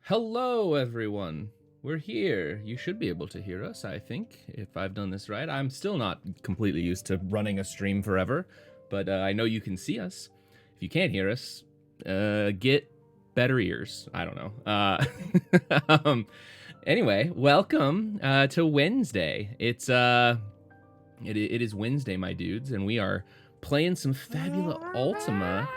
Hello, everyone. We're here. You should be able to hear us, I think, if I've done this right. I'm still not completely used to running a stream forever, but I know you can see us. If you can't hear us, get better ears. I don't know. Anyway, welcome to Wednesday. It is Wednesday, my dudes, and we are playing some Fabula Ultima.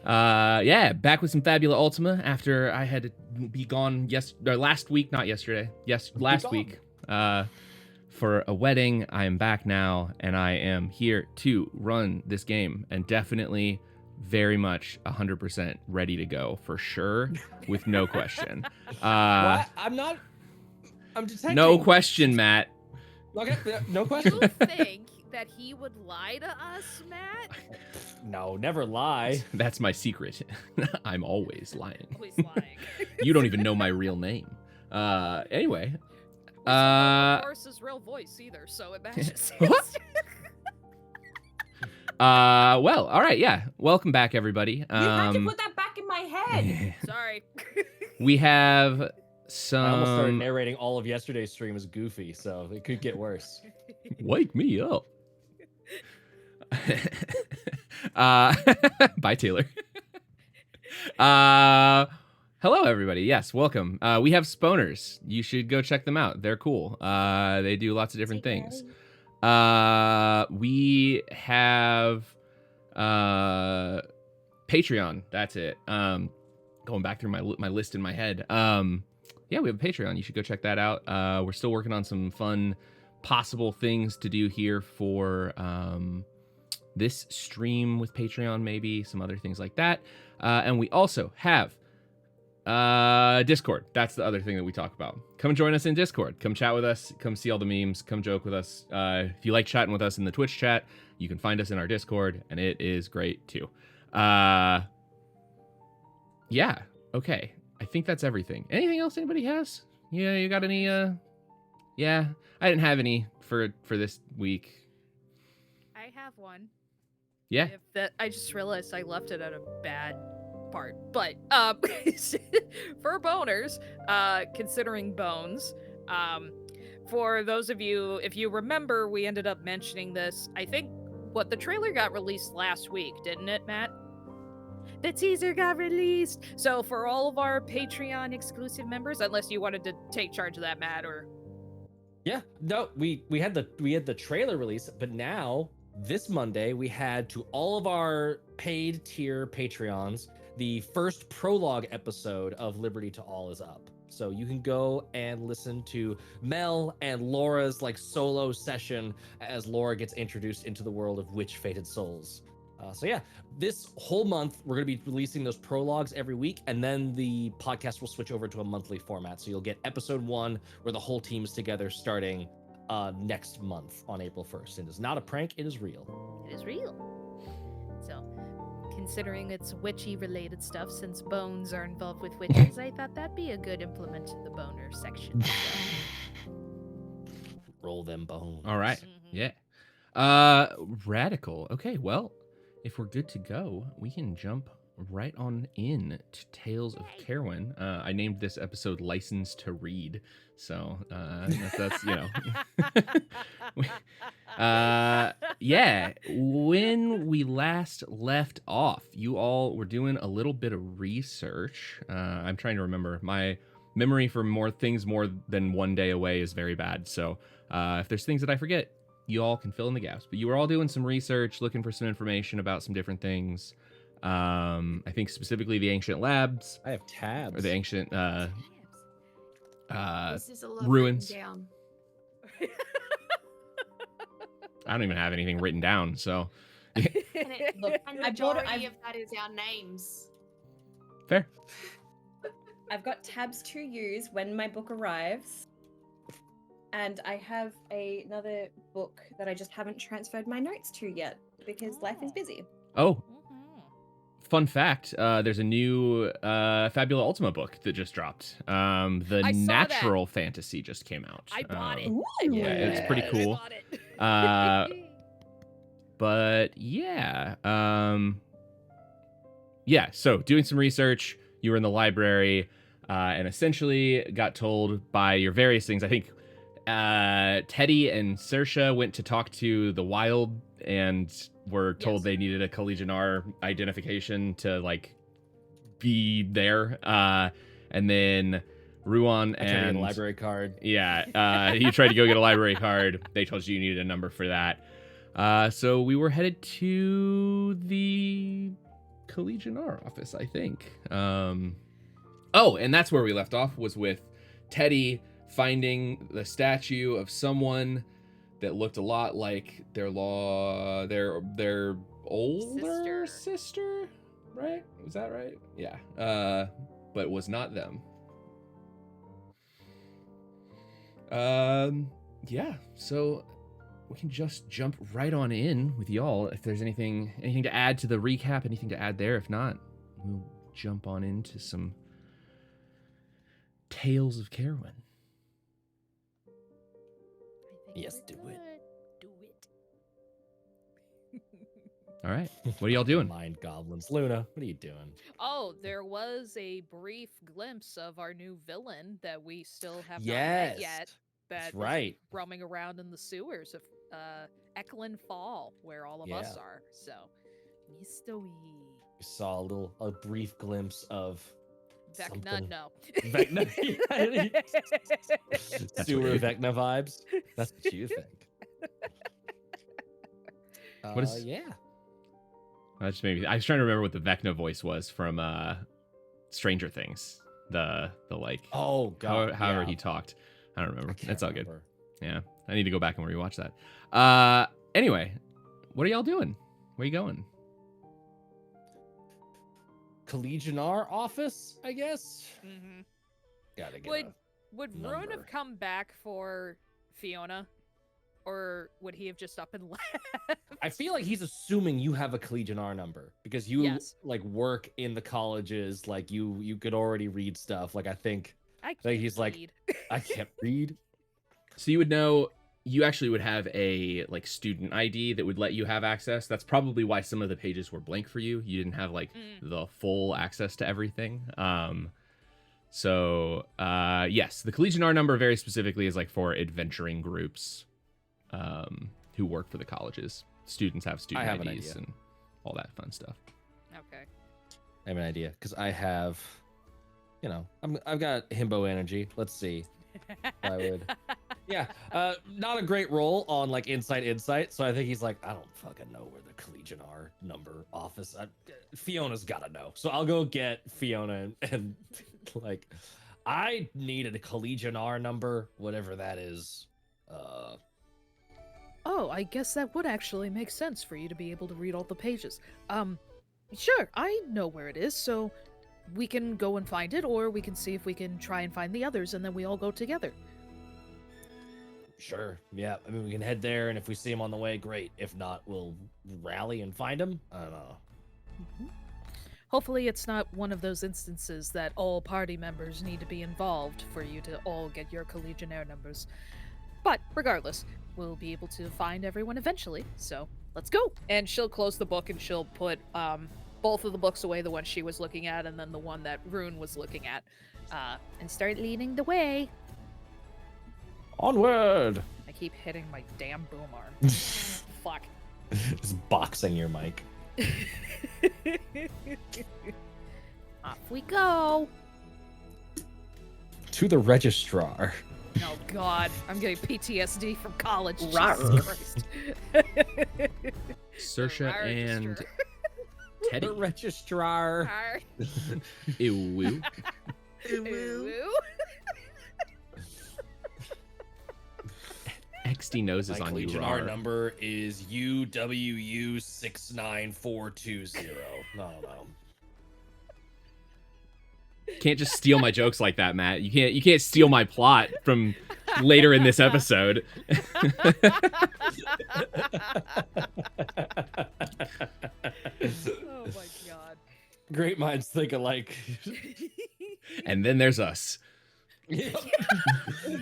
Back with some Fabula Ultima after I had to be gone last week, not yesterday. Last week. For a wedding. I am back now, and I am here to run this game, and definitely very much 100% ready to go for sure, with no question. What? I'm detecting. No question, Matt. Okay, no question. You think that he would lie to us, Matt? No, never lie. That's my secret. I'm always lying. Always lying. You don't even know my real name. Anyway. Of course, his real voice either, so it matches. Well, all right, yeah. Welcome back, everybody. You had to put that back in my head. Sorry. We have I almost started some. narrating all of yesterday's stream as Goofy, so it could get worse. Wake me up. Bye, Taylor. Hello, everybody. Yes, welcome. We have Sponers. You should go check them out. They're cool. They do lots of different things. We have Patreon. That's it. Going back through my list in my head. Yeah, we have a Patreon. You should go check that out. We're still working on some fun possible things to do here for this stream with Patreon, maybe some other things like that. And we also have Discord. That's the other thing that we talk about. Come join us in Discord. Come chat with us. Come see all the memes. Come joke with us. If you like chatting with us in the Twitch chat, you can find us in our Discord, and it is great too. Yeah. Okay. I think that's everything. Anything else anybody has? Yeah, you got any? Yeah, I didn't have any for this week. I have one. Yeah. I just realized I left it at a bad part. But for boners, considering bones, for those of you, if you remember, we ended up mentioning this. I think the trailer got released last week, didn't it, Matt? The teaser got released. So for all of our Patreon exclusive members, unless you wanted to take charge of that, Matt, or Yeah, no, we had the trailer release, but now this Monday we had to all of our paid tier Patreons, the first prologue episode of Liberty to All is up. So you can go and listen to Mel and Laura's solo session as Laura gets introduced into the world of Witch Fated Souls. So yeah, this whole month we're going to be releasing those prologues every week, and then the podcast will switch over to a monthly format. So you'll get episode 1 where the whole team is together starting next month on April 1st. And it's not a prank, it is real. it is real. So, considering it's witchy related stuff, since bones are involved with witches, I thought that'd be a good implement to the boner section. Roll them bones. All right. Mhm. Yeah. Radical. Okay, well, if we're good to go, we can jump right on in to Tales of Caerwyn. I named this episode License to Read. So that's yeah. When we last left off, you all were doing a little bit of research. I'm trying to remember. My memory for more than one day away is very bad. So if there's things that I forget, you all can fill in the gaps. But you were all doing some research, looking for some information about some different things. I think specifically the ancient labs. I have tabs. Or the ancient This is a lot ruins. written down. I don't even have anything written down, so And look, I majority of that is our names. fair. I've got tabs to use when my book arrives. And I have another book that I just haven't transferred my notes to yet because life is busy. Oh, Mhm. fun fact, there's a new Fabula Ultima book that just dropped. The I saw that. Natural Fantasy just came out. I bought it. Yeah, it's pretty I cool. bought it. But yeah, yeah, so doing some research, you were in the library and essentially got told by your various things. I think Teddy and Saoirse went to talk to the Wild and were told they needed a Collegian R identification to like be there. And then Ruan and library card. Yeah, you tried to go get a library card. They told you needed a number for that. So we were headed to the Collegian R office, I think. Oh, and that's where we left off, was with Teddy finding the statue of someone that looked a lot like their older sister, right? Was that right? Yeah. But was not them. Yeah, so we can just jump right on in with y'all. If there's anything to add to the recap, anything to add there. If not, we'll jump on into some Tales of Caerwyn. Yes, do it. Do it. All right, what are y'all doing? Mind goblins. Luna, what are you doing? Oh, there was a brief glimpse of our new villain that we still have not Yes. met yet. That's That right. roaming around in the sewers of Eklund Fall, where all of us are. So, mystery. We saw a brief glimpse of Vecna, something. no. Vecna. That's Sewer weird. Vecna vibes. That's what you think. What is- Yeah. I was trying to remember what the Vecna voice was from Stranger Things. The like Oh god. however yeah. he talked. I don't remember. I can't It's all good. remember. Yeah, I need to go back and rewatch that. Anyway, what are y'all doing? Where you going? Collegian R office, I guess. Mm-hmm. Gotta get Would Rune number. have come back for Fiona? Or would he have just up and left? I feel like he's assuming you have a Collegian R number because you Yes. like work in the colleges, like you could already read stuff. Like I think I Like, he's like- read. I can't read. So you would know. You actually would have a like student ID that would let you have access. That's probably why some of the pages were blank for you. You didn't have like the full access to everything. So yes, the Collegian R number very specifically is like for adventuring groups who work for the colleges. Students have student I have an IDs idea. and all that fun stuff. Okay. I have an idea because I have, I've got himbo energy. Let's see. I would. Yeah, not a great roll on like insight. So I think he's like, I don't fucking know where the Collegian R number office. Fiona's gotta know. So I'll go get Fiona and like, I needed a Collegian R number, whatever that is. Oh, I guess that would actually make sense for you to be able to read all the pages. Sure, I know where it is, so we can go and find it, or we can see if we can try and find the others, and then we all go together. Sure. Yeah. I mean, we can head there, and if we see him on the way, great. If not, we'll rally and find him. I don't know. Hopefully it's not one of those instances that all party members need to be involved for you to all get your Collegionaire numbers. But regardless, we'll be able to find everyone eventually, so let's go! And she'll close the book and she'll put both of the books away, the one she was looking at and then the one that Rune was looking at, and start leading the way. Onward! I keep hitting my damn boom arm. Fuck. Just boxing your mic. Off we go! To the registrar. Oh god, I'm getting PTSD from college. Rawr. Jesus Christ. Saoirse and Register. Teddy. The registrar. Arr. Ew. Ooh. XD noses My on you, Collegian R Rar. number is UWU69420. No. Can't just steal my jokes like that, Matt. You can't steal my plot from later in this episode. Oh my god. Great minds think alike. And then there's us. Yep.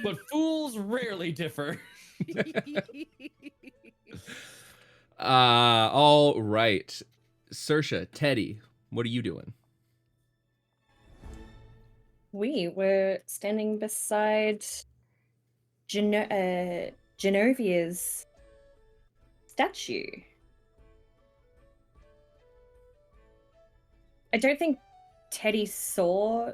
But fools rarely differ. All right. Saoirse, Teddy, what are you doing? We were standing beside Genovia's statue. I don't think Teddy saw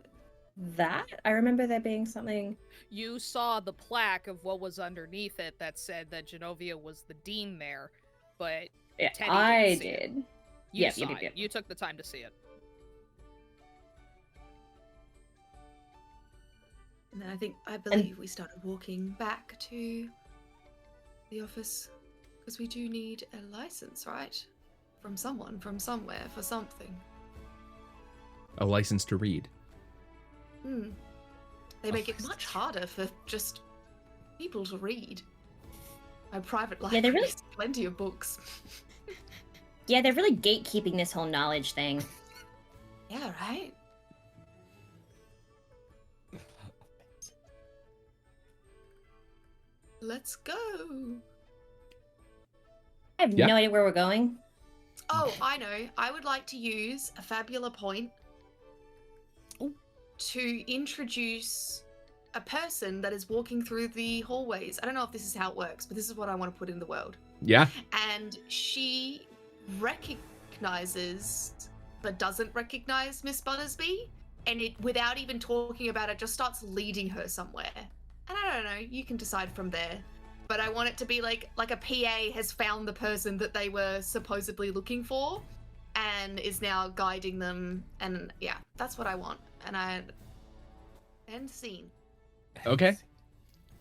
that. I remember there being something. You saw the plaque of what was underneath it that said that Genovia was the dean there, but Yeah, Teddy I didn't see it. did. You Yep, saw yep, it. yep. You took the time to see it. And then I believe we started walking back to the office because we do need a license, right? From someone, from somewhere, for something. A license to read. They make it much harder for just people to read. My private library they're really- has plenty of books. Yeah, they're really gatekeeping this whole knowledge thing. Yeah, right? Let's go. I have Yeah. no idea where we're going. Oh, I know. I would like to use a Fabula point to introduce a person that is walking through the hallways. I don't know if this is how it works, but this is what I want to put in the world. Yeah. And she recognizes but doesn't recognize Miss Buttersby, and it, without even talking about it, just starts leading her somewhere. And I don't know, you can decide from there. But I want it to be like a PA has found the person that they were supposedly looking for and is now guiding them. And yeah, that's what I want. And end scene. Okay.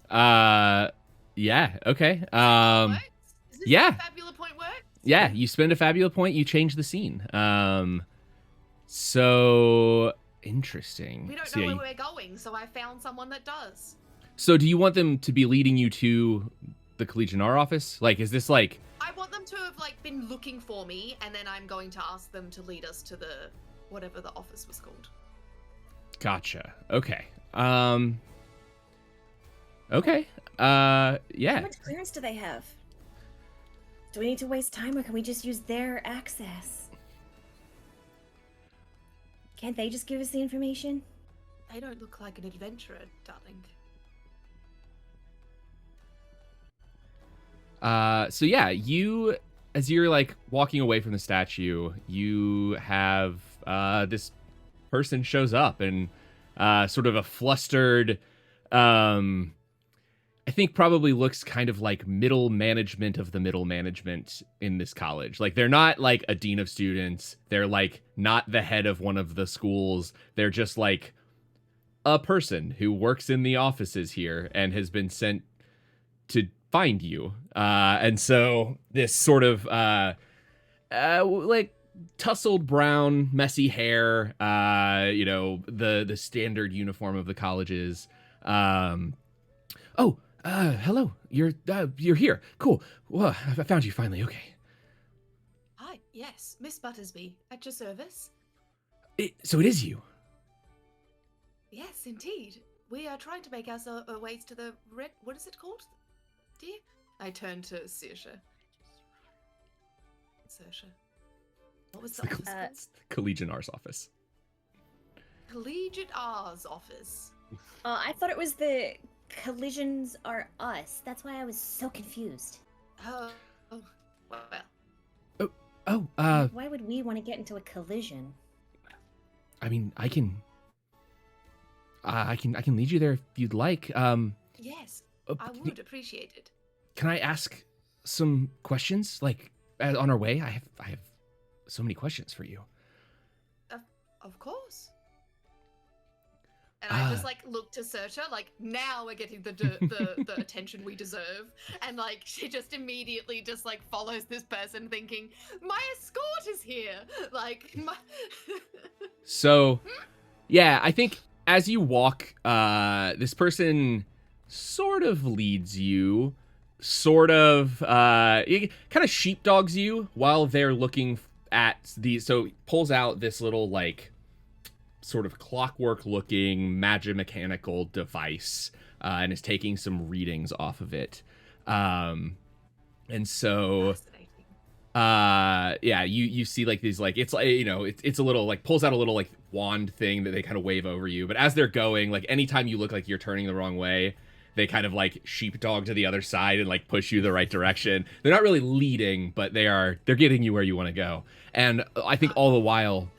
Yeah. Okay. Works? Is this yeah. how Fabula point works? Yeah. You spend a Fabula point, you change the scene. So interesting. We don't So, know yeah, where we're going, so I found someone that does. So do you want them to be leading you to the Collegian R office? Like, is this like... I want them to have like been looking for me, and then I'm going to ask them to lead us to the whatever the office was called. Gotcha. Okay. Okay. How Yeah. much clearance do they have? Do we need to waste time, or can we just use their access? Can't they just give us the information? They don't look like an adventurer, darling. So yeah, as you're like walking away from the statue, you have this person shows up and sort of a flustered, I think probably looks kind of like middle management of the middle management in this college. Like they're not like a dean of students. They're like not the head of one of the schools. They're just like a person who works in the offices here and has been sent to find you. And so this sort of like tousled brown, messy hair, the standard uniform of the colleges. Hello. You're here. Cool. Well, I found you finally. Okay. Hi, yes, Miss Buttersby, at your service. So it is you. Yes, indeed. We are trying to make our ways to the red. What is it called, dear? I turned to Saoirse. Saoirse. What was the office called? Collegian R's office. Collegiate R's office. I thought it was the collisions are us. That's why I was so confused. Oh, well. Why would we want to get into a collision? I mean, I can lead you there if you'd like. Yes, I would appreciate it. Can I ask some questions? Like on our way, I have so many questions for you. Of course. And I just like look to Saoirse, like now we're getting the attention we deserve, and like she just immediately just like follows this person, thinking my escort is here. Like my. So, yeah, I think as you walk, this person sort of leads you, sort of kind of sheepdogs you while they're looking at these. So pulls out this little like sort of clockwork looking mechanical device and is taking some readings off of it. And so Yeah, you see like these like it's like, you know, it's a little like pulls out a little like wand thing that they kind of wave over you. But as they're going, like anytime you look like you're turning the wrong way, they kind of like sheepdog to the other side and like push you the right direction. They're not really leading, but they're getting you where you want to go. And I think all the while,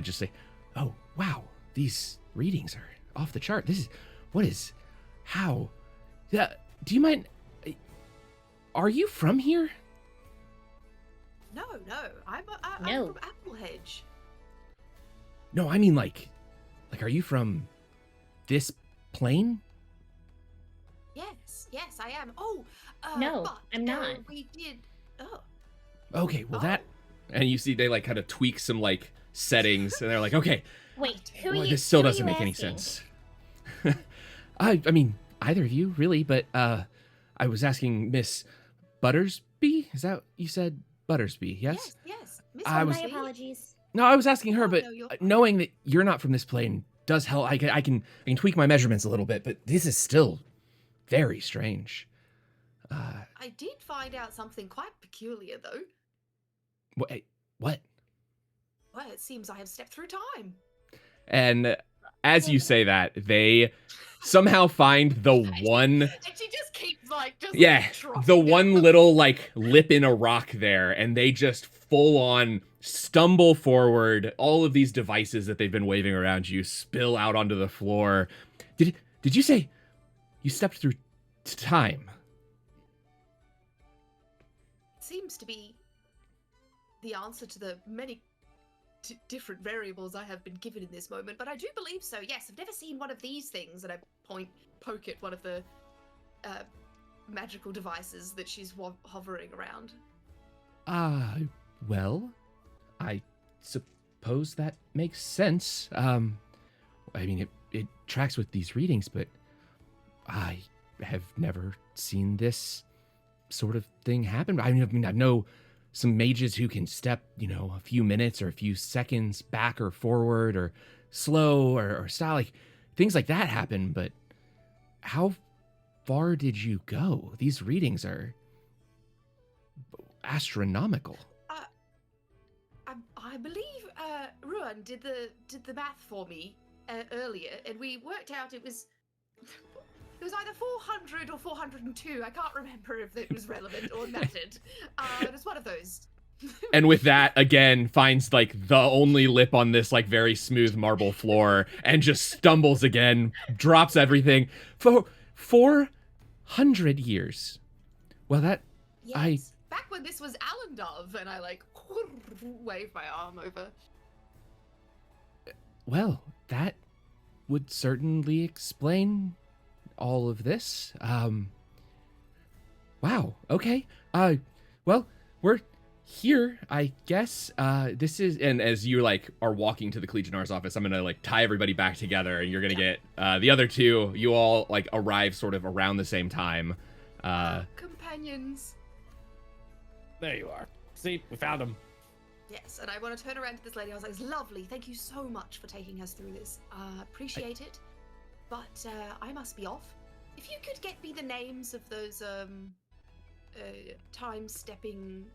just say, "Oh wow, these readings are off the chart. How? Yeah, do you mind? Are you from here?" No, I'm No. from Applehedge. No, I mean like, are you from this plane? Yes, I am. Oh, No, but, I'm not. We did. Oh, Okay, well that, and you see they like kind of tweak some like settings, and they're like, okay, Wait, who are well, you? this still who are doesn't you make any asking? sense. I mean, either of you really, but I was asking Miss Buttersby. Is that you said Buttersby? Yes. yes. Miss I was- My Buttersby. apologies. No, I was asking her, Oh, but no, you're fine. knowing that you're not from this plane does help. I can tweak my measurements a little bit, but this is still very strange. I did find out something quite peculiar, though. What? Well, it seems I have stepped through time. And as you say that, they somehow find the one, And she just keeps like just yeah, dropping the down. one little like lip in a rock there, and they just full on stumble forward. All of these devices that they've been waving around you spill out onto the floor. Did you say you stepped through time? Seems to be the answer to the many different variables I have been given in this moment, but I do believe so. Yes, I've never seen one of these things, and I poke at one of the magical devices that she's hovering around. Well, I suppose that makes sense. I mean, it tracks with these readings, but I have never seen this sort of thing happen. I mean, I know some mages who can step, a few minutes or a few seconds back or forward or slow or style, like things like that happen. But how far did you go? These readings are astronomical. I believe Ruan did the math for me earlier, and we worked out it was either 400 or 402. I can't remember if it was relevant or mattered. It was one of those. And with that, again, finds like the only lip on this like very smooth marble floor and just stumbles again, drops everything. For 400 years. Well, that Yes. Back when this was Allendov, and I like wave my arm over. Well, that would certainly explain all of this. Wow. Okay. Well, we're here, I guess. This is, and as you like are walking to the Collegionnaires office, I'm gonna like tie everybody back together, and you're gonna get the other two. You all like arrive sort of around the same time. Companions. There you are. See, we found him. Yes, and I want to turn around to this lady. I was like, "It's lovely. Thank you so much for taking us through this. Appreciate it. But I must be off. If you could get me the names of those time-stepping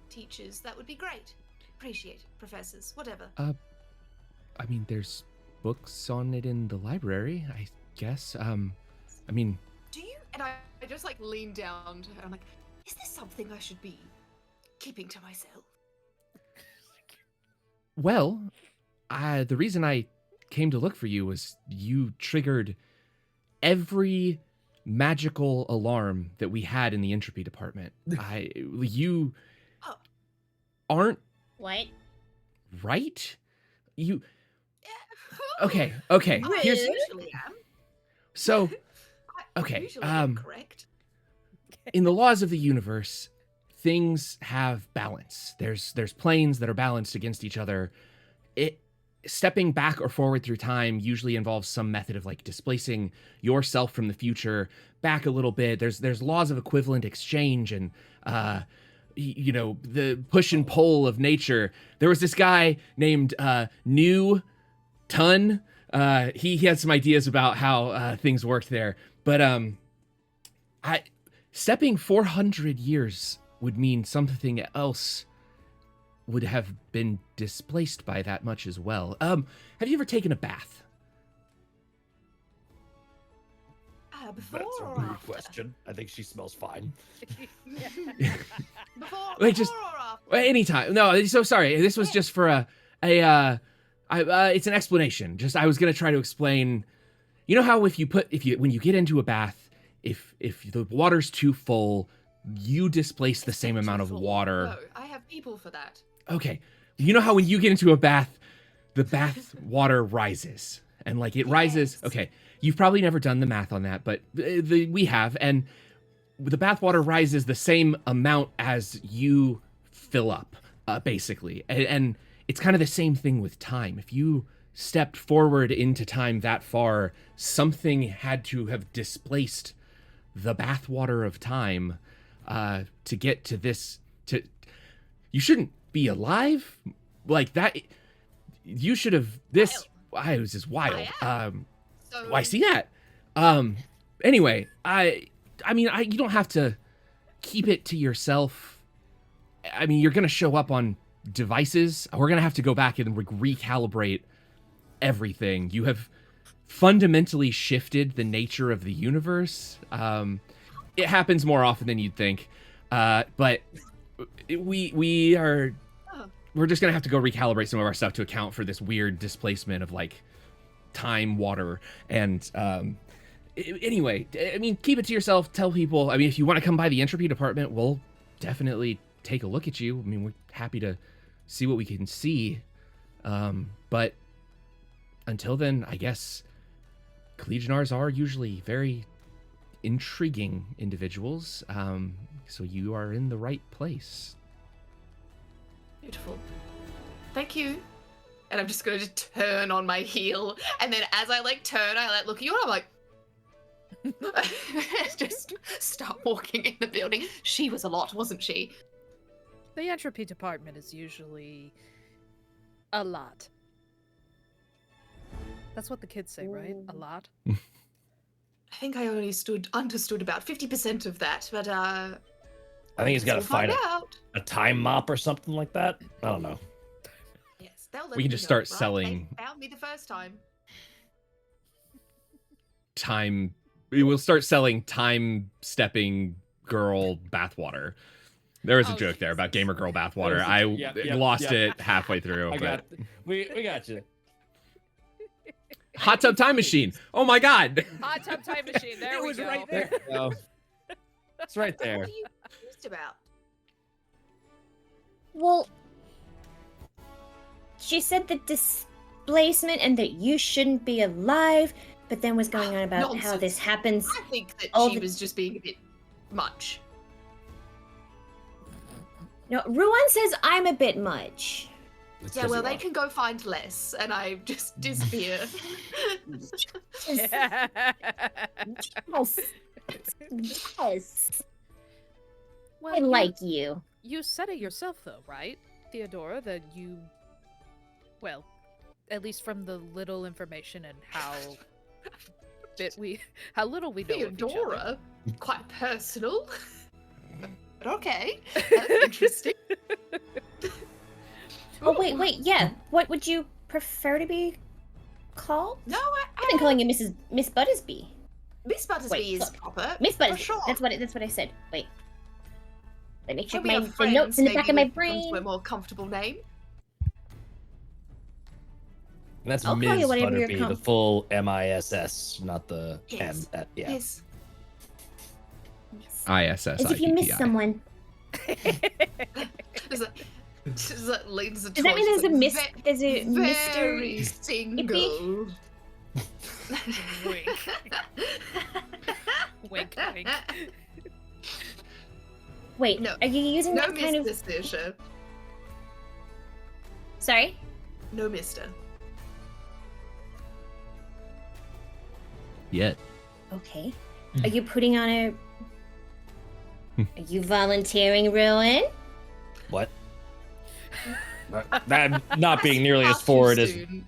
teachers, that would be great. Appreciate it, professors, whatever." I mean, there's books on it in the library, I guess. I mean, Do you? And I just like lean down to her. I'm like, "Is this something I should be keeping to myself?" well, the reason I came to look for you was you triggered every magical alarm that we had in the entropy department. You Oh. aren't What? right? You Yeah. okay? I Here's usually am. so I okay, usually am correct. in the laws of the universe, things have balance. There's planes that are balanced against each other. Stepping back or forward through time usually involves some method of like displacing yourself from the future back a little bit. There's laws of equivalent exchange and the push and pull of nature. There was this guy named New Ton. He had some ideas about how things worked there, but stepping 400 years would mean something else would have been displaced by that much as well. Have you ever taken a bath? Before That's a or rude after? question. I think she smells fine. Before, Wait, just- before or after? Anytime. No, so sorry. This was just for it's an explanation. Just I was gonna try to explain. You know how when you get into a bath, if the water's too full, you displace the same amount of water. No, I have people for that. Okay. You know how when you get into a bath, the bath water rises and like it rises. Yes. Okay. You've probably never done the math on that, but we have, and the bath water rises the same amount as you fill up, basically. And it's kind of the same thing with time. If you stepped forward into time that far, something had to have displaced the bath water of time to get to this. You shouldn't be alive like that. You should have this. I was just wild. So, I see that. Anyway, I mean, you don't have to keep it to yourself. I mean, you're gonna show up on devices. We're gonna have to go back and recalibrate everything. You have fundamentally shifted the nature of the universe. It happens more often than you'd think, but we're just gonna have to go recalibrate some of our stuff to account for this weird displacement of like time, water, and anyway, I mean, keep it to yourself. Tell people. I mean, if you want to come by the entropy department, we'll definitely take a look at you. I mean, we're happy to see what we can see. But until then, I guess Legionnaires are usually very intriguing individuals. So you are in the right place. beautiful. Thank you. And I'm just going to turn on my heel. And then as I like turn, I like look at you and I'm like, just start walking in the building. She was a lot, wasn't she? The entropy department is usually a lot. That's what the kids say, right? A lot. I think I only understood about 50% of that, but I think he's got to we'll find out. a time mop or something like that. I don't know. Yes, they'll let We can me just know, start right? selling- They found me the first time. Time. We will start selling time stepping girl bathwater. There was a Oh, joke there about gamer girl bathwater. There was I yep, lost yep. it halfway through. I But got we got you. hot tub time machine. Oh my god. Hot tub time machine. There It we was go. right there. Oh, it's right there. What are you confused about? Well, she said the displacement and that you shouldn't be alive, but then was going on about how this Nonsense. happens. I think that all she the- was just being a bit much. No, Ruan says I'm a bit much. It's Yeah, 'cause well, you they are. can go find less, and I just disappear. Yes. Yes. Well, I like you. You said it yourself, though, right, Theodora? That you, well, at least from the little information and how how little we know of each other. Theodora? Quite personal. But okay, that's interesting. Oh wait, yeah. What would you prefer to be called? No, I've been calling you Miss Buttersby. Miss Buttersby Wait, is look. proper. Miss for Buttersby. sure. That's what I said. Wait. Let me check When we are the friends, notes in the maybe back of my we've come to brain. a more comfortable name. And that's I'll call Ms. you whatever you're Butterby, the full MISS, not the Yes. M. Yeah. Yes. As if you miss ISSIEPI. someone. Does that leans Does that mean there's a miss? There's a very Mr. single. Wink. Wink, wink. Wait, No. are you using No that kind of? Mr. Sisha. Sorry. No Mister. Yet. Okay. Are you putting on a? Are you volunteering, Ruin? What? I'm not being nearly as Far too forward soon.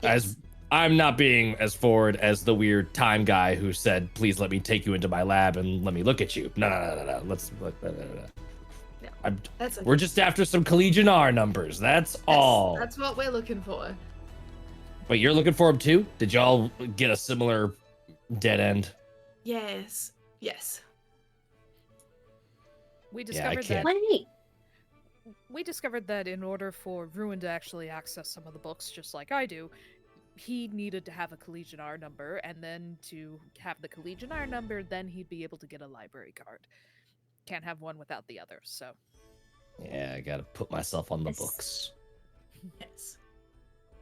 as I'm not being as forward as the weird time guy who said, "Please let me take you into my lab and let me look at you." No. Let's. That's okay. We're just after some Collegian R numbers. That's all. That's what we're looking for. But you're looking for them too? Did y'all get a similar dead end? Yes. Yes. We Yeah, I discovered can't. that. Wait. We discovered that in order for Ruin to actually access some of the books, just like I do, he needed to have a Collegian R number, and then to have the Collegian R number, then he'd be able to get a library card. Can't have one without the other, so. Yeah, I gotta put myself on the Yes. books. Yes.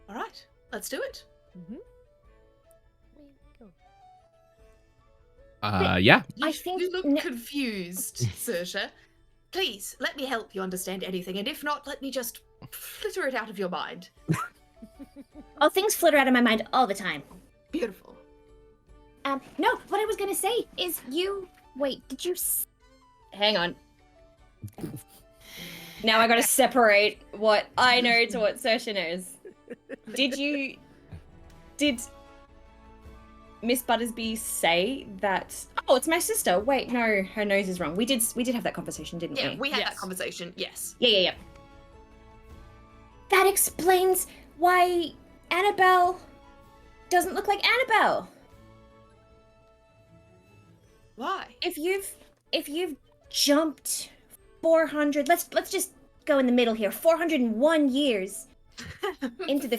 All right. Let's do it. Mm-hmm. Yeah. You, I think you look n- confused, Saoirse. Please let me help you understand anything, and if not, let me just flitter it out of your mind. Oh, things flitter out of my mind all the time. Beautiful. No, what I was gonna say is you. Wait, did you? Hang on. Now I gotta separate what I know to what Saoirse knows. Did Miss Buttersby say that? Oh, it's my sister. Wait, no, her nose is wrong. We did have that conversation, didn't Yeah, we? we had that Yes. conversation. Yes. Yeah. That explains why Annabelle doesn't look like Annabelle. Why? If you've jumped 400, let's just go in the middle here. 401 years into the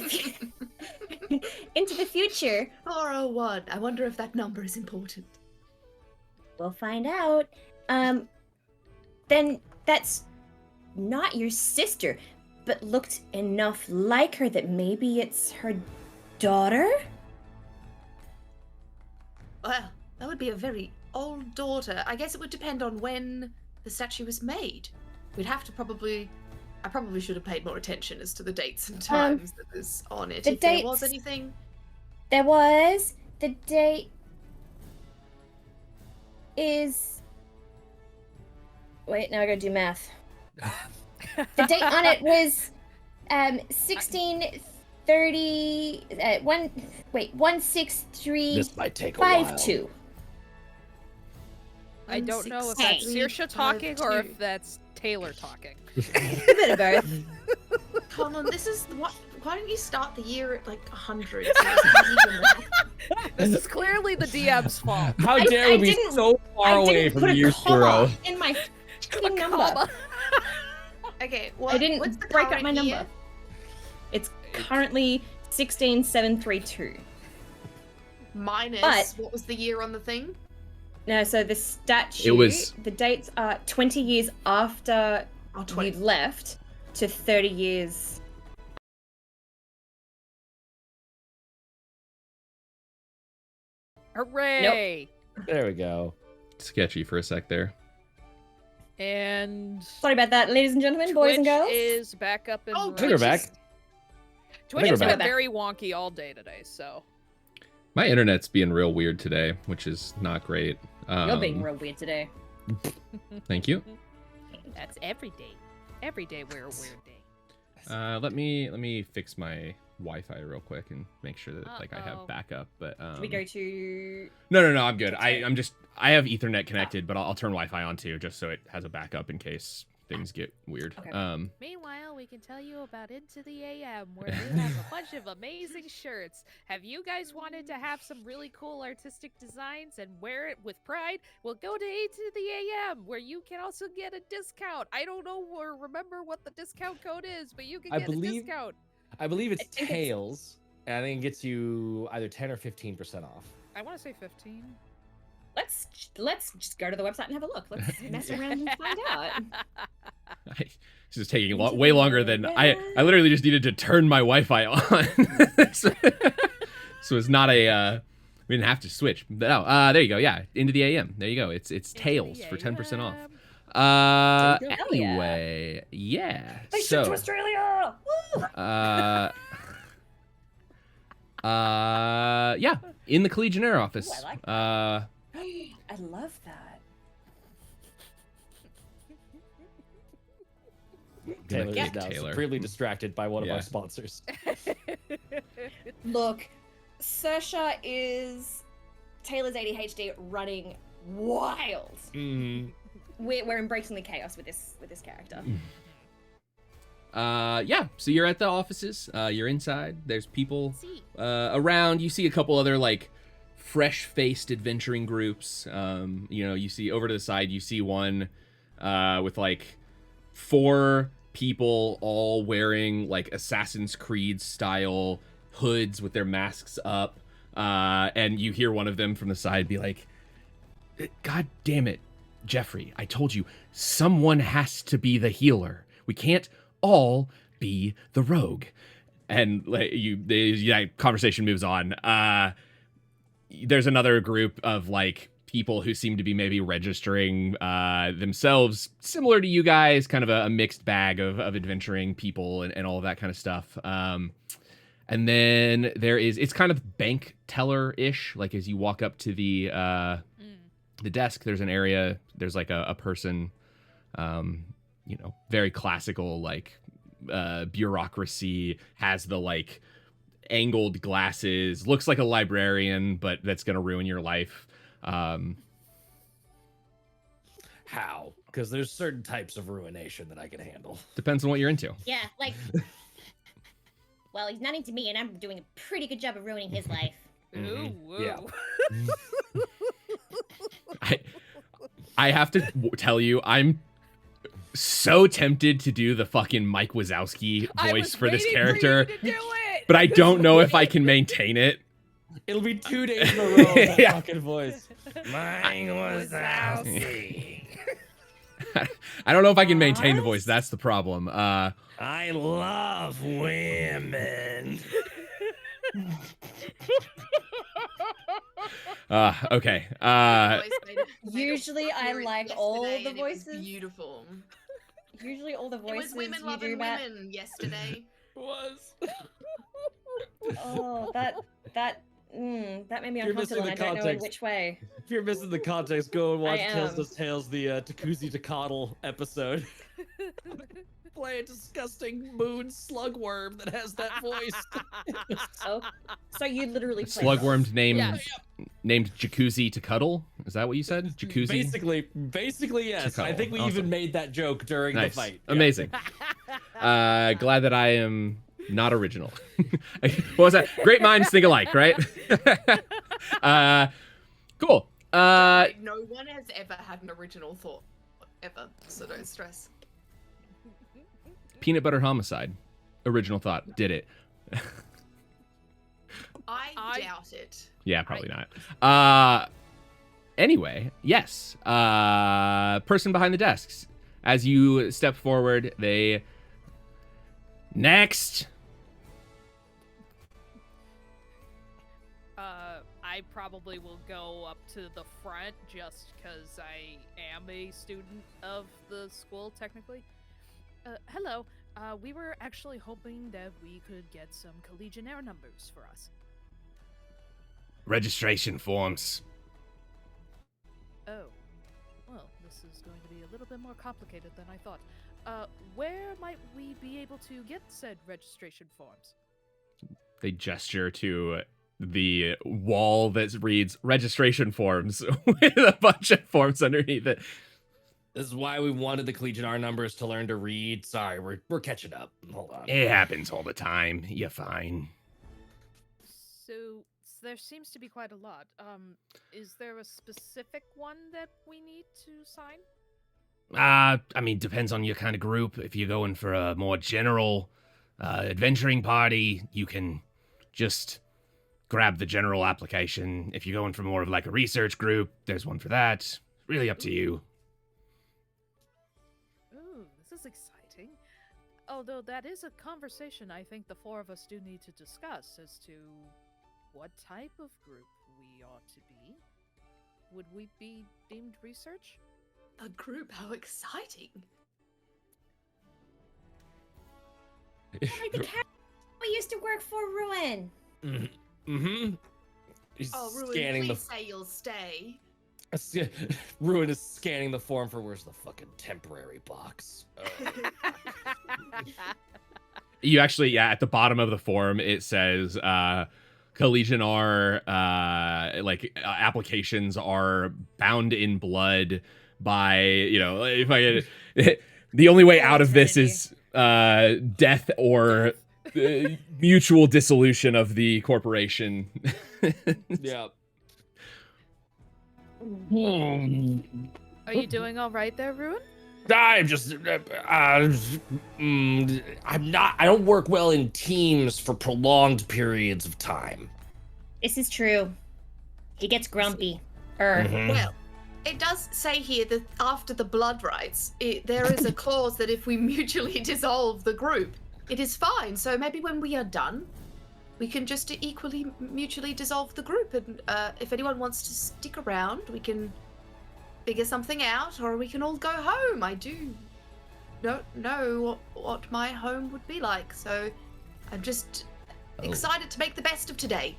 into the future. 401. I wonder if that number is important. We'll find out. Then that's not your sister, but looked enough like her that maybe it's her daughter? Well, that would be a very old daughter. I guess it would depend on when the statue was made. We'd have to I probably should have paid more attention as to the dates and times that was on it. the If there was dates- anything. There was. The date is. Wait, now I gotta do math. The date on it was 1630. 16352. This might take a while. I don't know if Hey. that's Saoirse talking or 16352. if that's Taylor talking. A bit of both. Colin, this is what. Why don't you start the year at like 100? So it's not even that. This is clearly the DM's fault. How I dare we be didn't- so far away didn't from put a year comma 0? in my A fucking number. comma. Okay, I what's didn't the break up current my number. year? It's currently 16732. Minus But- what was the year on the thing? No, so the statue. It was- The dates are 20 years after Oh, you 20. left to 30 years. Hooray! There we go. Sketchy for a sec there. And Sorry about that, ladies and gentlemen, boys and Twitch girls. is back up and Oh, I think we're back. Twitch I has think we're been back. very wonky all day today, so My internet's being real weird today, which is not great. You're being real weird today. Thank you. that's every day. Every day we're a weird day. Let me fix my Wi-Fi real quick and make sure that like I Uh-oh. have backup. But Should we go to? no, I'm good. I have Ethernet connected, but I'll turn Wi-Fi on too, just so it has a backup in case things get weird. Okay. Meanwhile, we can tell you about Into the AM, where they have a bunch of amazing shirts. Have you guys wanted to have some really cool artistic designs and wear it with pride? Well, go to Into the AM, where you can also get a discount. I don't know or remember what the discount code is, but you can I get believe- a discount. I believe it's think it's- Tails, and I think it gets you either 10 or 15% off. I want to say 15. Let's just go to the website and have a look. Let's mess around and find out. This is taking way longer than I literally just needed to turn my Wi-Fi on. so it's not a we didn't have to switch. But there you go. Yeah, Into the AM. There you go. It's Into Tails the for 10% off. AM. There you go. Hell yeah. Anyway, yeah. They shipped to Australia. Woo! Yeah, in the Collegionnaire office. Ooh, I like I love that. Taylor Yeah. is now Taylor. supremely distracted by one of Yeah. our sponsors. Look, Saoirse is Taylor's ADHD running wild. Mm. we're embracing the chaos with this character. Yeah, so you're at the offices, you're inside, there's people See. around. You see a couple other like fresh-faced adventuring groups. You see over to the side, you see one with like 4 people all wearing like Assassin's Creed style hoods with their masks up, and you hear one of them from the side be like, "God damn it, Jeffrey, I told you, someone has to be the healer. We can't all be the rogue." And like conversation moves on. There's another group of like people who seem to be maybe registering themselves, similar to you guys, kind of a mixed bag of adventuring people and all of that kind of stuff. And then it's kind of bank teller-ish. Like as you walk up to the desk, there's an area, there's like a person, very classical, like bureaucracy, has the like angled glasses, looks like a librarian, but that's gonna ruin your life. How? Because there's certain types of ruination that I can handle. Depends on what you're into. Yeah, like. Well, he's not into me, and I'm doing a pretty good job of ruining his life. Ooh, woo. Yeah. I have to tell you, I'm so tempted to do the fucking Mike Wazowski voice for this character, but I don't know if I can maintain it. It'll be 2 days in a row of that Yeah. fucking voice. Mine was Wazowski. I don't know if I can maintain the voice. That's the problem. I love women. Okay. Usually I like all the voices. Beautiful. Usually all the It voices was women you loving do, Matt. women yesterday. Was. Oh, that made me You're missing uncomfortable, and I the don't know in context. which way. If you're missing the context, go and watch I Tales am. to Tales, the Takuzi to Coddle episode. Play a disgusting moon slugworm that has that voice. Oh, so you literally play Slugworm named Yes. named Jacuzzi to cuddle. Is that what you said? Jacuzzi. Basically, yes. To I think we cuddle. even Awesome. made that joke during the Nice. fight. Yeah. Amazing. Glad that I am not original. What was that? Great minds think alike, right? Cool. No one has ever had an original thought, ever, so don't stress. Peanut butter homicide. Original thought. Did it. I doubt it. Yeah, probably not. Anyway, yes. Person behind the desks. As you step forward, they... Next! I probably will go up to the front just because I am a student of the school, technically. Hello. We were actually hoping that we could get some Collegionnaire numbers for us. Registration forms. Oh. Well, this is going to be a little bit more complicated than I thought. Where might we be able to get said registration forms? They gesture to the wall that reads registration forms with a bunch of forms underneath it. This is why we wanted the Collegionnaire numbers to learn to read. Sorry, we're catching up. Hold on. It happens all the time. You're fine. So there seems to be quite a lot. Is there a specific one that we need to sign? I mean, depends on your kind of group. If you're going for a more general adventuring party, you can just grab the general application. If you're going for more of like a research group, there's one for that. Really up to you. Ooh, this is exciting. Although that is a conversation I think the 4 of us do need to discuss as to what type of group we ought to be. Would we be deemed research? A group? How exciting! Like the cat we used to work for Ruin. Mm-hmm. He's Oh, Ruin, scanning please say you'll stay. the Ruin is scanning the form for where's the fucking temporary box. You actually, at the bottom of the form, it says Collegionnaire applications are bound in blood by, if I get the only way out of this is death or mutual dissolution of the corporation. Yeah. Are you doing all right there, Ruin? I'm just, I'm not. I don't work well in teams for prolonged periods of time. This is true. He gets grumpy. Well, it does say here that after the blood rites, there is a clause that if we mutually dissolve the group, it is fine. So maybe when we are done, we can just equally mutually dissolve the group. And if anyone wants to stick around, we can figure something out, or we can all go home. I do not know what my home would be like, so I'm just excited to make the best of today.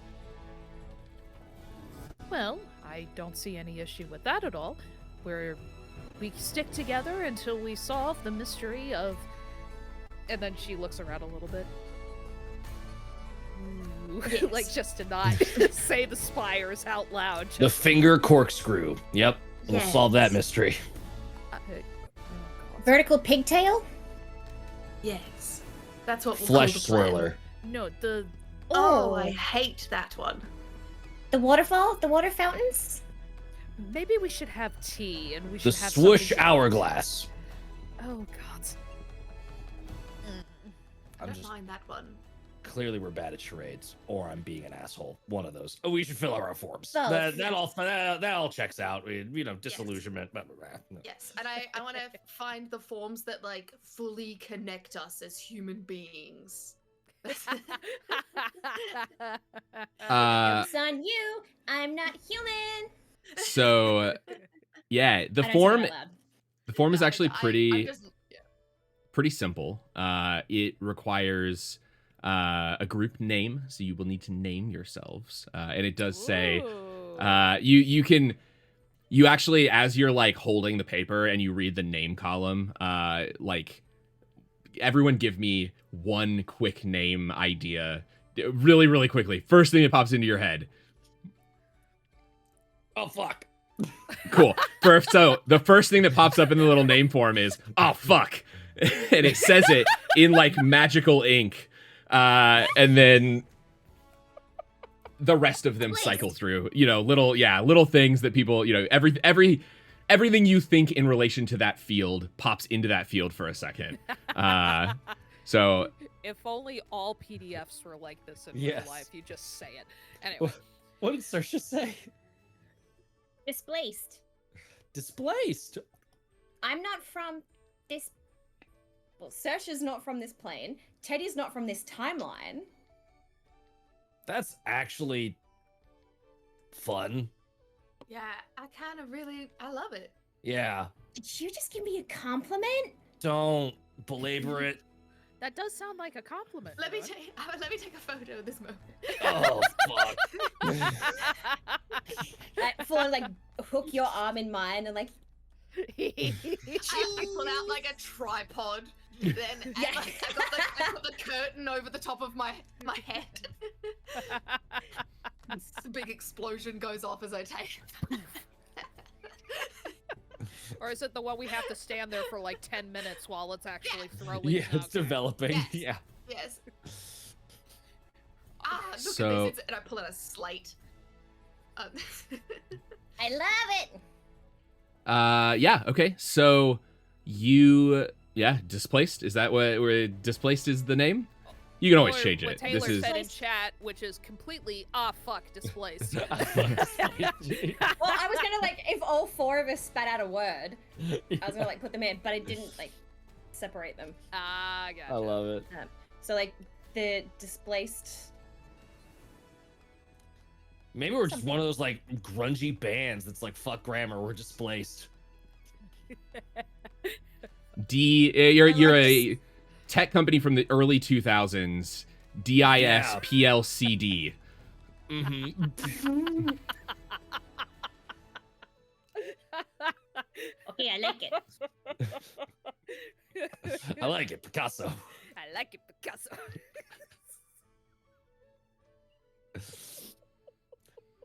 Well, I don't see any issue with that at all. We stick together until we solve the mystery of... And then she looks around a little bit. Ooh. Yes. Like, just to not say the spires out loud. The finger corkscrew. Yep. We'll solve that mystery. God. Vertical pigtail? Yes, that's what we'll Flesh call the plan. swirler. No, the... Oh, I hate that one. The waterfall? The water fountains? Maybe we should have tea, and we The should have swoosh something- hourglass. Oh, God. I I'm don't just mind that one. clearly we're bad at charades, or I'm being an asshole. One of those. Oh, we should fill out our forms. Both, That all checks out. Disillusionment. Blah, blah, blah. No. Yes, and I want to find the forms that like fully connect us as human beings. Joke's on you. I'm not human. So, yeah, the I don't say form that out loud. the form is No, actually I'm pretty just- yeah. pretty simple. It requires a group name, so you will need to name yourselves, and it does say Ooh. you actually, as you're like holding the paper and you read the name column, like everyone give me one quick name idea really, really quickly. First thing that pops into your head. Oh, fuck. Cool. So the first thing that pops up in the little name form is, oh, fuck. And it says it in like magical ink. And then the rest of them cycle through, little things that people, everything you think in relation to that field pops into that field for a second. So If only all PDFs were like this in Yes. real life, you just say it. Anyway. What did Saoirse say? Displaced. Displaced. I'm not from this. Well, Saoirse's not from this plane. Teddy's not from this timeline. That's actually fun. Yeah, I kind of really, I love it. Yeah. Did you just give me a compliment? Don't belabor it. That does sound like a compliment. Let me Rowan. take a photo of this moment. Oh, fuck. For like hook your arm in mine and like I pull out like a tripod. Then and, Yeah. like, I put the curtain over the top of my head. The big explosion goes off as I take it. Or is it the one we have to stand there for like 10 minutes while it's actually throwing? Yeah, it's Okay. developing. Yes. Yeah. Yes. Look So- at this, and I pull out a slate. I love it. yeah, okay. So displaced. Is that where displaced is the name? You can always Or change what it. Taylor This is said in chat, which is completely fuck displaced. Well, I was gonna like if all four of us spat out a word, I was gonna like put them in, but I didn't like separate them. Gotcha. I love it. So like the displaced. Maybe we're just one of those like grungy bands that's like fuck grammar. We're displaced. You're a tech company from the early 2000s. DISPLCD. Mm-hmm. Okay, I like it. I like it, Picasso. I like it, Picasso.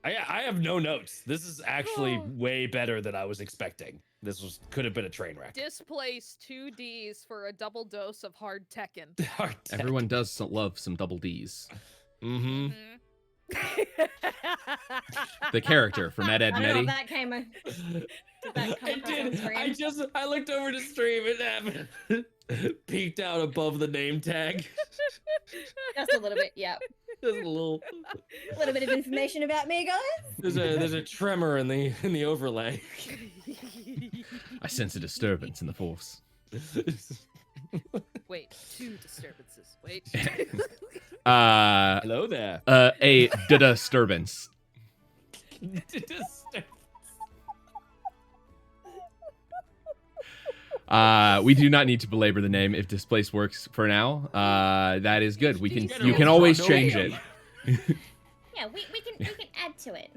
I have no notes. This is actually Oh. way better than I was expecting. could have been a train wreck. Displace 2 Ds for a double dose of hard Tekken. Hard tech. Everyone does love some double D's. Mm-hmm. The character from Ed, Edd, I and don't know Eddy. if that came. Did that come I across on did. screen? I looked over to stream and happened. Peeked out above the name tag. Just a little bit. Yeah. There's a little. A little bit of information about me, guys. There's a tremor in the overlay. I sense a disturbance in the force. Wait, 2 disturbances. Wait. Hello there. A disturbance. We do not need to belabor the name if displace works for now. That is good. You can always change it. Yeah, we can add to it.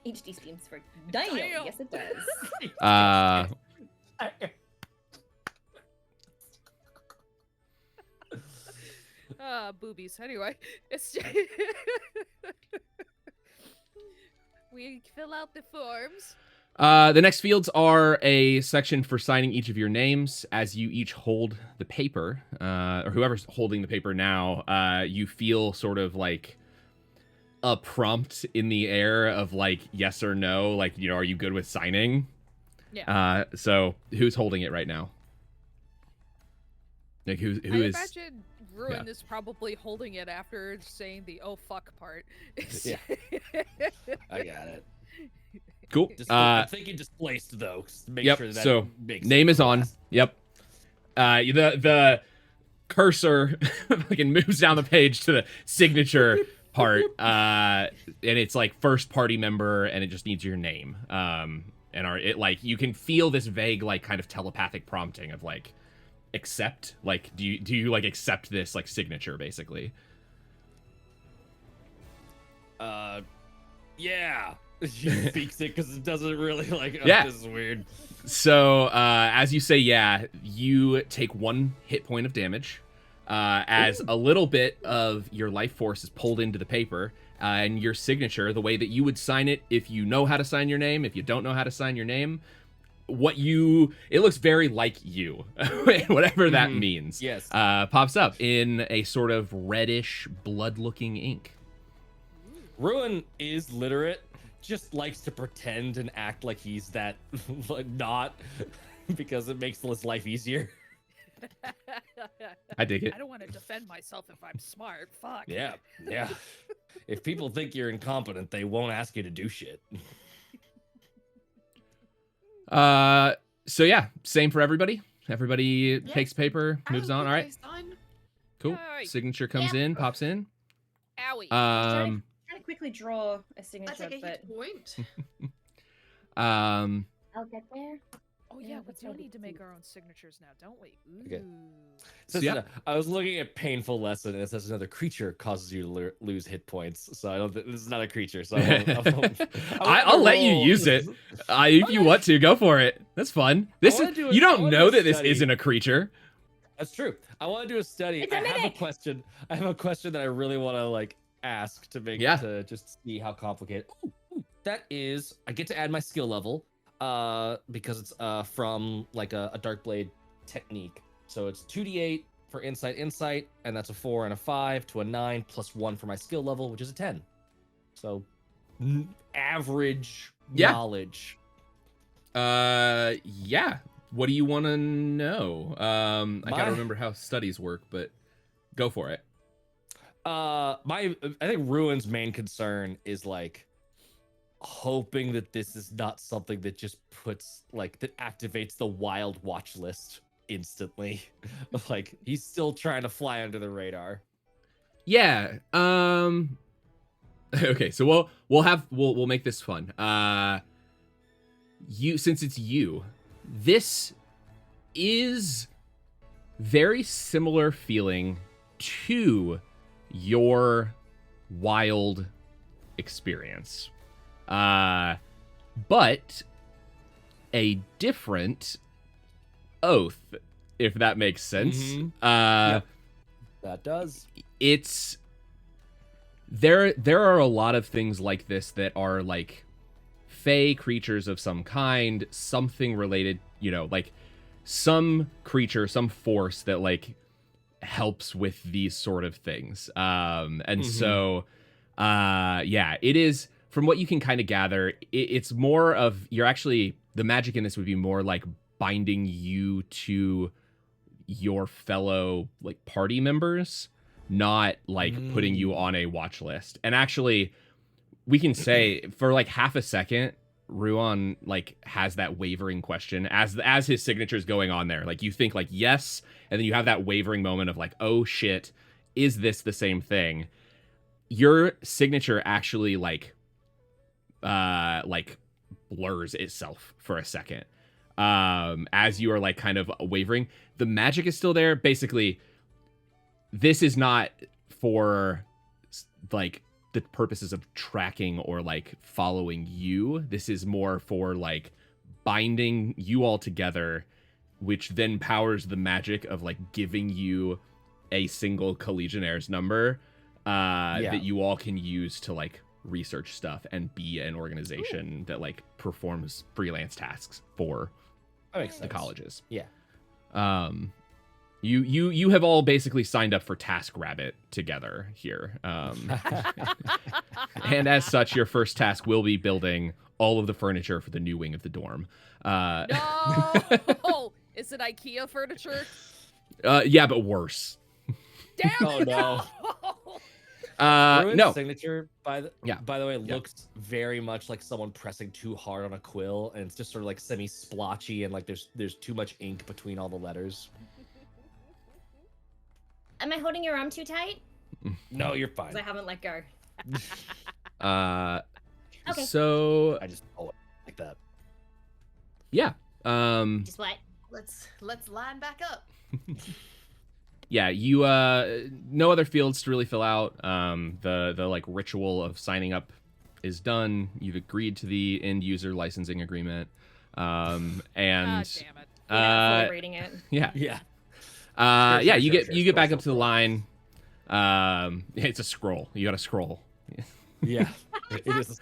HD stands for damn. Damn. Yes, it does. Boobies. Anyway, it's we fill out the forms. The next fields are a section for signing each of your names. As you each hold the paper, or whoever's holding the paper now, you feel sort of like a prompt in the air of like yes or no, like, you know, are you good with signing? Yeah. So who's holding it right now? Like who I is? imagine Ruin yeah. is probably holding it after saying the "oh fuck" part. Yeah. I got it. Cool. I'm thinking displaced though. Make Yep. sure that So makes name is sense. on. Yep. The cursor fucking moves down the page to the signature part, and it's like first party member, and it just needs your name. It like you can feel this vague like kind of telepathic prompting of like accept. Like do you like accept this like signature basically? Yeah. She speaks it because it doesn't really like. Oh, Yeah. This is weird. So as you say, yeah, you take 1 hit point of damage as a little bit of your life force is pulled into the paper, and your signature, the way that you would sign it if you know how to sign your name, if you don't know how to sign your name, it looks very like you, whatever that means. Yes. Pops up in a sort of reddish, blood-looking ink. Ruin is literate. Just likes to pretend and act like he's that like not because it makes his life easier. I dig it. I don't want to defend myself if I'm smart. Fuck. Yeah. If people think you're incompetent, they won't ask you to do shit. So yeah, same for everybody. Everybody takes paper, moves on. All right, cool. Yay. Signature comes Yeah. in, pops in. Owie. Trying to quickly draw a That's signature, like a but hit point. I'll get there. oh yeah, yeah, we that's do how we need to do make it. our own signatures now, don't we? Ooh. Okay. So, So, yeah. I was looking at painful lesson, and it says another creature causes you to lose hit points. So I don't. This is not a creature. So I'll let you use it. If you want to, go for it. That's fun. You don't know that this isn't a creature. That's true. I want to do a study. It's a I have a mimic. question. I have a question that I really want to like ask to make to just see how complicated. Ooh, that is. I get to add my skill level, because it's from like a dark blade technique. So it's 2d8 for insight, and that's a 4 and a 5 to a 9 plus 1 for my skill level, which is a 10. So average knowledge. Yeah. What do you want to know? I gotta remember how studies work, but go for it. I think Ruin's main concern is like hoping that this is not something that just that activates the wild watch list instantly. Like he's still trying to fly under the radar. Yeah. Okay, so we'll make this fun. Since it's you, this is very similar feeling to your wild experience. But a different oath, if that makes sense. Mhm. Yep. That does. There are a lot of things like this that are like fey creatures of some kind, something related, like some creature, some force that like helps with these sort of things. So it is, from what you can kind of gather, it's more of, the magic in this would be more like binding you to your fellow like party members, not like putting you on a watch list. And actually, we can say for like half a second, Ruan like has that wavering question as his signature's going on there. Like you think like yes, and then you have that wavering moment of like, oh shit, is this the same thing? Your signature actually like blurs itself for a second. As you are like kind of wavering, the magic is still there. Basically, this is not for like the purposes of tracking or like following you. This is more for like binding you all together, which then powers the magic of like giving you a single Collegionaire's number that you all can use to like research stuff and be an organization that like performs freelance tasks for the colleges. Yeah. You have all basically signed up for TaskRabbit together here. And as such, your first task will be building all of the furniture for the new wing of the dorm. No! Is it IKEA furniture? Yeah, but worse. Damn Oh, no. Ruin's No. signature, by the way, looks very much like someone pressing too hard on a quill, and it's just sort of like semi-splotchy, and like there's too much ink between all the letters. Am I holding your arm too tight? No, you're fine. 'Cause I haven't let go. Okay. So I just pull it like that. yeah. Just what? Let's line back up. Yeah, you no other fields to really fill out. The like ritual of signing up is done. You've agreed to the end user licensing agreement. And God damn it. Without fully reading it. yeah. Yeah. You get back up to the line. It's a scroll. You got to scroll. Yeah. It is.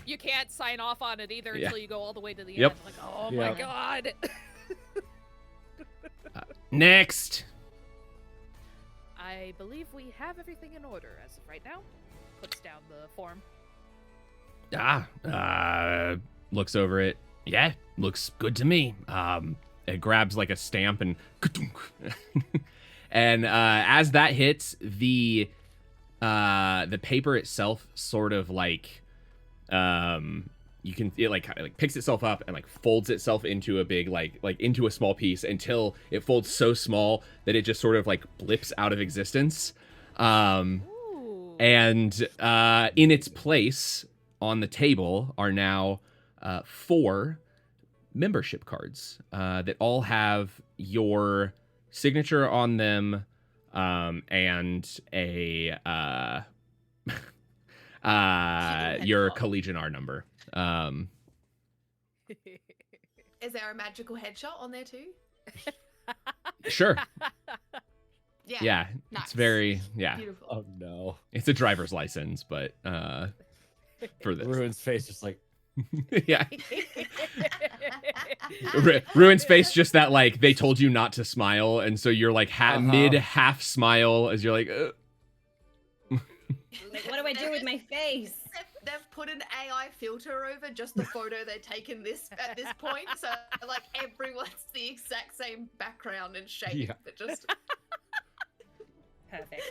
You can't sign off on it either Yeah. until you go all the way to the Yep. end. Like, oh my Yep. god. Next. I believe we have everything in order as of right now. Puts down the form. Looks over it. Yeah, looks good to me. It grabs like a stamp and and as that hits, the paper itself sort of like it like picks itself up and like folds itself into a big like into a small piece until it folds so small that it just sort of like blips out of existence. Ooh. And in its place on the table are now 4 membership cards that all have your signature on them and a your Collegion number. Is there a magical headshot on there too? Sure. Yeah. It's Nice. very Beautiful. Oh no. it's a driver's license, but for this. Ruin's face just like Yeah. Ruin's face just that like they told you not to smile, and so you're like mid half smile as you're like Like, what do I do with my face? They've put an AI filter over just the photo they've taken at this point, so like everyone's the exact same background and shape, but just Perfect.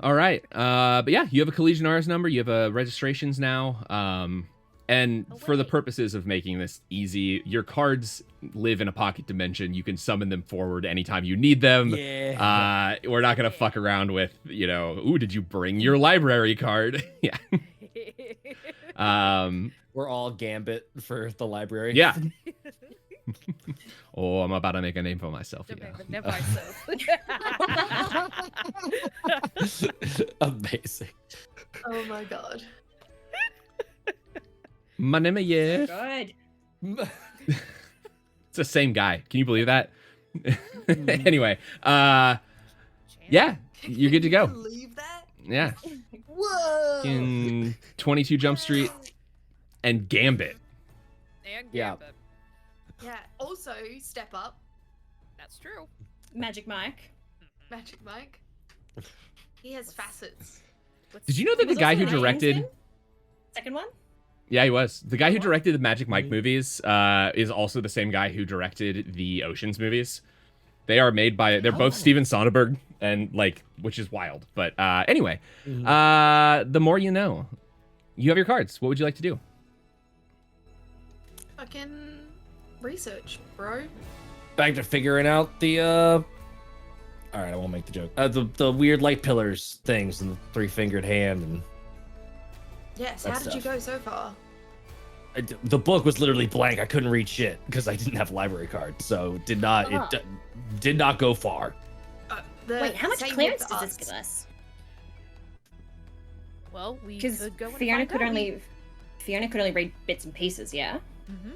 all right. But yeah, you have a Collegionnaires number, you have a registrations now. And for the purposes of making this easy, your cards live in a pocket dimension. You can summon them forward anytime you need them. yeah. We're not gonna fuck around with, ooh, did you bring your library card? Yeah. We're all Gambit for the library. Yeah. Oh, I'm about to make a name for myself. Amazing. oh my god. My name is Good. It's the same guy. Can you believe that? Anyway, yeah, you're good to go. Can you believe that? Yeah. Whoa. in 22 Jump Street, and Gambit. And Yeah. Gambit. Yeah. Also, Step Up, That's true. Magic Mike. Magic Mike. He has facets. Did you know that He the was guy also who in directed? Kingsman? Second one? Yeah, he was. The guy who What? directed the Magic Mike movies is also the same guy who directed the Oceans movies. They are made by, they're both Oh. Steven Soderbergh, and like, which is wild. But anyway, the more you know. You have your cards. What would you like to do? Fucking research, bro. Back to figuring out the all right, I won't make the joke. The weird light pillars things and the three-fingered hand and Yes. That How did you stuff. go so far? the book was literally blank. I couldn't read shit because I didn't have a library card, so did not did not go far. Wait, how much same clearance with does this us. give us? Well, we Because could go and Fiona find could out. only read bits and pieces, yeah. Mhm.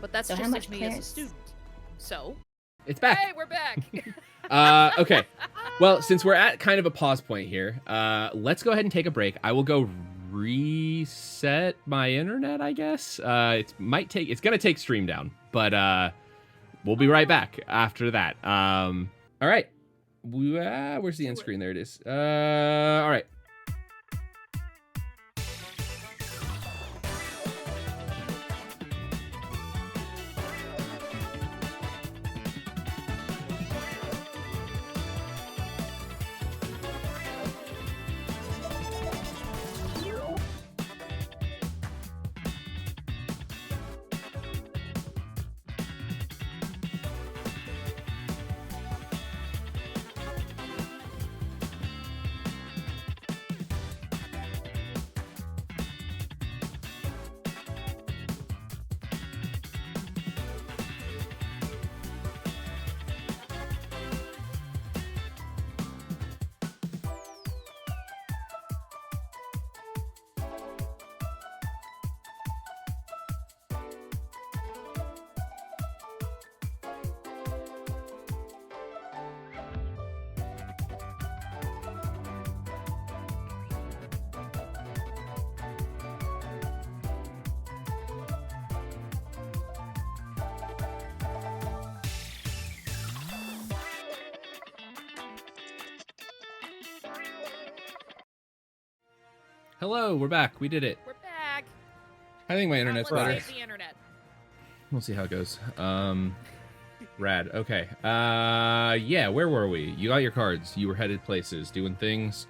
But that's So how just much as me as a clearance? student. So, It's back. hey, we're back. Okay. Well, since we're at kind of a pause point here, let's go ahead and take a break. I will go reset my internet, I guess. It's gonna take stream down, but we'll be right back after that. All right. Where's the end screen? There it is. All right. Hello, we're back. We did it. We're back. I think my internet's Let's better. save the internet. We'll see how it goes. Rad. Okay. Yeah, where were we? You got your cards. You were headed places, doing things.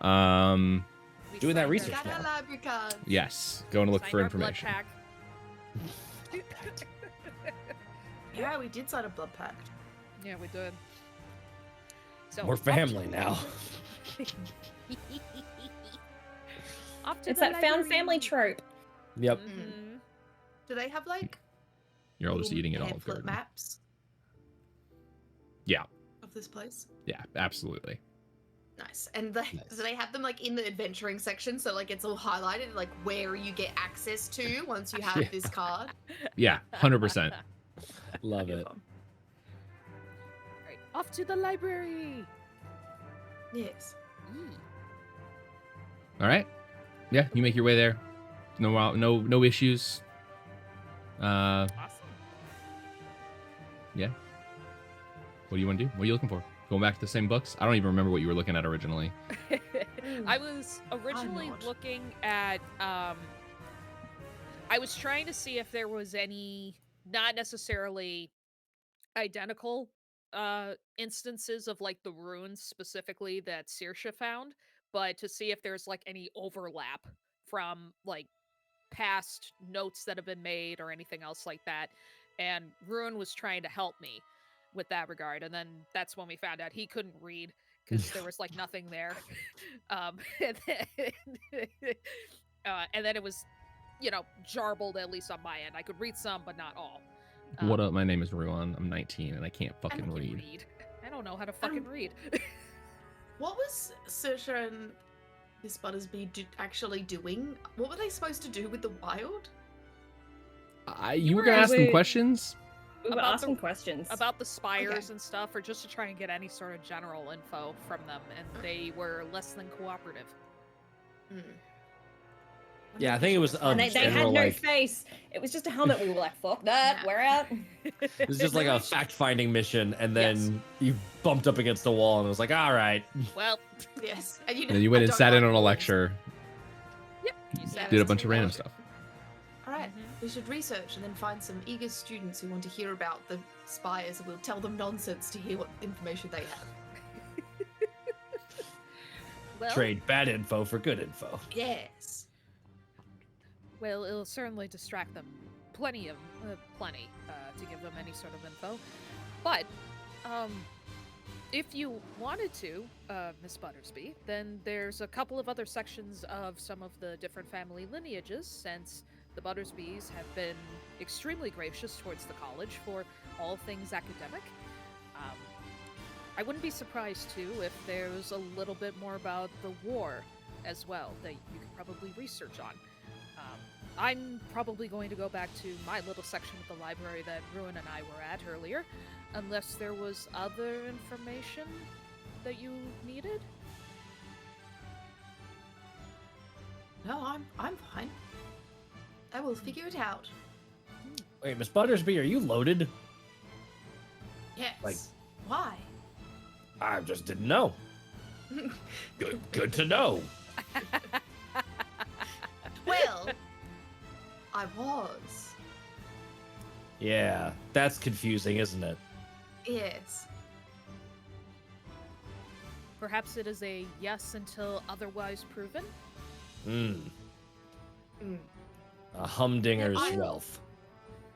We Doing that signed research our- Got our now. library cards. Yes, going to look signed for our blood information. pack. Yeah, we did sign a blood pact. Yeah, we did. So We're off to- family now. Off to It's the that found library. family trope. Yep. Mhm. Do they have like You're all just little eating it all, pamphlet Caerwyn. maps Yeah, of this place? yeah, absolutely. Nice. And do they have them like in the adventuring section? So like it's all highlighted, like where you get access to once you have Yeah. this card. Yeah, 100%. Love it. Right, off to the library. Yes. All right. Yeah, you make your way there. No issues. Awesome. Yeah. What do you want to do? What are you looking for? Going back to the same books? I don't even remember what you were looking at originally. I was originally not. looking at I was trying to see if there was any not necessarily identical instances of like the runes specifically that Saoirse found, but to see if there's like any overlap from like past notes that have been made or anything else like that. And Ruin was trying to help me with that regard, and then that's when we found out he couldn't read because there was like nothing there. And then it was, jarbled at least on my end. I could read some, but not all. What up? My name is Ruan. I'm 19 and I can't I fucking don't read. I don't know how to fucking read. What was Saoirse and Miss Buttersby actually doing? What were they supposed to do with the wild? You were gonna ask them Wait. questions? We were About asking the- questions. About the spires Okay. and stuff, or just to try and get any sort of general info from them, and they were less than cooperative. Hmm. Yeah, I think it was And they had general, no like, face. It was just a helmet. We were like, fuck that, Yeah. we're out. it was just like a fact-finding mission, and then you bumped up against a wall, and it was like, all right. Well, Yes. And And then you went I and don't sat in like on a walls. lecture, yep. You said did a it. bunch of random stuff. All right, Mhm. we should research and then find some eager students who want to hear about the spires, and we'll tell them nonsense to hear what information they have. Well, Trade bad info for good info. Yes. well, it'll certainly distract them. Plenty to give them any sort of info. But, if you wanted to, Miss Buttersby, then there's a couple of other sections of some of the different family lineages, since the Buttersbys have been extremely gracious towards the college for all things academic. I wouldn't be surprised, too, if there's a little bit more about the war as well that you could probably research on. I'm probably going to go back to my little section of the library that Ruin and I were at earlier, unless there was other information that you needed. No, I'm fine. I will figure it out. Wait, Miss Buttersby, are you loaded? Yes. Like- Why? I just didn't know. Good to know. Well, I was. Yeah, that's confusing, isn't it? Yes. Perhaps it is a yes until otherwise proven? Hmm. Mm. A humdinger's I- wealth.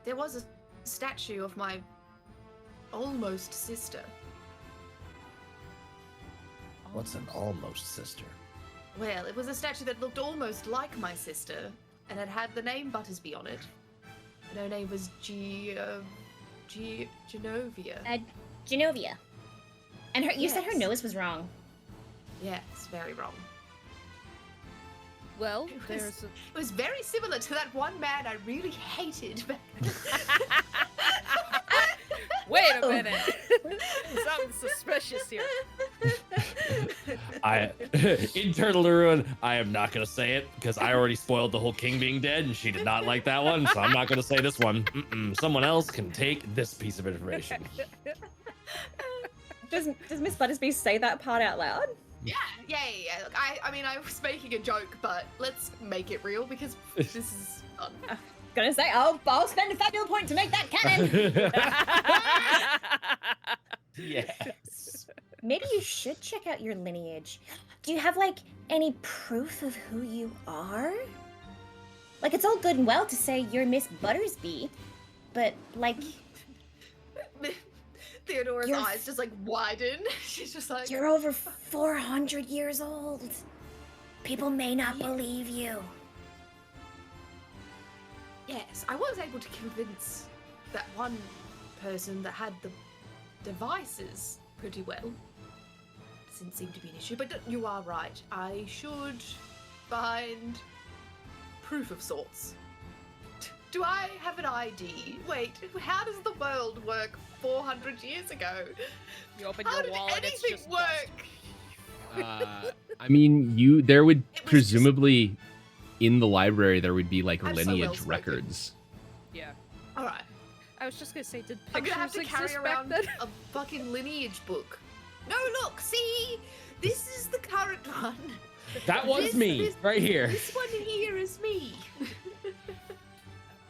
There was a statue of my almost sister. What's an almost sister? Well, it was a statue that looked almost like my sister, and it had the name Buttersby on it. And her name was Genovia. Genovia. And you said her Yes. nose was wrong. Yes, very wrong. Well, It was- there's a... It was very similar to that one man I really hated. Wait a minute! Something suspicious here. Internal to Ruin, I am not going to say it because I already spoiled the whole king being dead and she did not like that one, so I'm not going to say this one. Someone else can take this piece of information. Does Miss Buttersby say that part out loud? Yeah. Look, I mean, I was making a joke, but let's make it real because this is fun. Gonna say, I'll spend a Fabula point to make that canon. Yes. Maybe you should check out your lineage. Do you have like any proof of who you are? Like, it's all good and well to say you're Miss Buttersby, but like, Theodora's You're- eyes just like widen. She's just like, you're over 400 years old. People may not believe you. yes, I was able to convince that one person that had the devices pretty well. Doesn't seem to be an issue, but you are right. I should find proof of sorts. Do I have an ID? Wait, how does the world work 400 years ago? You open How your did wallet, it's anything just work? I mean, there would It was presumably in the library there would be like I'm so lineage well-spoken. records. dust. Yeah. All right, I was just gonna say, did I'm pictures gonna have to carry exist back around then? a fucking lineage book. No, look, see, this is the current one. That was This- me, this- right here. This one here is me.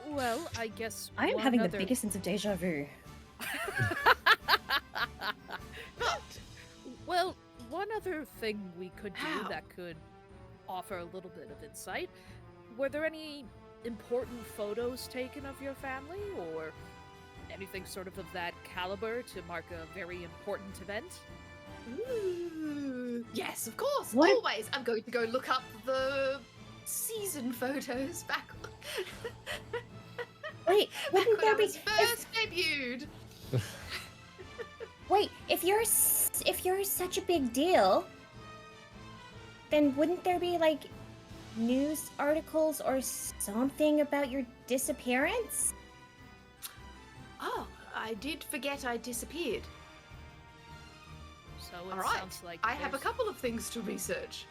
Well, I guess I am one having other... the biggest sense of deja vu. Well, one other thing we could do How? that could offer a little bit of insight. Were there any important photos taken of your family, or anything sort of that caliber to mark a very important event? Ooh, yes, of course. What? Always. I'm going to go look up the season photos back Wait, back wouldn't when I there be? was first debuted. Wait, if you're such a big deal, then wouldn't there be like news articles or something about your disappearance? Oh, I did forget I disappeared. So it All right. sounds like I have a there's- couple of things to research.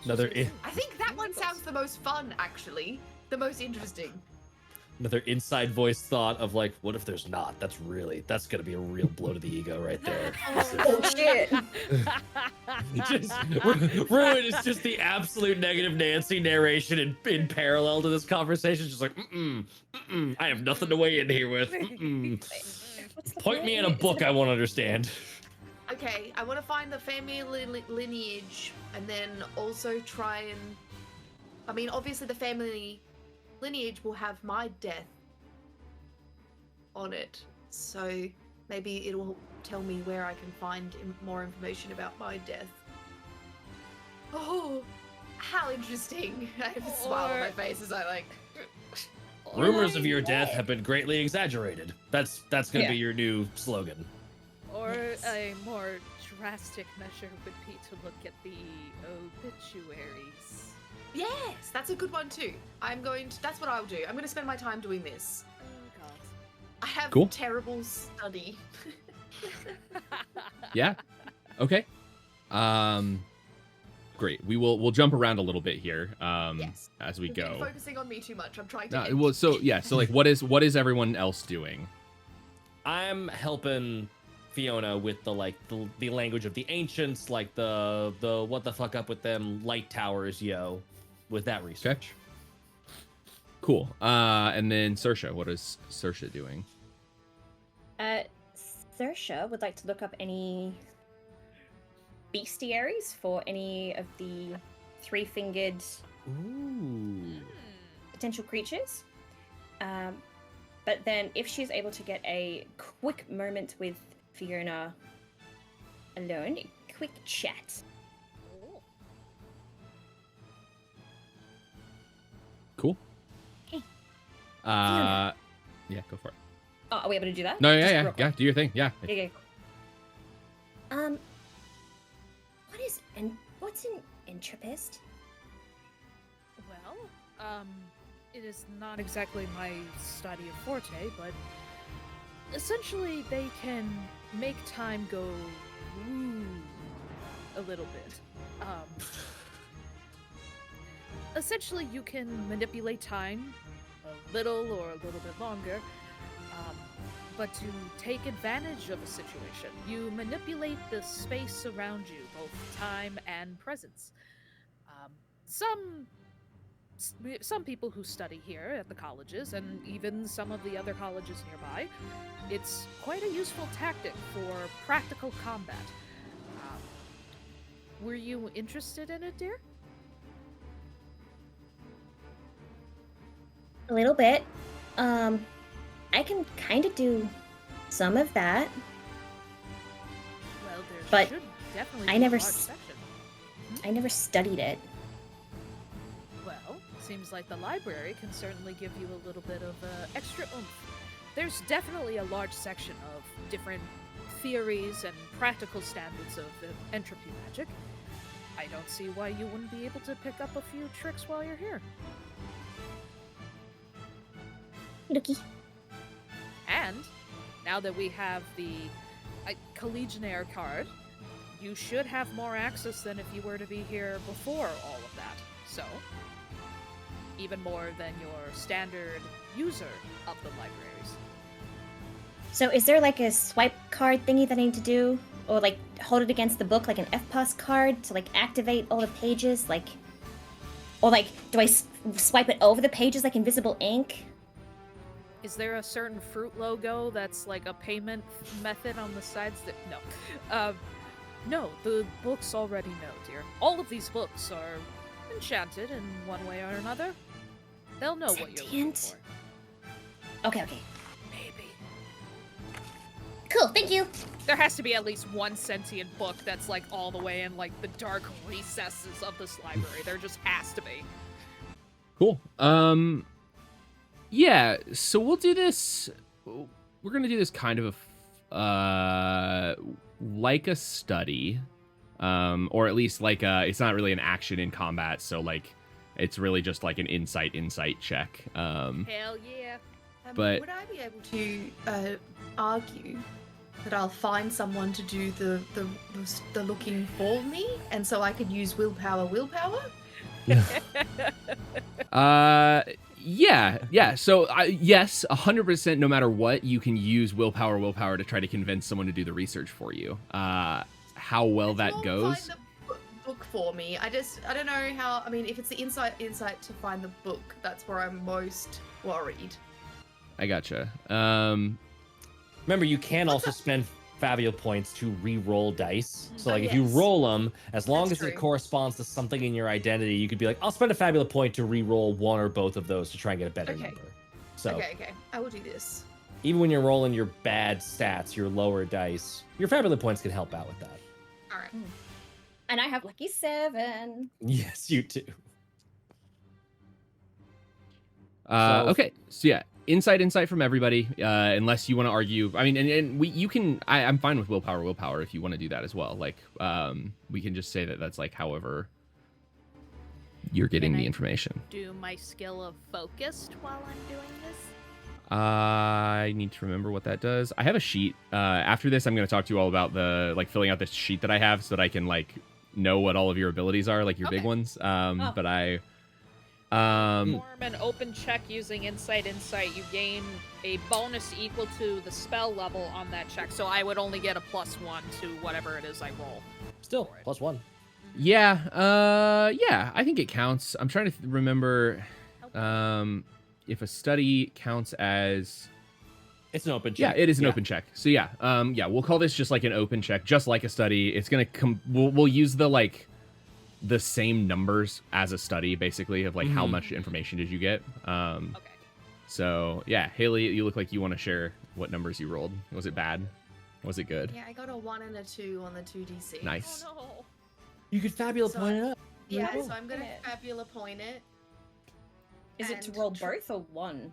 Another I think that one sounds the most fun, actually. The most interesting. another inside voice thought of like, what if there's not? That's gonna be a real blow to the ego right there. Oh shit! Ruin is just the absolute negative Nancy narration in parallel to this conversation. Just like, I have nothing to weigh in here with. Point me in a book I won't understand. Okay, I want to find the family lineage, and then also try and... I mean, obviously the family lineage will have my death on it, so maybe it'll tell me where I can find more information about my death. Oh, how interesting. I have a smile on my face as I like... Rumors of your death have been greatly exaggerated. That's gonna be your new slogan. Or a more drastic measure would be to look at the obituaries. Yes, that's a good one too. That's what I'll do. I'm going to spend my time doing this. Oh god. I have Cool. terrible study. Yeah. Okay. Great. We'll jump around a little bit here Yes. as we You've been go. focusing on me too much. I'm trying to No, get... well, so like what is everyone else doing? I'm helping Fiona with the language of the ancients, like the what the fuck up with them light towers, yo, with that research. Cool. And then Saoirse, what is Saoirse doing? Saoirse would like to look up any bestiaries for any of the three-fingered Ooh. potential creatures. But then if she's able to get a quick moment with Fiona alone, a quick chat. Cool. Hey. Yeah, go for it. Oh, are we able to do that? No, Just yeah, real yeah. quick. Do your thing. Yeah. Okay. What's an entropist? Well, it is not exactly my study of forte, but essentially they can make time go woo a little bit. Essentially you can manipulate time a little or a little bit longer, but to take advantage of a situation, you manipulate the space around you, both time and presence. Some people who study here at the colleges, and even some of the other colleges nearby, it's quite a useful tactic for practical combat. Were you interested in it, dear? A little bit. I can kind of do some of that. Well, there But should definitely I be never a large s- section. I never studied it. Well, seems like the library can certainly give you a little bit of extra oomph. There's definitely a large section of different theories and practical standards of entropy magic. I don't see why you wouldn't be able to pick up a few tricks while you're here. Looky. And now that we have the Collegionaire card, you should have more access than if you were to be here before all of that. So, even more than your standard user of the libraries. So is there like a swipe card thingy that I need to do? Or like hold it against the book like an FPOS card to like activate all the pages? Like, or like do I swipe it over the pages like invisible ink? Is there a certain fruit logo that's like a payment method on the sides that... No. No, the books already know, dear. All of these books are enchanted in one way or another. They'll know what you're looking Sentient? for. Okay. Maybe. Cool, thank you. There has to be at least one sentient book that's like all the way in like the dark recesses of this library. There just has to be. Cool. Yeah, so we'll do this. We're gonna do this kind of like a study, or at least like it's not really an action in combat, so like it's really just like an insight check. Hell yeah. But- would I be able to argue that I'll find someone to do the looking for me, and so I could use willpower. Yeah. So, yes, 100%. No matter what, you can use willpower to try to convince someone to do the research for you. How well that Someone goes. Find the book for me. I don't know how. I mean, if it's the insight to find the book, that's where I'm most worried. I gotcha. Remember, you can also spend Fabula points to re-roll dice. So, Oh, like, if you yes. roll them, as long That's as it true. corresponds to something in your identity, you could be like, I'll spend a Fabula point to re-roll one or both of those to try and get a better Okay. number. So, Okay. I will do this. even when you're rolling your bad stats, your lower dice, your Fabula points can help out with that. All right. And I have lucky 7. Yes, you do. Okay. So yeah, insight from everybody. Unless you want to argue. I mean, and you can. I'm fine with willpower if you want to do that as well. Like, we can just say that that's like however you're getting Can the I information. Do my skill of focused while I'm doing this? I need to remember what that does. I have a sheet. After this, I'm going to talk to you all about the filling out this sheet that I have so that I can know what all of your abilities are, like your big Okay. ones. Oh. But I. Form an open check using insight. You gain a bonus equal to the spell level on that check. So I would only get a +1 to whatever it is I roll. Still, +1. Yeah. I think it counts. I'm trying to remember. If a study counts as. It's an open Yeah, check. it is an open check. So yeah, we'll call this just like an open check, just like a study. It's gonna come. We'll use the same numbers as a study, basically, of how much information did you get. Okay. So yeah, Haley, you look like you want to share what numbers you rolled. Was it bad? Was it good? Yeah, I got a 1 and a 2 on the 2d6. Nice. Oh no. You could Fabula So- point it up. Yeah, Yeah. so I'm gonna Yeah. Fabula point it. Is it to And roll tr- both or one?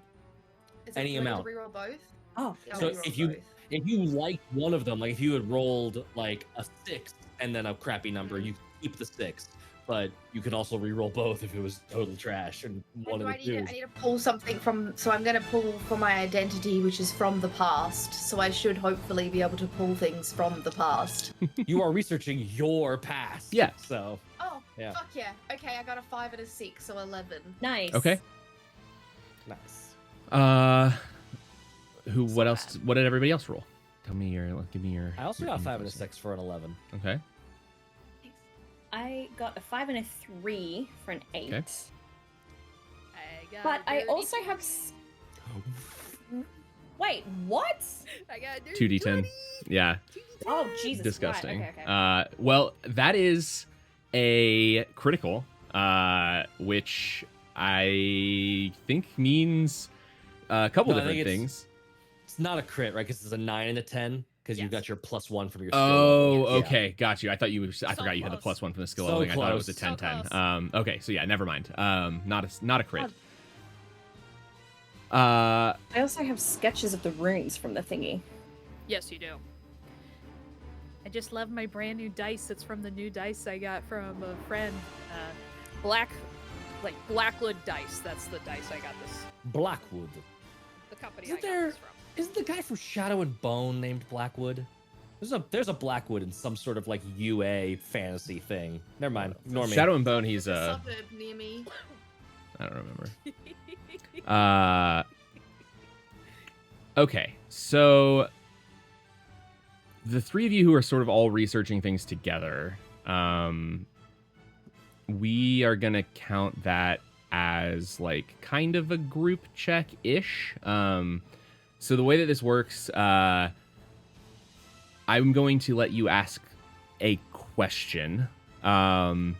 Is Any do I get amount. to reroll both? Oh, I'll So reroll if you- both. If you liked one of them, like if you had rolled like a 6 and then a crappy number, you keep the 6. But you can also re-roll both if it was total trash and one of Do the I two. need to pull something from. So I'm going to pull from my identity, which is from the past. So I should hopefully be able to pull things from the past. You are researching your past. Yeah. So Oh, Yeah. fuck yeah. Okay, I got a 5 and a 6, so 11. nice. Okay. nice. What So else? What did everybody else roll? Give me your. I also your got a 5 and a info. 6 for an 11. Okay. I got a 5 and a 3 for an 8. Okay. I got But a I dirty also have. Wait, what? I got a dirty 2d10. 20. Yeah. Oh, Jesus. Disgusting. Right. Okay. Well, that is a critical, which I think means a couple No, I different think it's- things. It's not a crit, right? Because it's a 9 and a 10. Because you Yes. got your +1 from your skill. Oh, Yeah. okay, got you. I thought I So forgot you had the close. +1 from the skill So leveling. I thought it was a close. 10-10. So close. Okay, so yeah, never mind. Not a crit. I also have sketches of the runes from the thingy. Yes, you do. I just love my brand new dice. It's from the new dice I got from a friend. Blackwood dice. That's the dice I got this. Blackwood. The company Isn't I got there- this from. Isn't the guy from Shadow and Bone named Blackwood? There's a Blackwood in some sort of UA fantasy thing. Never mind. Ignore me. Shadow and Bone. He's A suburb near me. I don't remember. Okay, so the three of you who are sort of all researching things together, we are gonna count that as kind of a group check ish. So the way that this works, I'm going to let you ask a question, and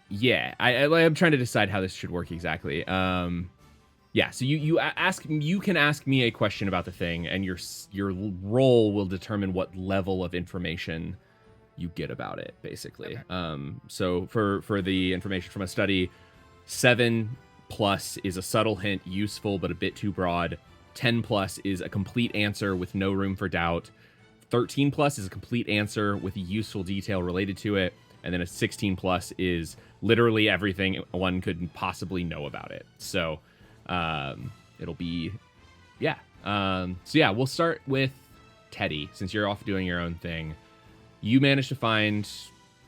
yeah, I'm trying to decide how this should work exactly. Yeah, so you can ask me a question about the thing, and your role will determine what level of information you get about it, basically. Okay. So for the information from a study, 7+ is a subtle hint, useful but a bit too broad. 10+ is a complete answer with no room for doubt. 13+ is a complete answer with a useful detail related to it. And then a 16+ is literally everything one could possibly know about it. So it'll be Yeah. So yeah, we'll start with Teddy, since you're off doing your own thing. You managed to find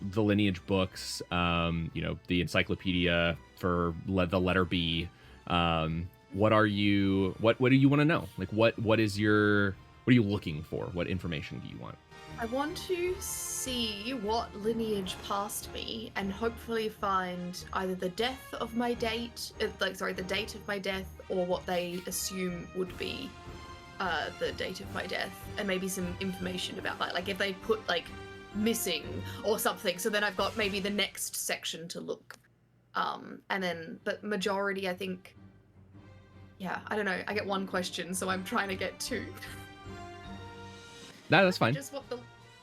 the lineage books, the encyclopedia for the letter B. What do you want to know? Like, what are you looking for? What information do you want? I want to see what lineage passed me and hopefully find either the death of my date, the date of my death, or what they assume would be the date of my death, and maybe some information about that. Like if they put like missing or something, so then I've got maybe the next section to look. But majority, I think, yeah, I don't know. I get one question, so I'm trying to get two. No, that's fine.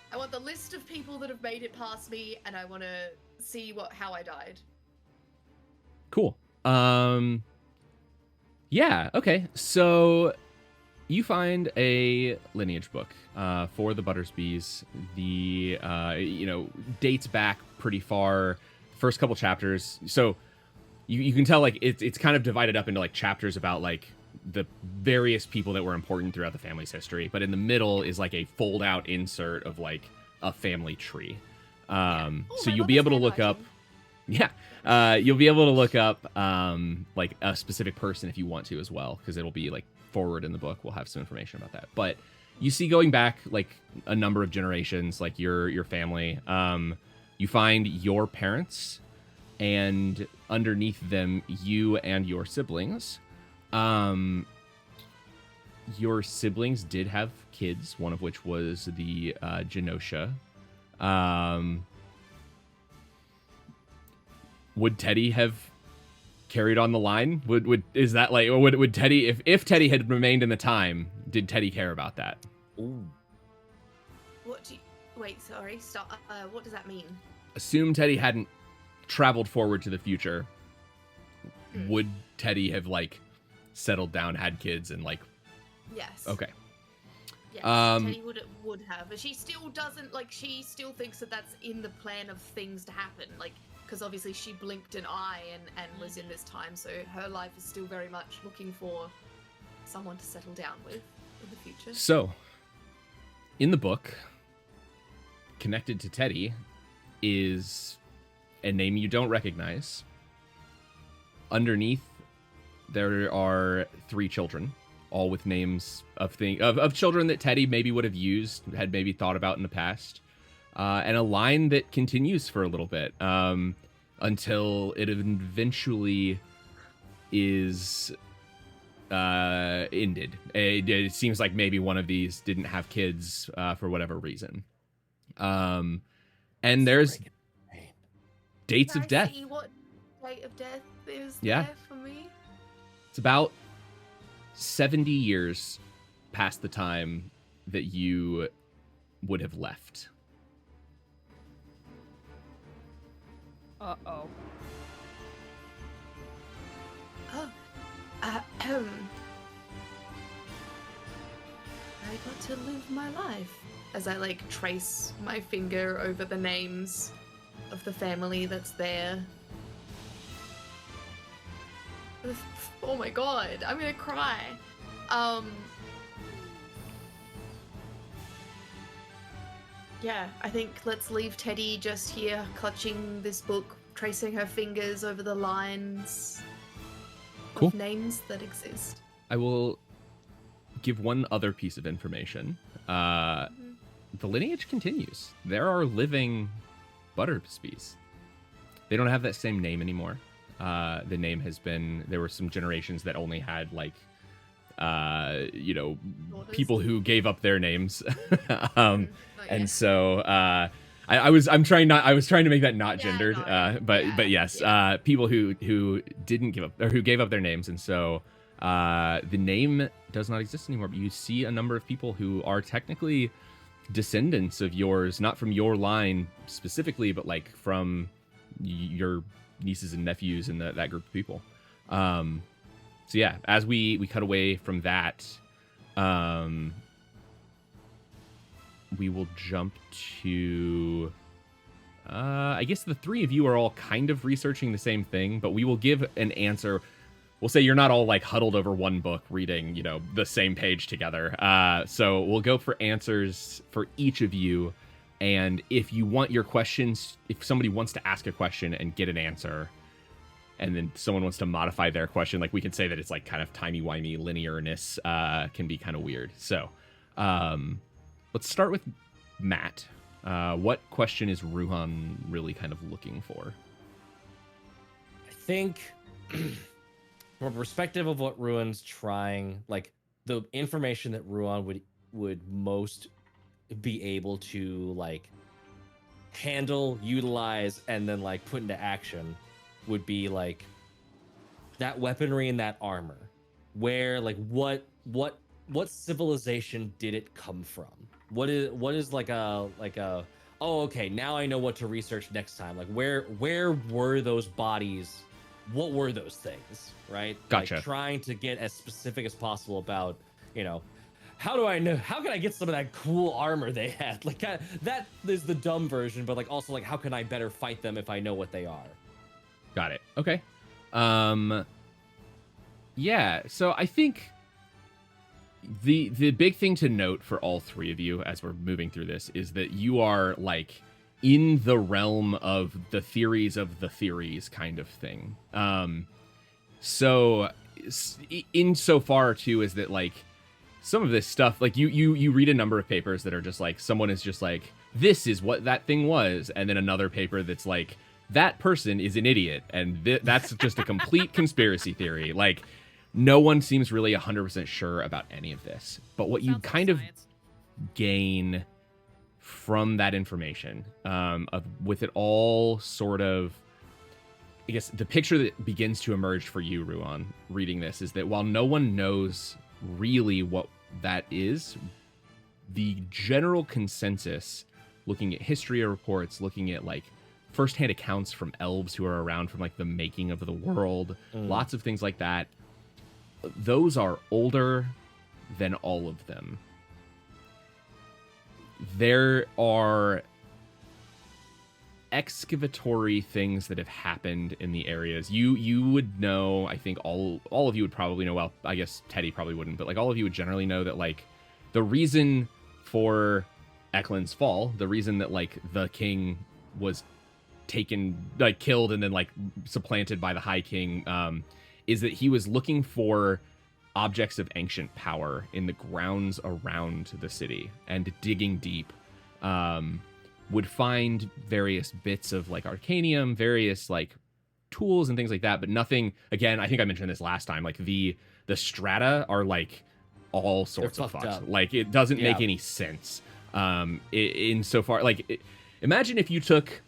I want the list of people that have made it past me, and I want to see how I died. Cool. Yeah. Okay. So you find a lineage book for the Buttersbys. The dates back pretty far. First couple chapters. So you can tell like it's kind of divided up into like chapters about like the various people that were important throughout the family's history, but in the middle is like a fold out insert of like a family tree. So you'll be able to look up, you'll be able to look up like a specific person if you want to as well, because it'll be like forward in the book. We'll have some information about that. But you see going back like a number of generations, like your family, you find your parents, and underneath them, you and your siblings. Your siblings did have kids, one of which was the Genosha. Would Teddy have carried on the line? Would Teddy, if Teddy had remained in the time, did Teddy care about that? Ooh. Wait, sorry, stop. What does that mean? Assume Teddy hadn't traveled forward to the future. Would Teddy have like settled down, had kids, and like? Yes. Okay. Yes, Teddy would have, but she still doesn't like. She still thinks that that's in the plan of things to happen, like because obviously she blinked an eye and was in this time, so her life is still very much looking for someone to settle down with in the future. So, in the book, connected to Teddy is a name you don't recognize. Underneath, there are 3 children, all with names of children that Teddy maybe would have used, had maybe thought about in the past, and a line that continues for a little bit until it eventually is ended. It seems like maybe one of these didn't have kids for whatever reason. And there's dates Can of I death. see what date of death is Yeah. there for me? It's about 70 years past the time that you would have left. Uh-oh. Oh, I got to live my life. As I like trace my finger over the names of the family that's there. Oh my god, I'm gonna cry. Yeah, I think let's leave Teddy just here clutching this book, tracing her fingers over the lines Cool. of names that exist. I will give one other piece of information. The lineage continues. There are living Buttersbys. They don't have that same name anymore. The name has been... There were some generations that only had, like, people who gave up their names. And so I was trying to make that not gendered. But yes, people who didn't give up, or who gave up their names, and so the name does not exist anymore. But you see a number of people who are technically descendants of yours, not from your line specifically, but like from your nieces and nephews and that group of people. So yeah, as we cut away from that, we will jump to I guess the 3 of you are all kind of researching the same thing, but we will give an answer. we'll say you're not all like huddled over one book reading, you know, the same page together. So we'll go for answers for each of you. And if you want your questions, if somebody wants to ask a question and get an answer, and then someone wants to modify their question, like we can say that it's like kind of timey-wimey linearness can be kind of weird. So let's start with Matt. What question is Ruhan really kind of looking for? I think from a perspective of what Ruan's trying, like the information that Ruan would most be able to like handle, utilize, and then like put into action would be like that weaponry and that armor. Where like what civilization did it come from? What is like a oh, okay, now I know what to research next time. Like where were those bodies? What were those things? Right? Gotcha. Like trying to get as specific as possible about, you know, how do I know? How can I get some of that cool armor they had? Like that is the dumb version, but like also like how can I better fight them if I know what they are? Got it. Okay. Yeah, so I think the big thing to note for all three of you as we're moving through this is that you are like in the realm of the theories of the theories kind of thing. So insofar too is that like some of this stuff, like you read a number of papers that are just like someone is just like, this is what that thing was, and then another paper that's like, that person is an idiot, and that's just a complete conspiracy theory. Like, no one seems really 100% sure about any of this. But what you Sounds like kind of science. gain from that information, with it all sort of, I guess, the picture that begins to emerge for you, Ruan, reading this, is that while no one knows really what that is, the general consensus, looking at history reports, looking at, like, firsthand accounts from elves who are around from like the making of the world, lots of things like that. Those are older than all of them. There are excavatory things that have happened in the areas. You would know, I think all of you would probably know, well, I guess Teddy probably wouldn't, but like all of you would generally know that like the reason for Eklund's fall, the reason that like the king was taken, like killed and then like supplanted by the High King, is that he was looking for objects of ancient power in the grounds around the city, and digging deep would find various bits of like arcanium, various like tools and things like that, but nothing. Again, I think I mentioned this last time, like the strata are like all sorts of fucked fucked. up. Like it doesn't make any sense insofar, like imagine if you took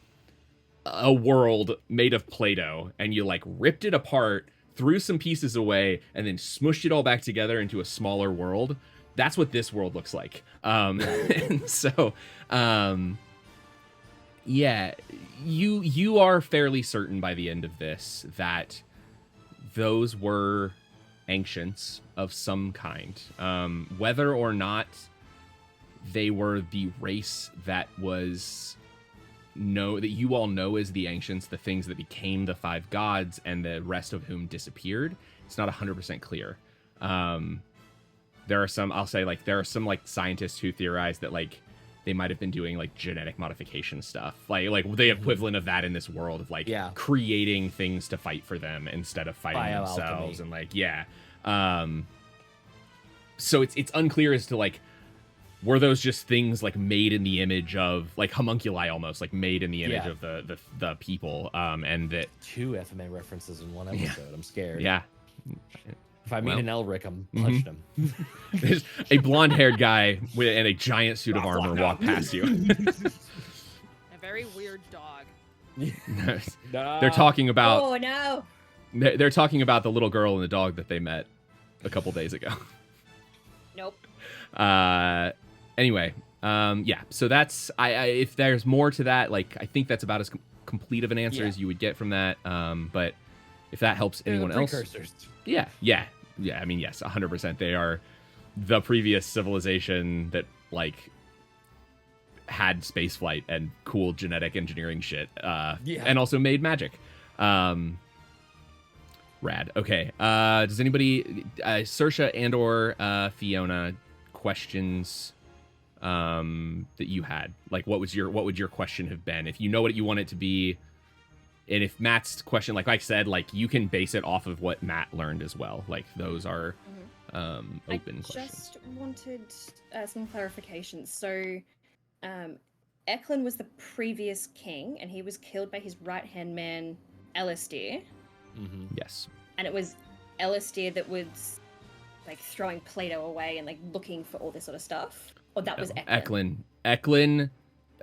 a world made of Play-Doh and you like ripped it apart, threw some pieces away, and then smushed it all back together into a smaller world. That's what this world looks like. And so, yeah, you are fairly certain by the end of this that those were ancients of some kind. Whether or not they were the race that was that you all know as the ancients, the things that became the five gods and the rest of whom disappeared, it's not 100% clear. There are some, I'll say, like, there are some like scientists who theorize that like they might have been doing like genetic modification stuff, like the equivalent of that in this world of like creating things to fight for them instead of fighting themselves, and like so it's unclear as to like, were those just things like made in the image of like homunculi, almost like made in the image of the people, and that 2 FMA references in one episode. I'm scared. Yeah. If I meet an Elric, I'm punching him. There's a blonde-haired guy in a giant suit of armor walk past you. A very weird dog. They're talking about. Oh no! They're talking about the little girl and the dog that they met a couple days ago. Nope. Anyway, yeah. So that's if there's more to that, like I think that's about as complete of an answer as you would get from that. But if that helps anyone else, yeah. I mean, yes, 100%. They are the previous civilization that like had spaceflight and cool genetic engineering shit, and also made magic. Rad. Okay. Does anybody, Saoirse and or Fiona, questions that you had? Like, what would your question have been if you know what you want it to be? And if Matt's question, like I said, like you can base it off of what Matt learned as well. Like those are open questions. I just wanted some clarification. So, Eklund was the previous king, and he was killed by his right-hand man, Alistair. Mm-hmm. Yes. And it was Alistair that was like throwing Plato away and like looking for all this sort of stuff. Or that was Eklund. Eklund,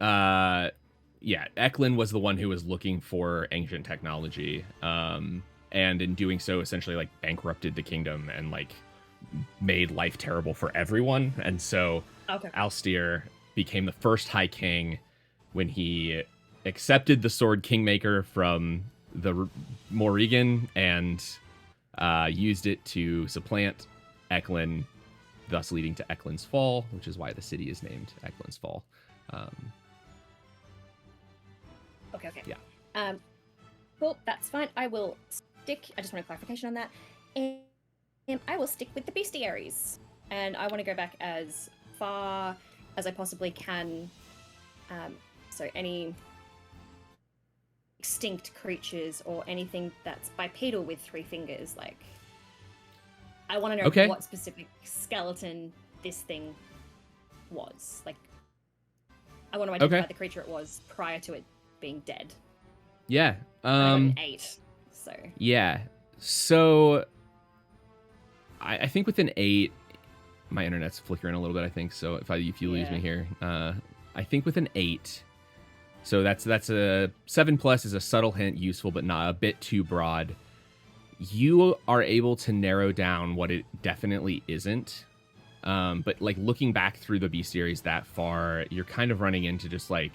Eklund was the one who was looking for ancient technology, and in doing so, essentially like bankrupted the kingdom and like made life terrible for everyone. And so, Alistair became the first High King when he accepted the sword Kingmaker from the Morrigan and used it to supplant Eklund, thus leading to Eklund's fall, which is why the city is named Eklund's Fall. Okay. Yeah. Cool, that's fine. I just want a clarification on that. And I will stick with the bestiaries. And I want to go back as far as I possibly can. So any extinct creatures or anything that's bipedal with 3 fingers, like I want to know what specific skeleton this thing was. Like I want to identify the creature it was prior to it being dead. Yeah. I got an 8. So yeah. So I think with an 8, my internet's flickering a little bit, I think. So if you lose me here, I think with an 8. So that's a 7+ is a subtle hint, useful but not a bit too broad. You are able to narrow down what it definitely isn't. But like looking back through the bestiaries that far, you're kind of running into just like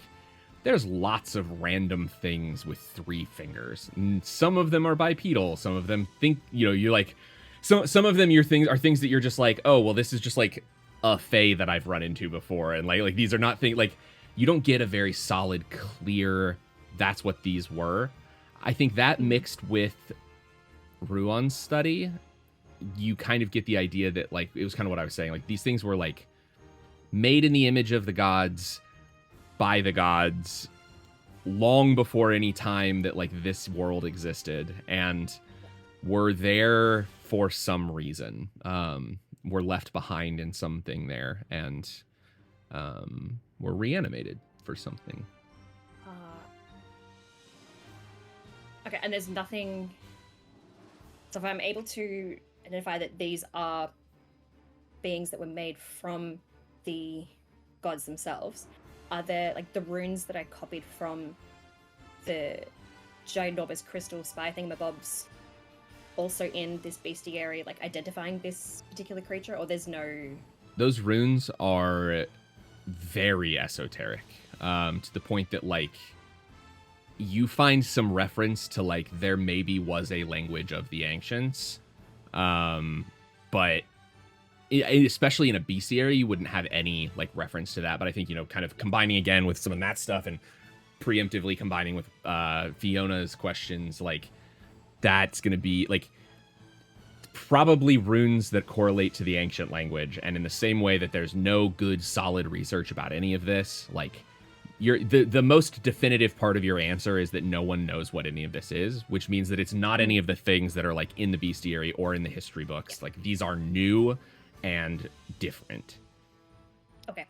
there's lots of random things with 3 fingers. And some of them are bipedal. Some of them you're like some of them are things that you're just like, oh well, this is just like a fae that I've run into before, and like these are not things like you don't get a very solid, clear. That's what these were. I think that mixed with Ruon's study, you kind of get the idea that like it was kind of what I was saying. Like these things were like made in the image of the gods, by the gods, long before any time that like this world existed, and were there for some reason. Were left behind in something there, and were reanimated for something. Okay, and there's nothing. So if I'm able to identify that these are beings that were made from the gods themselves, are there like the runes that I copied from the ginormous crystal spy thingamabobs also in this bestiary, like identifying this particular creature, or there's no? Those runes are very esoteric, to the point that like you find some reference to like there maybe was a language of the ancients, but especially in a bestiary you wouldn't have any like reference to that. But I think kind of combining again with some of that stuff and preemptively combining with Fiona's questions, like that's gonna be like probably runes that correlate to the ancient language. And in the same way that there's no good solid research about any of this, like the most definitive part of your answer is that no one knows what any of this is, which means that it's not any of the things that are like in the bestiary or in the history books. Like these are new and different. Okay.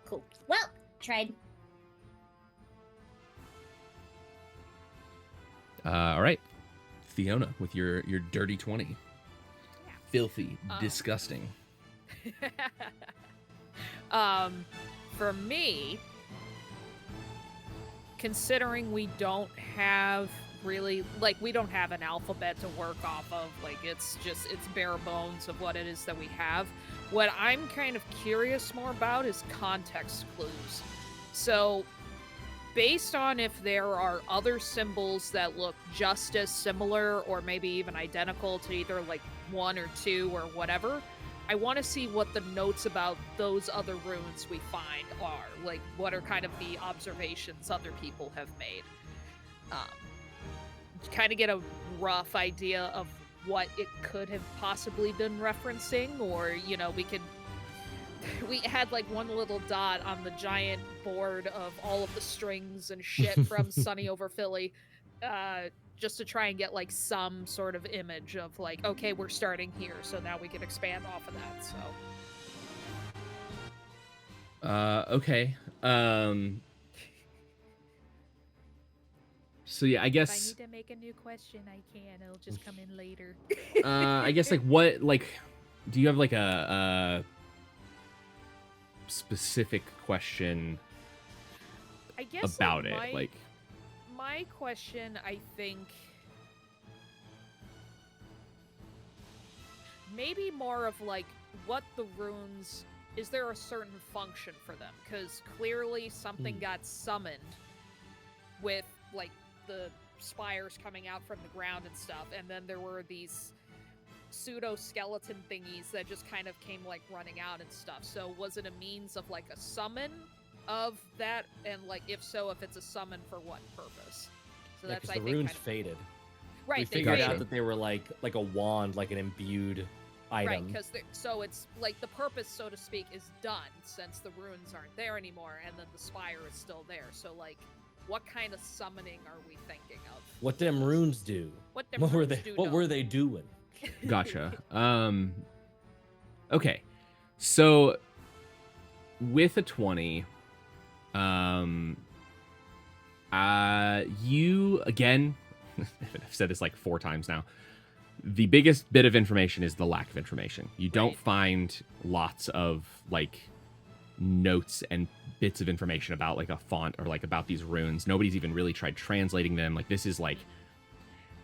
Cool. Well, tried. All right, Fiona, with your dirty 20. Yeah. Filthy, disgusting. For me, considering we don't have really, like, we don't have an alphabet to work off of, like, it's bare bones of what it is that we have. What I'm kind of curious more about is context clues. So, based on if there are other symbols that look just as similar or maybe even identical to either, like, 1 or 2 or whatever, I want to see what the notes about those other runes we find are. Like, what are kind of the observations other people have made. kind of get a rough idea of what it could have possibly been referencing, or we had like one little dot on the giant board of all of the strings and shit from Sunny Over Philly, just to try and get like some sort of image of like, okay, we're starting here, so now we can expand off of that. So Okay. So yeah, I if I guess need to make a new question, I can. It'll just come in later. I guess like what, like, do you have like a specific question I guess about like, it? Like, my question, I think, maybe more of like what the runes, is there a certain function for them? Because clearly something got summoned with like the spires coming out from the ground and stuff, and then there were these pseudo skeleton thingies that just kind of came like running out and stuff. So was it a means of like a summon of that, and like if so, if it's a summon, for what purpose? So Yeah, that's, 'cause I the think, runes kind of, faded. right. We they figured faded. out that they were like a wand, like an imbued item. Right, because so it's like the purpose, so to speak, is done since the runes aren't there anymore, and then the spire is still there. So like, what kind of summoning are we thinking of? What them runes do? What them What were runes they? do What know? were they doing? gotcha. Okay. So with a 20, you again, I've said this like 4 times now. The biggest bit of information is the lack of information. You don't Right. find lots of like notes and bits of information about like a font or like about these runes. Nobody's even really tried translating them. Like this is like,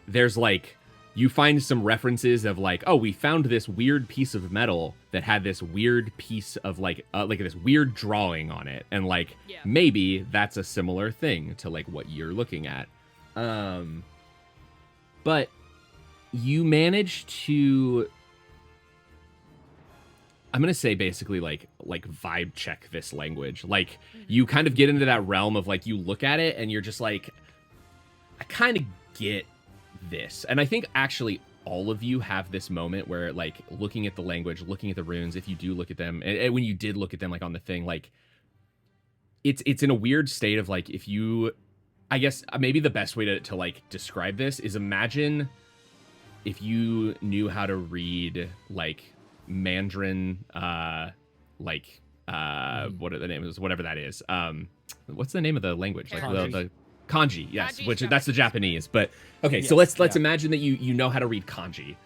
there's like, you find some references of like, oh, we found this weird piece of metal that had this weird piece of like this weird drawing on it, and like Yeah. maybe that's a similar thing to like what you're looking at. But you manage to, I'm gonna say basically like vibe check this language. Like you kind of get into that realm of like, you look at it and you're just like, I kind of get this. And I think actually all of you have this moment where like looking at the language, looking at the runes, if you do look at them, and when you did look at them like on the thing, like it's in a weird state of like, if you, I guess maybe the best way to like describe this is, imagine if you knew how to read like Mandarin, what are the names, whatever that is, what's the name of the language, like the kanji, yes, Kanji's which that's the Japanese. But okay, Yes, so let's imagine that you know how to read kanji,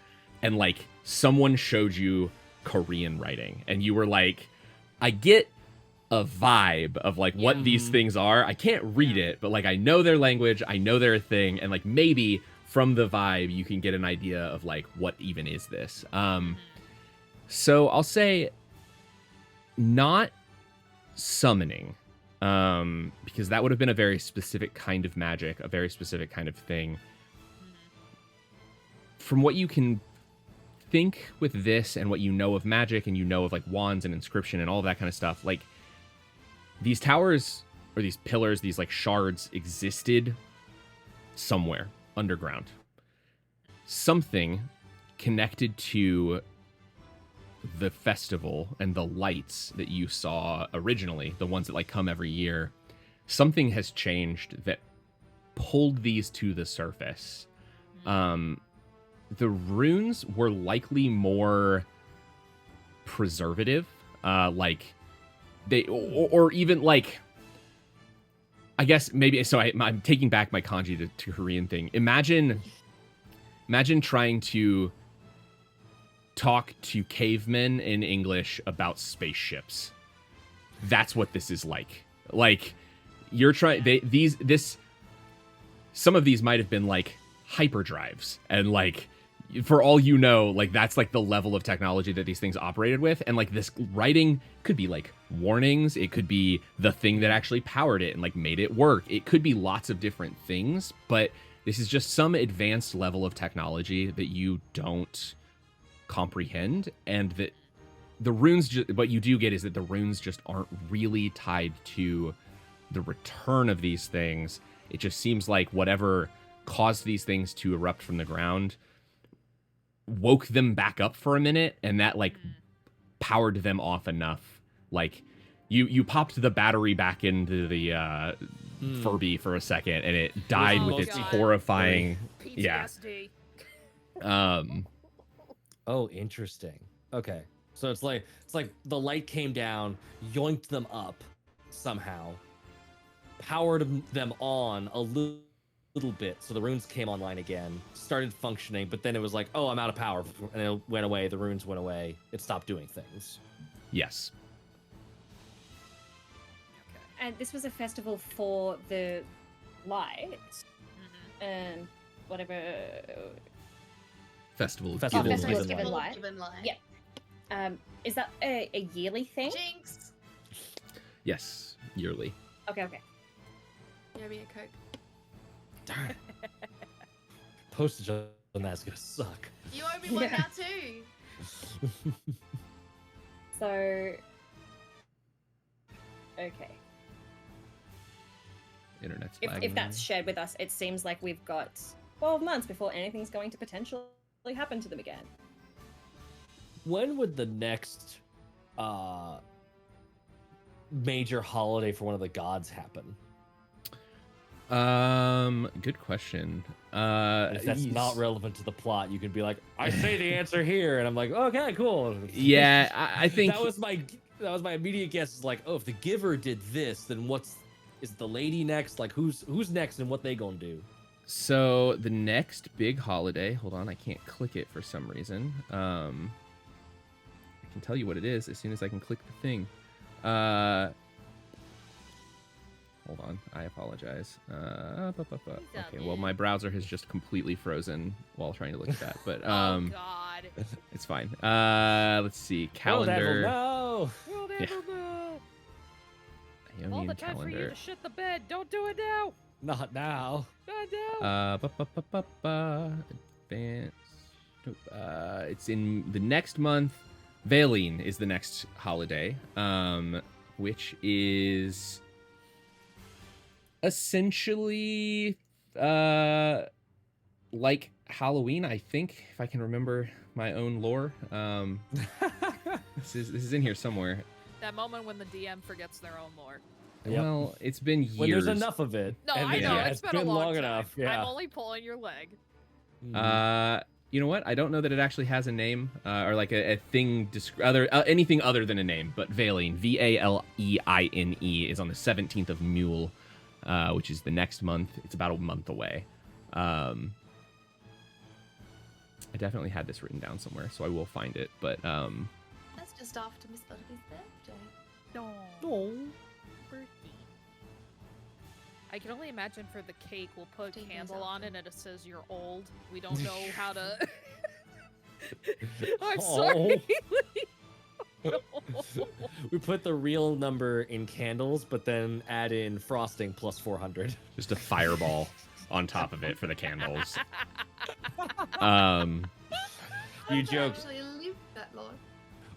and like someone showed you Korean writing, and you were like, I get a vibe of like what these things are. I can't read it, but like I know their language, I know they're a thing, and like maybe from the vibe you can get an idea of like what even is this. So I'll say not summoning, because that would have been a very specific kind of magic, a very specific kind of thing. From what you can think with this and what you know of magic and you know of like wands and inscription and all of that kind of stuff, like these towers or these pillars, these like shards existed somewhere underground. Something connected to the festival and the lights that you saw originally, the ones that like come every year, something has changed that pulled these to the surface. The runes were likely more preservative, like they, or even like, I guess maybe, so I'm taking back my kanji to Korean thing. Imagine trying to talk to cavemen in English about spaceships. That's what this is like. Like you're trying, some of these might have been like hyperdrives, and like for all you know, like that's like the level of technology that these things operated with. And like this writing could be like warnings, it could be the thing that actually powered it and like made it work, it could be lots of different things, but this is just some advanced level of technology that you don't comprehend. And that the runes, what you do get is that the runes just aren't really tied to the return of these things. It just seems like whatever caused these things to erupt from the ground woke them back up for a minute, and that like powered them off enough. Like you popped the battery back into the Furby for a second, and it died with its God. horrifying PTSD. Oh, interesting. Okay. So it's like the light came down, yoinked them up somehow, powered them on a little bit, so the runes came online again, started functioning, but then it was like, oh, I'm out of power, and it went away, the runes went away, it stopped doing things. Yes. And this was a festival for the lights. Whatever. Festival of Festival Given of Light. Festival of Given Light. Given light. Yeah. Is that a yearly thing? Jinx. Yes, yearly. Okay. Yeah, me a Coke. Darn. Postage on that's gonna suck. You owe me one now too. So. Okay. Internet's If lagging. that's shared with us, it seems like we've got 12 months before anything's going to potentially happen to them again. When would the next major holiday for one of the gods happen? Good question. And if that's not relevant to the plot, you could be like, I say the answer here, and I'm like, okay, cool. Yeah, I think that was my immediate guess. Is like, oh, if the giver did this, then is the lady next? Like, who's next, and what they gonna do? so. The next big holiday. Hold on, I can't click it for some reason. I can tell you what it is as soon as I can click the thing. Hold on, I apologize. Okay, well, my browser has just completely frozen while trying to look at that, but Oh God. it's fine. Let's see, calendar. No. We'll Yeah. never know. All Ionian the time for you calendar. to shit the bed. Don't do it now. Not now. Not now. Advance. Nope. It's in the next month. Valine is the next holiday, which is essentially like Halloween, I think, if I can remember my own lore. This is in here somewhere. That moment when the DM forgets their own lore. Yep. Well, it's been years. When there's enough of it. No, and I then, know. yeah, It's been a long time. enough. Yeah. I'm only pulling your leg. You know what? I don't know that it actually has a name or like a thing, anything other than a name. But Valine, Valeine, is on the 17th of Mule, which is the next month. It's about a month away. I definitely had this written down somewhere, so I will find it. But That's just after Miss Butterby's birthday. No. Birthday. I can only imagine for the cake, we'll put a 15 days candle on it after. and it says you're old. We don't know how to. I'm Oh. sorry. We put the real number in candles, but then add in frosting plus 400. just a fireball on top of it for the candles. You I joked. actually lived that long.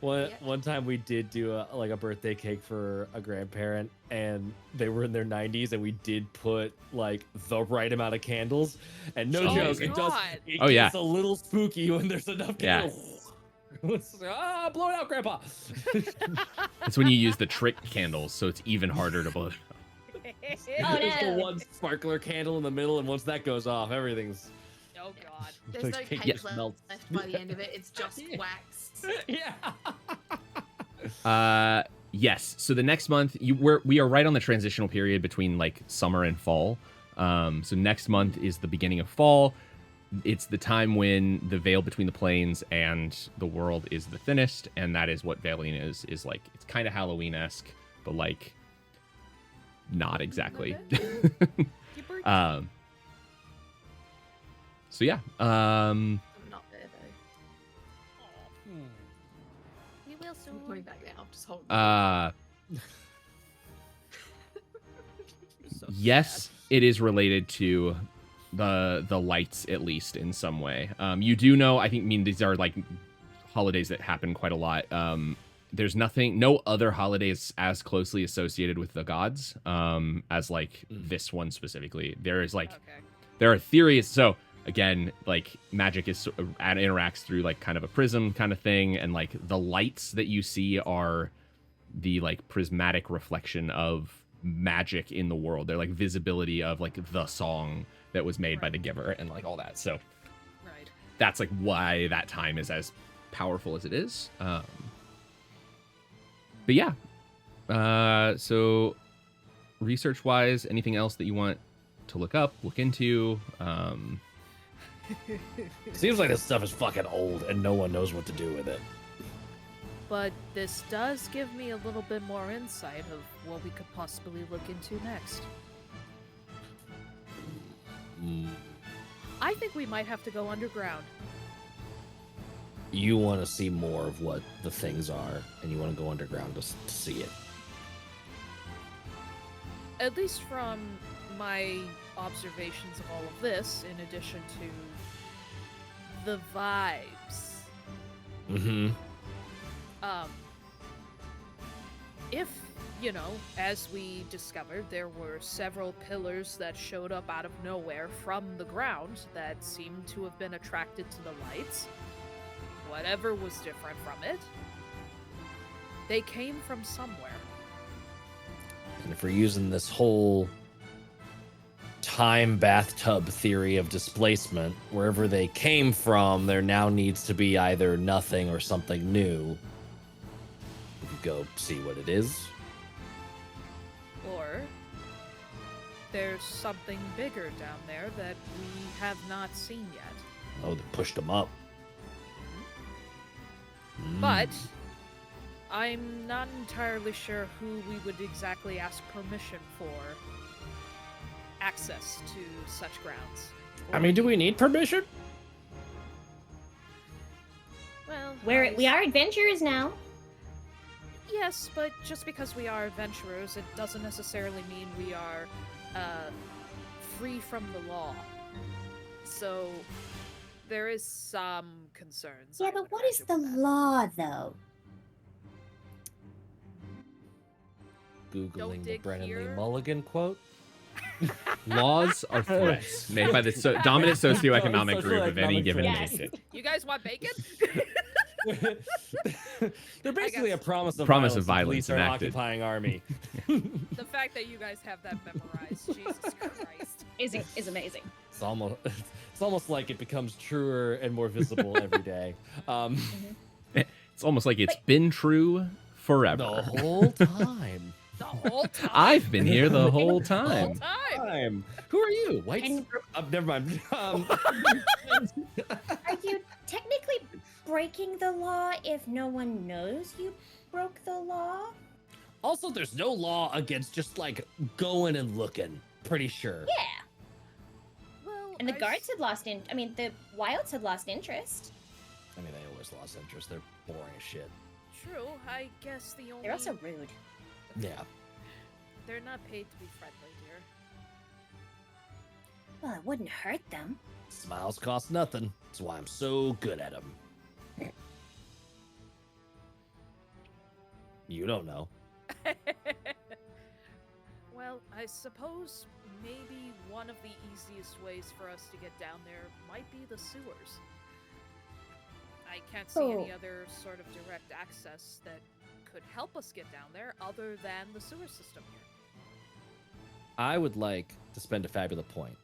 One time we did do a birthday cake for a grandparent, and they were in their 90s, and we did put like the right amount of candles. And no Oh, joke, God. it Oh, yeah. gets a little spooky when there's enough Yeah. candles. Blow it out, Grandpa. It's when you use the trick candles, so it's even harder to blow. There's Oh, the no. one sparkler candle in the middle, and once that goes off, everything's Oh God. There's like no cake cake just melts. left by the end of it. It's just Yeah. wax. Yeah. Yes. So the next month, we are right on the transitional period between like summer and fall. So next month is the beginning of fall. It's the time when the veil between the planes and the world is the thinnest, and that is what Valine is like. It's kind of Halloween-esque, but like not exactly. Your birthday. So yeah. I'm not there though. We will soon. I'm going back now. Just hold. So Yes, it is related to the lights, at least in some way. You do know, I mean, these are like holidays that happen quite a lot. There's no other holidays as closely associated with the gods as like this one specifically. There is like Okay. there are theories. So again, like magic is interacts through like kind of a prism kind of thing, and like the lights that you see are the like prismatic reflection of magic in the world. They're like visibility of like the song that was made by the giver and like all that. So Right. that's like why that time is as powerful as it is. But yeah, so research wise, anything else that you want to look into? Seems like this stuff is fucking old and no one knows what to do with it. But this does give me a little bit more insight of what we could possibly look into next. I think we might have to go underground. You want to see more of what the things are, and you want to go underground to see it. At least from my observations of all of this, in addition to the vibes. Mm-hmm. If, you know, as we discovered, there were several pillars that showed up out of nowhere from the ground that seemed to have been attracted to the lights, whatever was different from it, they came from somewhere. And if we're using this whole time bathtub theory of displacement, wherever they came from, there now needs to be either nothing or something new. We could go see what it is. Or there's something bigger down there that we have not seen yet. Oh, they pushed them up. But I'm not entirely sure who we would exactly ask permission for access to such grounds. I mean, do we need permission? Well, We are adventurers now. Yes, but just because we are adventurers, it doesn't necessarily mean we are free from the law. So there is some concerns. Yeah, I but would what is imagine the with that. law, though? Googling the dig Brennan Lee here. Mulligan quote. Laws are threats made by the dominant socioeconomic group of any Socioeconomic given group. Yes. nation. You guys want bacon? They're basically a promise of Promise of violence violence to police our enacted. occupying army. The fact that you guys have that memorized, Jesus Christ. Is amazing. It's almost like it becomes truer and more visible every day. It's almost like it's been true forever. The whole time. The whole time. I've been here the whole The whole time. time. Who are you? White? And- Never mind. Are you technically breaking the law if no one knows you broke the law? Also, there's no law against just like going and looking. Pretty sure. Yeah. Well, And the I guards had lost the wilds had lost interest. I mean, they always lost interest. They're boring as shit. True, I guess the only... They're also rude. Yeah. They're not paid to be friendly, dear. Well, it wouldn't hurt them. Smiles cost nothing. That's why I'm so good at them. You don't know. Well, I suppose maybe one of the easiest ways for us to get down there might be the sewers. I can't see any other sort of direct access that could help us get down there other than the sewer system here. I would like to spend a Fabula point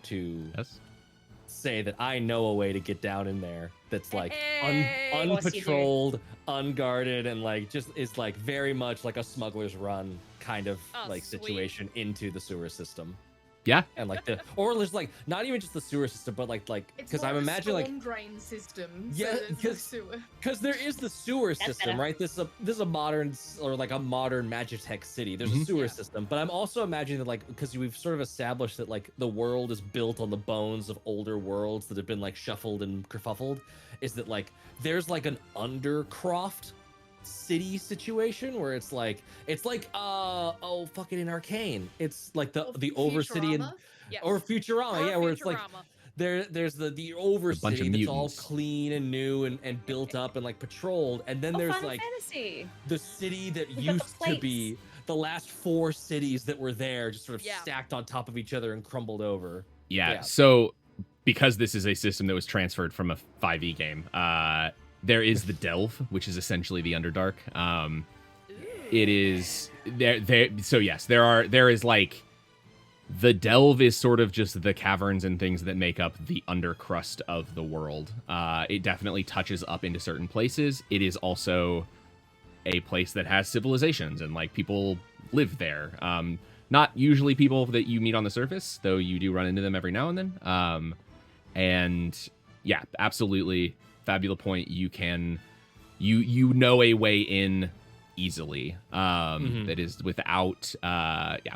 to Yes. say that I know a way to get down in there that's like Hey! Of course you do. unpatrolled, unguarded, and like just is like very much like a smuggler's run kind of Oh, like sweet. situation into the sewer system. Yeah. And like or there's like not even just the sewer system, but like It's because more I'm a imagining like storm drain system. Yeah, so there's no 'cause- sewer. because there is the sewer That's system, better. right? This is a modern or like a modern Magitech city. There's a sewer Yeah. system, but I'm also imagining that like because we've sort of established that like the world is built on the bones of older worlds that have been like shuffled and kerfuffled. Is that like there's like an Undercroft city situation where it's like fucking in Arcane. It's like the Or Overcity and Futurama. Yes. or Futurama, Or yeah, where it's like Futurama. there's the bunch Overcity of that's all mutants. clean and new and built up and like patrolled, and then Oh, there's Final like Fantasy. the city that got the used to plates. be the last 4 cities that were there, just sort of Yeah. stacked on top of each other and crumbled over. Yeah. So because this is a system that was transferred from a 5e game, there is the Delve, which is essentially the Underdark. It is there. So yes, there is like the Delve is sort of just the caverns and things that make up the undercrust of the world. It definitely touches up into certain places. It is also a place that has civilizations and like people live there. Not usually people that you meet on the surface, though you do run into them every now and then. And yeah, absolutely. Fabula point. You can, you know a way in easily. That is without,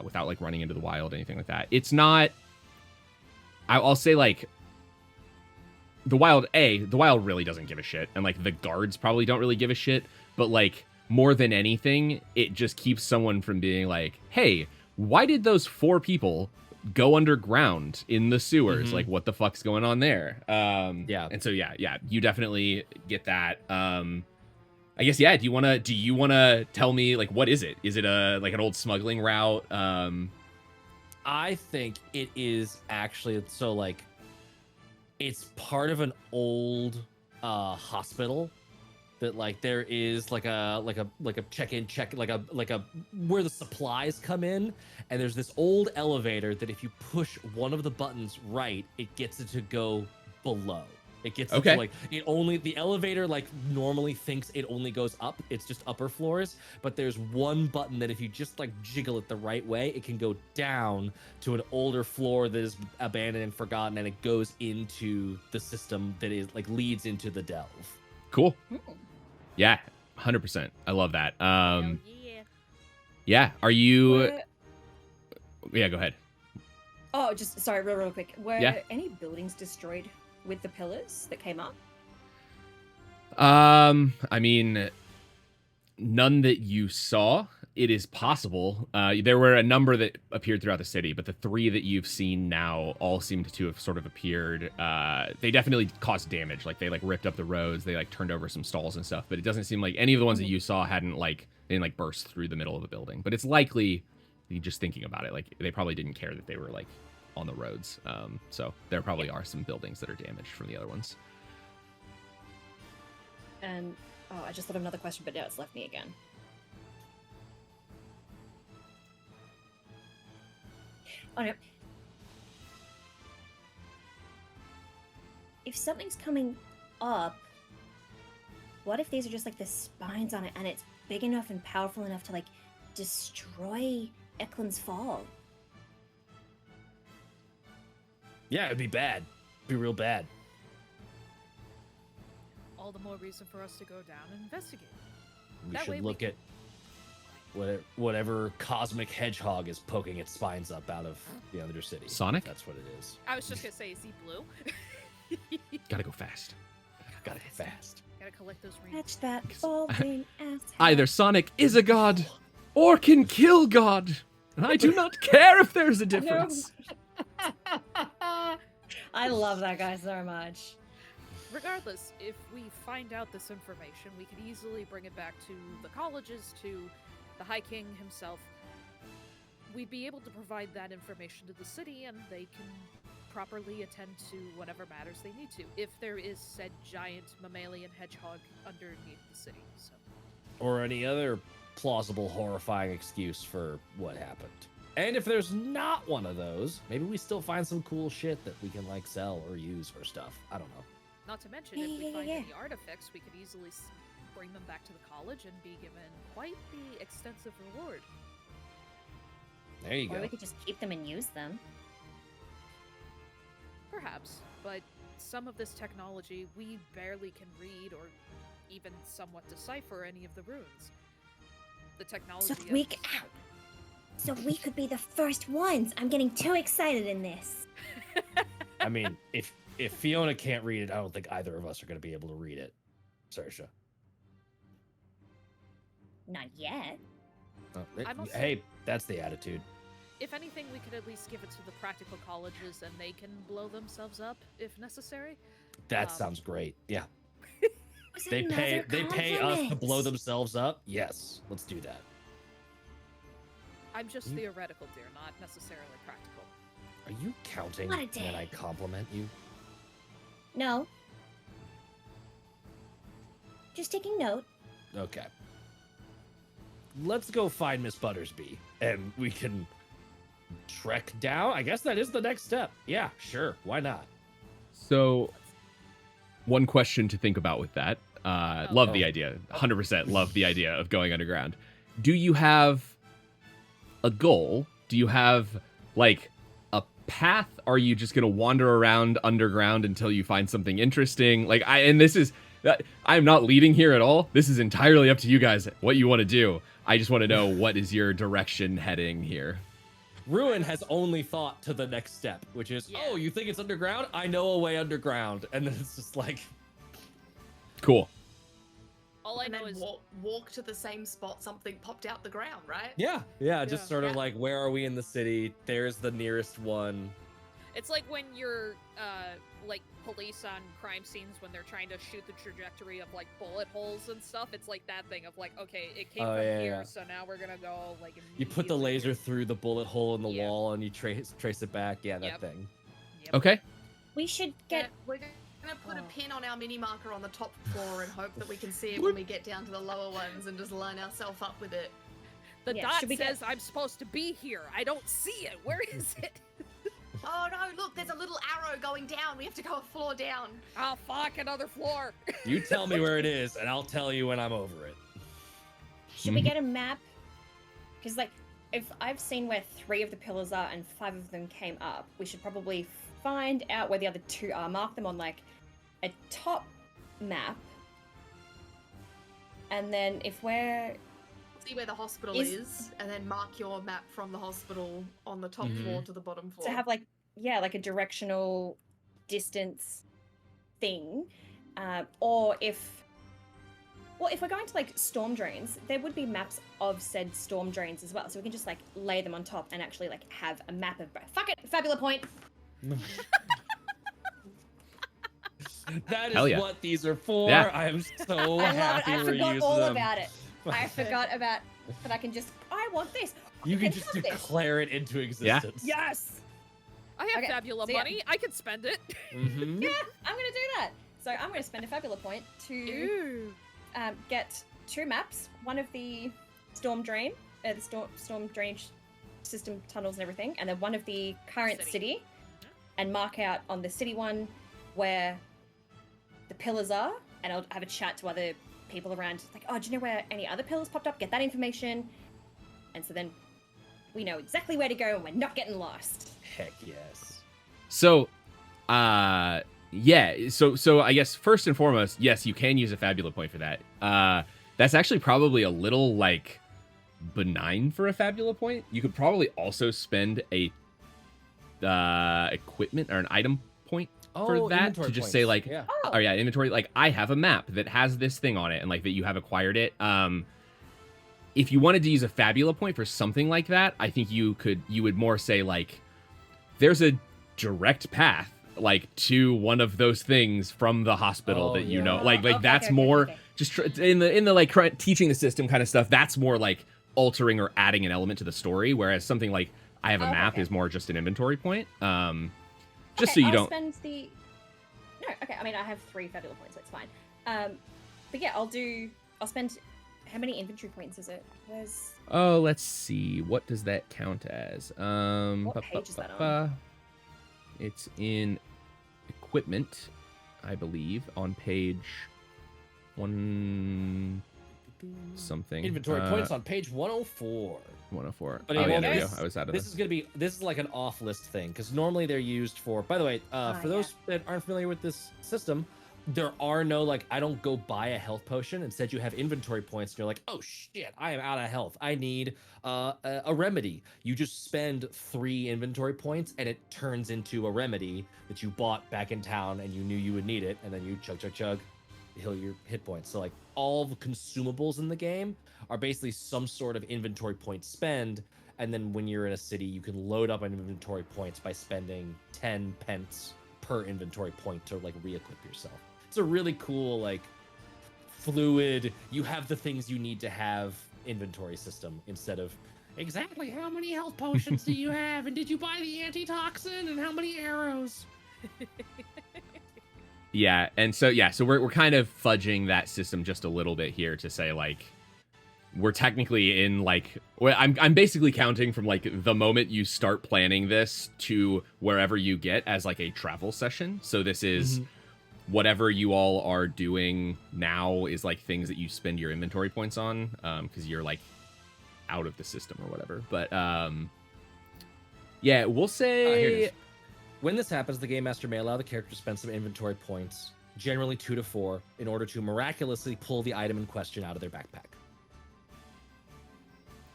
without like running into the wild, anything like that. It's not. I'll say like. The wild really doesn't give a shit, and like the guards probably don't really give a shit. But like more than anything, it just keeps someone from being like, "Hey, why did those 4 people go underground in the sewers? Like, what the fuck's going on there?" Yeah. And so yeah, you definitely get that. I guess do you wanna tell me like what is it? Is it a like an old smuggling route? I think it is actually so like it's part of an old hospital that like there is like a check-in like a where the supplies come in, and there's this old elevator that if you push one of the buttons right, it gets it to go below. It gets it to, like the elevator like normally thinks it only goes up. It's just upper floors, but there's one button that if you just like jiggle it the right way, it can go down to an older floor that is abandoned and forgotten, and it goes into the system that is like leads into the Delve. Cool. Yeah, 100%. I love that. Hell Yeah. Are you? Were- Yeah, go ahead. Oh, just sorry, real quick. Were Yeah. any buildings destroyed with the pillars that came up? I mean, none that you saw. It is possible. There were a number that appeared throughout the city, but the 3 that you've seen now all seemed to have sort of appeared. They definitely caused damage. Like they like ripped up the roads. They like turned over some stalls and stuff. But it doesn't seem like any of the ones that you saw didn't burst through the middle of the building. But it's likely, just thinking about it, like they probably didn't care that they were like on the roads. So there probably are some buildings that are damaged from the other ones. And I just thought of another question, but now it's left me again. Oh no. If something's coming up, what if these are just like the spines on it, and it's big enough and powerful enough to like destroy Eklund's Fall? Yeah, it'd be bad. It'd be real bad. All the more reason for us to go down and investigate. We That way should we look at whatever cosmic hedgehog is poking its spines up out of the other city. Sonic? That's what it is. I was just gonna say, is he blue? Gotta go fast. Gotta go fast. Gotta collect those rings. Catch that balding ass. Either Sonic is a god or can kill God. And I do not care if there's a difference. I love that guy so much. Regardless, if we find out this information, we could easily bring it back to the colleges, to the High King himself. We'd be able to provide that information to the city, and they can properly attend to whatever matters they need to, if there is said giant mammalian hedgehog underneath the city. So, Or any other plausible, horrifying excuse for what happened. And if there's not one of those, maybe we still find some cool shit that we can like sell or use for stuff. I don't know. not to mention, if we find Yeah. any artifacts, we could easily bring them back to the college and be given quite the extensive reward. There you Or go. we could just keep them and use them. Perhaps, but some of this technology we barely can read or even somewhat decipher any of the runes. The technology. So we could, so we could be the first ones. I'm getting too excited in this. I mean, if Fiona can't read it, I don't think either of us are going to be able to read it. Saoirse. Not yet. I'm also- Hey, that's the attitude. If anything, we could at least give it to the practical colleges, and they can blow themselves up if necessary. That sounds great. Yeah. Was They pay another us to compliment. blow themselves up. Yes, let's do that. I'm just theoretical, dear, not necessarily practical. Are you counting What a when day. I compliment you? No. Just taking note. Okay. Let's go find Miss Buttersby, and we can trek down. I guess that is the next step. Yeah, sure. Why not? So, one question to think about with that. Love the Oh. idea. 100% love the idea of going underground. Do you have a goal? Do you have, like, a path? Are you just going to wander around underground until you find something interesting? Like, I'm not leading here at all. This is entirely up to you guys, what you want to do. I just want to know what is your direction heading here. Ruin has only thought to the next step, which is, Yeah. oh, you think it's underground? I know a way underground. And then it's just like, Cool. All I And know then is walk to the same spot something popped out the ground, right? yeah, just Yeah. sort of Yeah. like, where are we in the city? There's the nearest one. it's like when you're like police on crime scenes when they're trying to shoot the trajectory of like bullet holes and stuff. It's like that thing of like, okay, it came Oh, from yeah, here, yeah. so now we're gonna go like. You put the immediately laser here. through the bullet hole in the Yeah. wall and you trace it back. Yeah, that Yep. thing. Yep. Okay. We should Yeah, get. we're gonna put a Oh. pin on our mini marker on the top floor and hope that we can see it when we get down to the lower ones and just line ourselves up with it. The Yeah, dot should we get- says I'm supposed to be here. I don't see it. Where is it? Oh no, look, there's a little arrow going down. We have to go a floor down. Oh fuck, another floor. You tell me where it is, and I'll tell you when I'm over it. Should we get a map? Because, like, if I've seen where 3 of the pillars are and 5 of them came up, we should probably find out where the other 2 are. Mark them on, like, a top map. And then if we're. See where the hospital Is- is, and then mark your map from the hospital on the top Mhm. floor to the bottom floor. To have, like, yeah, like a directional distance thing. Or if. Well, if we're going to, like, storm drains, there would be maps of said storm drains as well. So we can just, like, lay them on top and actually, like, have a map of. Fuck it! Fabula point! That Hell is yeah. what these are for. Yeah. I am so I love it. happy I we're forgot using all them. about it. I forgot about that I can just. I want this. You I can just have this. declare it into existence. Yes. I have Okay, Fabula so yeah. money. I could spend it. Mm-hmm. Yeah, I'm gonna do that. So I'm gonna spend a Fabula point to Ooh. get 2 maps. One of the storm drain, the storm drainage system tunnels and everything, and then one of the current City. city, and mark out on the city one where the pillars are, and I'll have a chat to other people around. Like, oh, do you know where any other pillars popped up? Get that information, and so then we know exactly where to go, and we're not getting lost. Heck yes. So, yeah. So I guess first and foremost, yes, you can use a Fabula point for that. That's actually probably a little like benign for a Fabula point. You could probably also spend a equipment or an item point for that to inventory just say points. like, yeah. oh yeah, inventory. Like I have a map that has this thing on it, and like that you have acquired it. If you wanted to use a Fabula point for something like that, I think you would more say like, there's a direct path like to one of those things from the hospital Oh, that you yeah. know, like Okay, that's okay, more okay. just in the like teaching the system kind of stuff. That's more like altering or adding an element to the story, whereas something like I have a Oh, map okay. is more just an inventory point. Just Okay, so you I'll don't. spend the. No, okay. I mean, I have 3 Fabula points, so it's fine. But yeah, I'll spend. How many inventory points is it? There's. Oh, let's see. What does that count as? What page is that on? It's in equipment, I believe, on page 1 something. Inventory points on page 104. 104. But Oh it yeah, won't there we be- go. I was out of This is like an off list thing because normally they're used for. By the way, for yeah. those that aren't familiar with this system, there are no like I don't go buy a health potion. Instead, you have inventory points, and you're like, oh shit, I am out of health. I need a remedy. You just spend 3 inventory points, and it turns into a remedy that you bought back in town, and you knew you would need it, and then you chug, heal your hit points. So like all the consumables in the game are basically some sort of inventory point spend. And then when you're in a city, you can load up on inventory points by spending 10 pence per inventory point to like re-equip yourself. It's a really cool, like fluid, you have the things you need to have inventory system instead of exactly how many health potions do you have, and did you buy the antitoxin, and how many arrows? Yeah, and so we're kind of fudging that system just a little bit here to say like we're technically in like I'm basically counting from like the moment you start planning this to wherever you get as like a travel session. So this is whatever you all are doing now is like things that you spend your inventory points on because you're like out of the system or whatever. But yeah, we'll Here it say is. When this happens, the game master may allow the character to spend some inventory points, generally 2 to 4, in order to miraculously pull the item in question out of their backpack.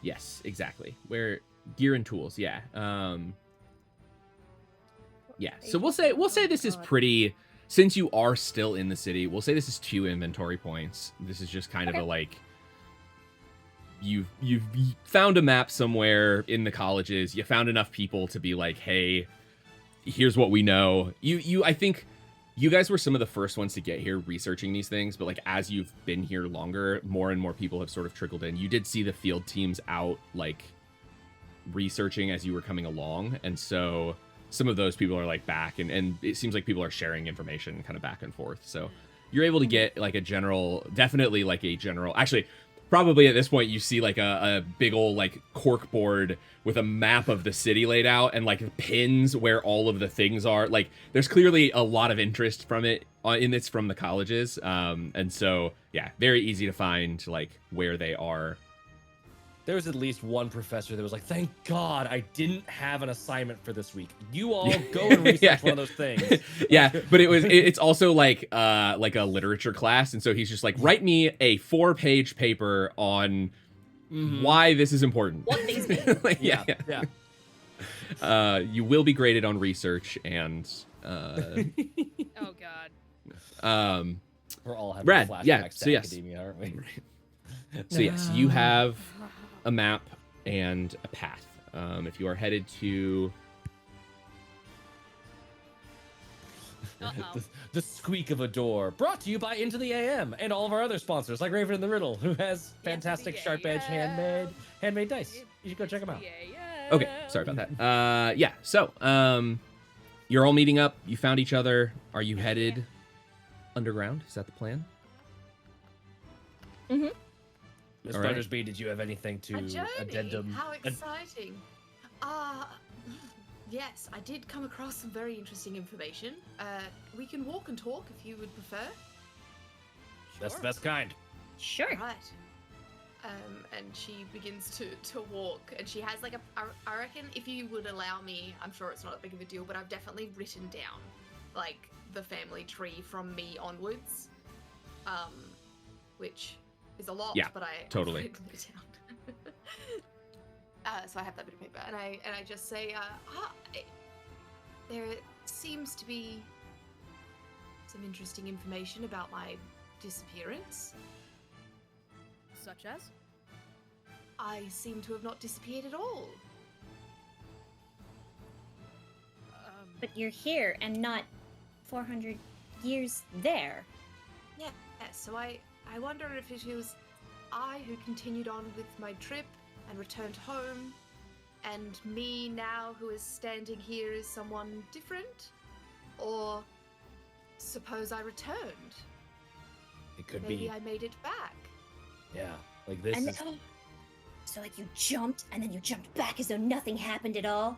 yes, exactly. Where gear and tools, yeah. Yeah. So we'll say this is pretty, since you are still in the city, we'll say this is 2 inventory points. This is just kind of a like you've found a map somewhere in the colleges, you found enough people to be like, hey, here's what we know. I think you guys were some of the first ones to get here researching these things, but like as you've been here longer, more and more people have sort of trickled in. You did see the field teams out like researching as you were coming along, and so some of those people are like back, and it seems like people are sharing information kind of back and forth. So you're able to get like a general, definitely like a general, actually probably at this point you see like a big old like cork board with a map of the city laid out and like pins where all of the things are. Like there's clearly a lot of interest from it in this from the colleges, and so yeah, very easy to find like where they are. There was at least one professor that was like, thank God I didn't have an assignment for this week. You all go and research one of those things. Yeah, but it's also like a literature class, and so he's just like, write me a 4-page paper on why this is important. What these mean. Like, Yeah. You will be graded on research and Oh God. We're all having Brad, flashbacks yeah, to so yes. academia, aren't we? So yes, you have a map and a path. If you are headed to the squeak of a door, brought to you by Into the AM and all of our other sponsors, like Raven in the Riddle, who has fantastic sharp edge handmade dice. You should go check them out. Okay, sorry about that. Yeah, so you're all meeting up. You found each other. Are you headed underground? Is that the plan? Miss All right. Buttersby, did you have anything to A journey. addendum? How exciting. Yes, I did come across some very interesting information. We can walk and talk if you would prefer. That's the best kind. Sure. Right. And she begins to walk, and she has like I reckon if you would allow me, I'm sure it's not that big of a deal, but I've definitely written down like the family tree from me onwards, which is a lot, Yeah, but totally. I've written it down. So I have that bit of paper, and I just say, there seems to be some interesting information about my disappearance. Such as? I seem to have not disappeared at all. But you're here and not 400 years there. Yeah, so I wonder if it was I who continued on with my trip and returned home, and me now who is standing here is someone different? Or suppose I returned? It could Maybe be. I made it back. Yeah, like this And is. so like you jumped and then you jumped back as though nothing happened at all.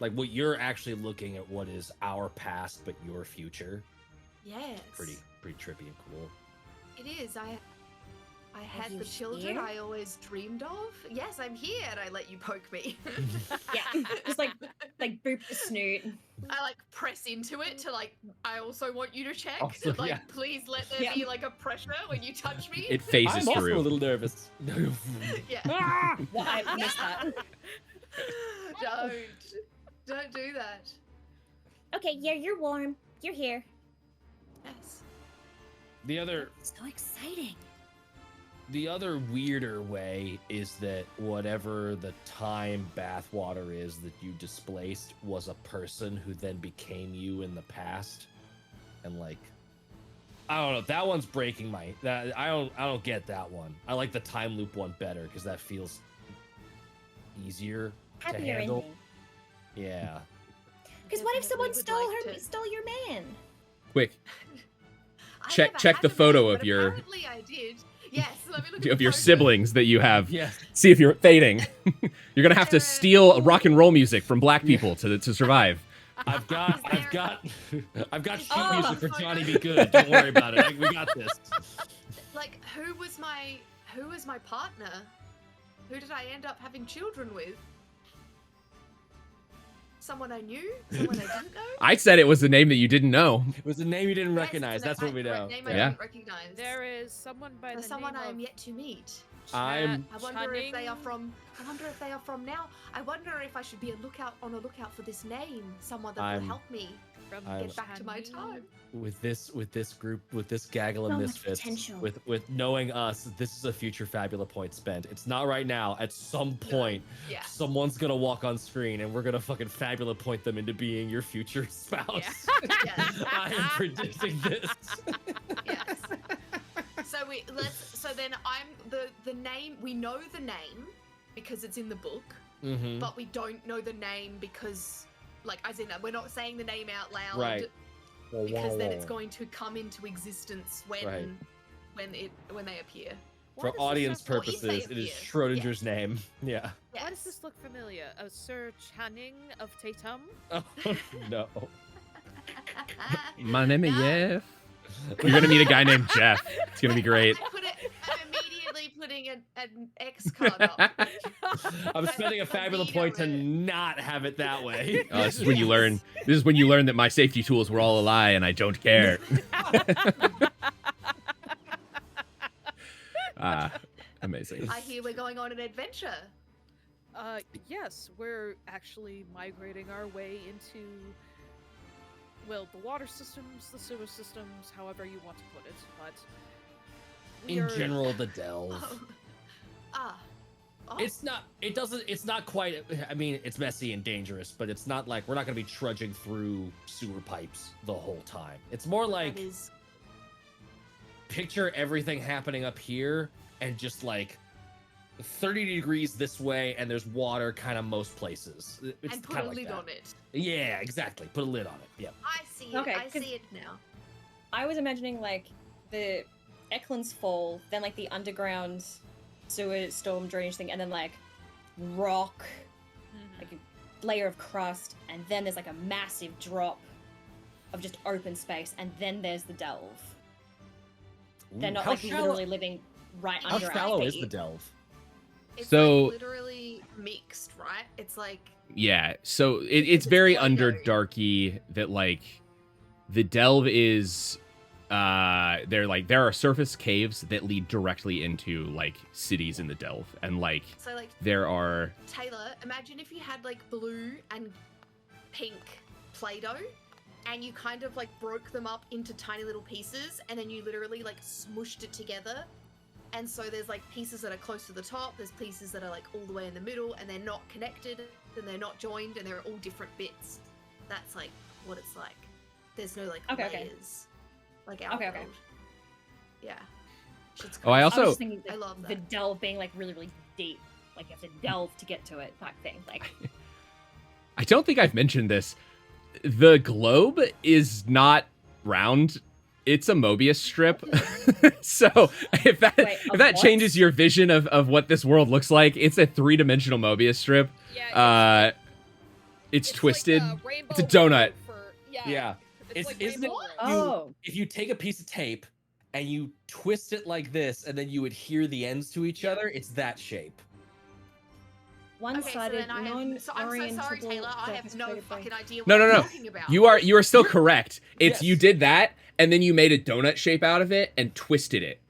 Like what you're actually looking at, what is our past but your future. Yes. Pretty trippy and cool. It is. I had you the children here? I always dreamed of. Yes, I'm here, and I let you poke me. Yeah, just like boop the snoot. I like press into it to like. I also want you to check. Also, like, yeah. please let there be like a pressure when you touch me. It phases I'm also through. a little nervous. Yeah. Well, I missed that. Don't do that. Okay, yeah, you're warm. You're here. Yes. The other So exciting. weirder way is that whatever the time bathwater is that you displaced was a person who then became you in the past, and like, I don't know. That one's breaking my. I don't get that one. I like the time loop one better because that feels easier to Happier handle. ending. Yeah. Because what if someone Definitely would like to- stole your man? Quick, I check never had the a photo man, of but your- Apparently, I did. Yes, let me look at of the your photo. siblings that you have. Yes. See if you're fading. You're gonna have to steal rock and roll music from black people to survive. I've got Is sheet there- music for Johnny Be Good. Don't worry about it. We got this. Like, who was my partner? Who did I end up having children with? Someone I knew? Someone I didn't know? I said it was a name that you didn't know. It was a name you didn't Yes, recognize. it's That's what we know. Name I Yeah. didn't recognize. There is someone by There's the someone name I am of yet to meet. I'm I wonder if they are Chunning. from. I wonder if they are from now. I wonder if I should be on a lookout for this name. Someone that I'm- will help me from I'm- get back to my Chunning. time. with this group, with this gaggle of So much misfits, potential. with knowing us, this is a future Fabula point spent. It's not right now. At some point, Yeah. someone's gonna walk on screen and we're gonna fucking Fabula point them into being your future spouse. Yes. I am predicting this. Yes. So then I'm the name. We know the name because it's in the book, Mm-hmm. but we don't know the name because, like, as in, we're not saying the name out loud. Right. Because then it's going to come into existence when Right. when they appear. For Why does this audience look- Or if they purposes, it is appear. Schrodinger's name. Yeah. Why does this look familiar? A Sir Channing of Tatum? Oh no. My name is Jeff. You're gonna meet a guy named Jeff. It's gonna be great. I'm immediately putting an X card up. I'm spending a Fabula point to not have it that way. This is when you learn. This is when you learn that my safety tools were all a lie, and I don't care. Amazing. I hear we're going on an adventure. Yes, we're actually migrating our way into, well, the water systems, the sewer systems, however you want to put it, but we In are- general, the delve. Oh. It's not quite, I mean, it's messy and dangerous, but it's not like we're not going to be trudging through sewer pipes the whole time. It's more like, That is picture everything happening up here and just like 30 degrees this way and there's water kind of most places. It's and put kinda a like lid that. on it. Yeah, exactly. Put a lid on it. Yeah. I see it. Okay, I 'cause- see it now. I was imagining like the Eklund's Fall, then like the underground sewer storm drainage thing, and then like rock, Mhm. like a layer of crust, and then there's like a massive drop of just open space, and then there's the delve. They're Ooh, not how like shallow, literally living right how under our shallow is feet. the delve? It's So- like literally mixed, right? It's like Yeah, so it's it's very Play-Doh. underdarky that like the delve is there are surface caves that lead directly into like cities in the delve, and like so like there are Taylor, imagine if you had like blue and pink Play-Doh and you kind of like broke them up into tiny little pieces and then you literally like smushed it together. And so there's like pieces that are close to the top, there's pieces that are like all the way in the middle and they're not connected and they're not joined and they're all different bits. That's like what it's like. There's no like Okay, okay. layers. Like our Okay, okay. world. Yeah. Shit's Oh, I crazy. I was also just thinking I the, love the that. delve being like really, really deep. Like you have to delve to get to it, type thing. Like I don't think I've mentioned this. The globe is not round. It's a Mobius strip. So if that Wait, if of that what? changes your vision of what this world looks like, it's a 3-dimensional Mobius strip. Yeah, It's like twisted. a rainbow It's a donut. road For, yeah. Yeah. It's like Isn't rainbow it- road. oh, If you take a piece of tape and you twist it like this and then you adhere the ends to each other, it's that shape. one-sided, then I have, I'm so non-orientable. sorry, Taylor. I have surface no created by- fucking idea what No, you're no. talking about. You are still correct. It's you Yes. did that, and then you made a donut shape out of it and twisted it.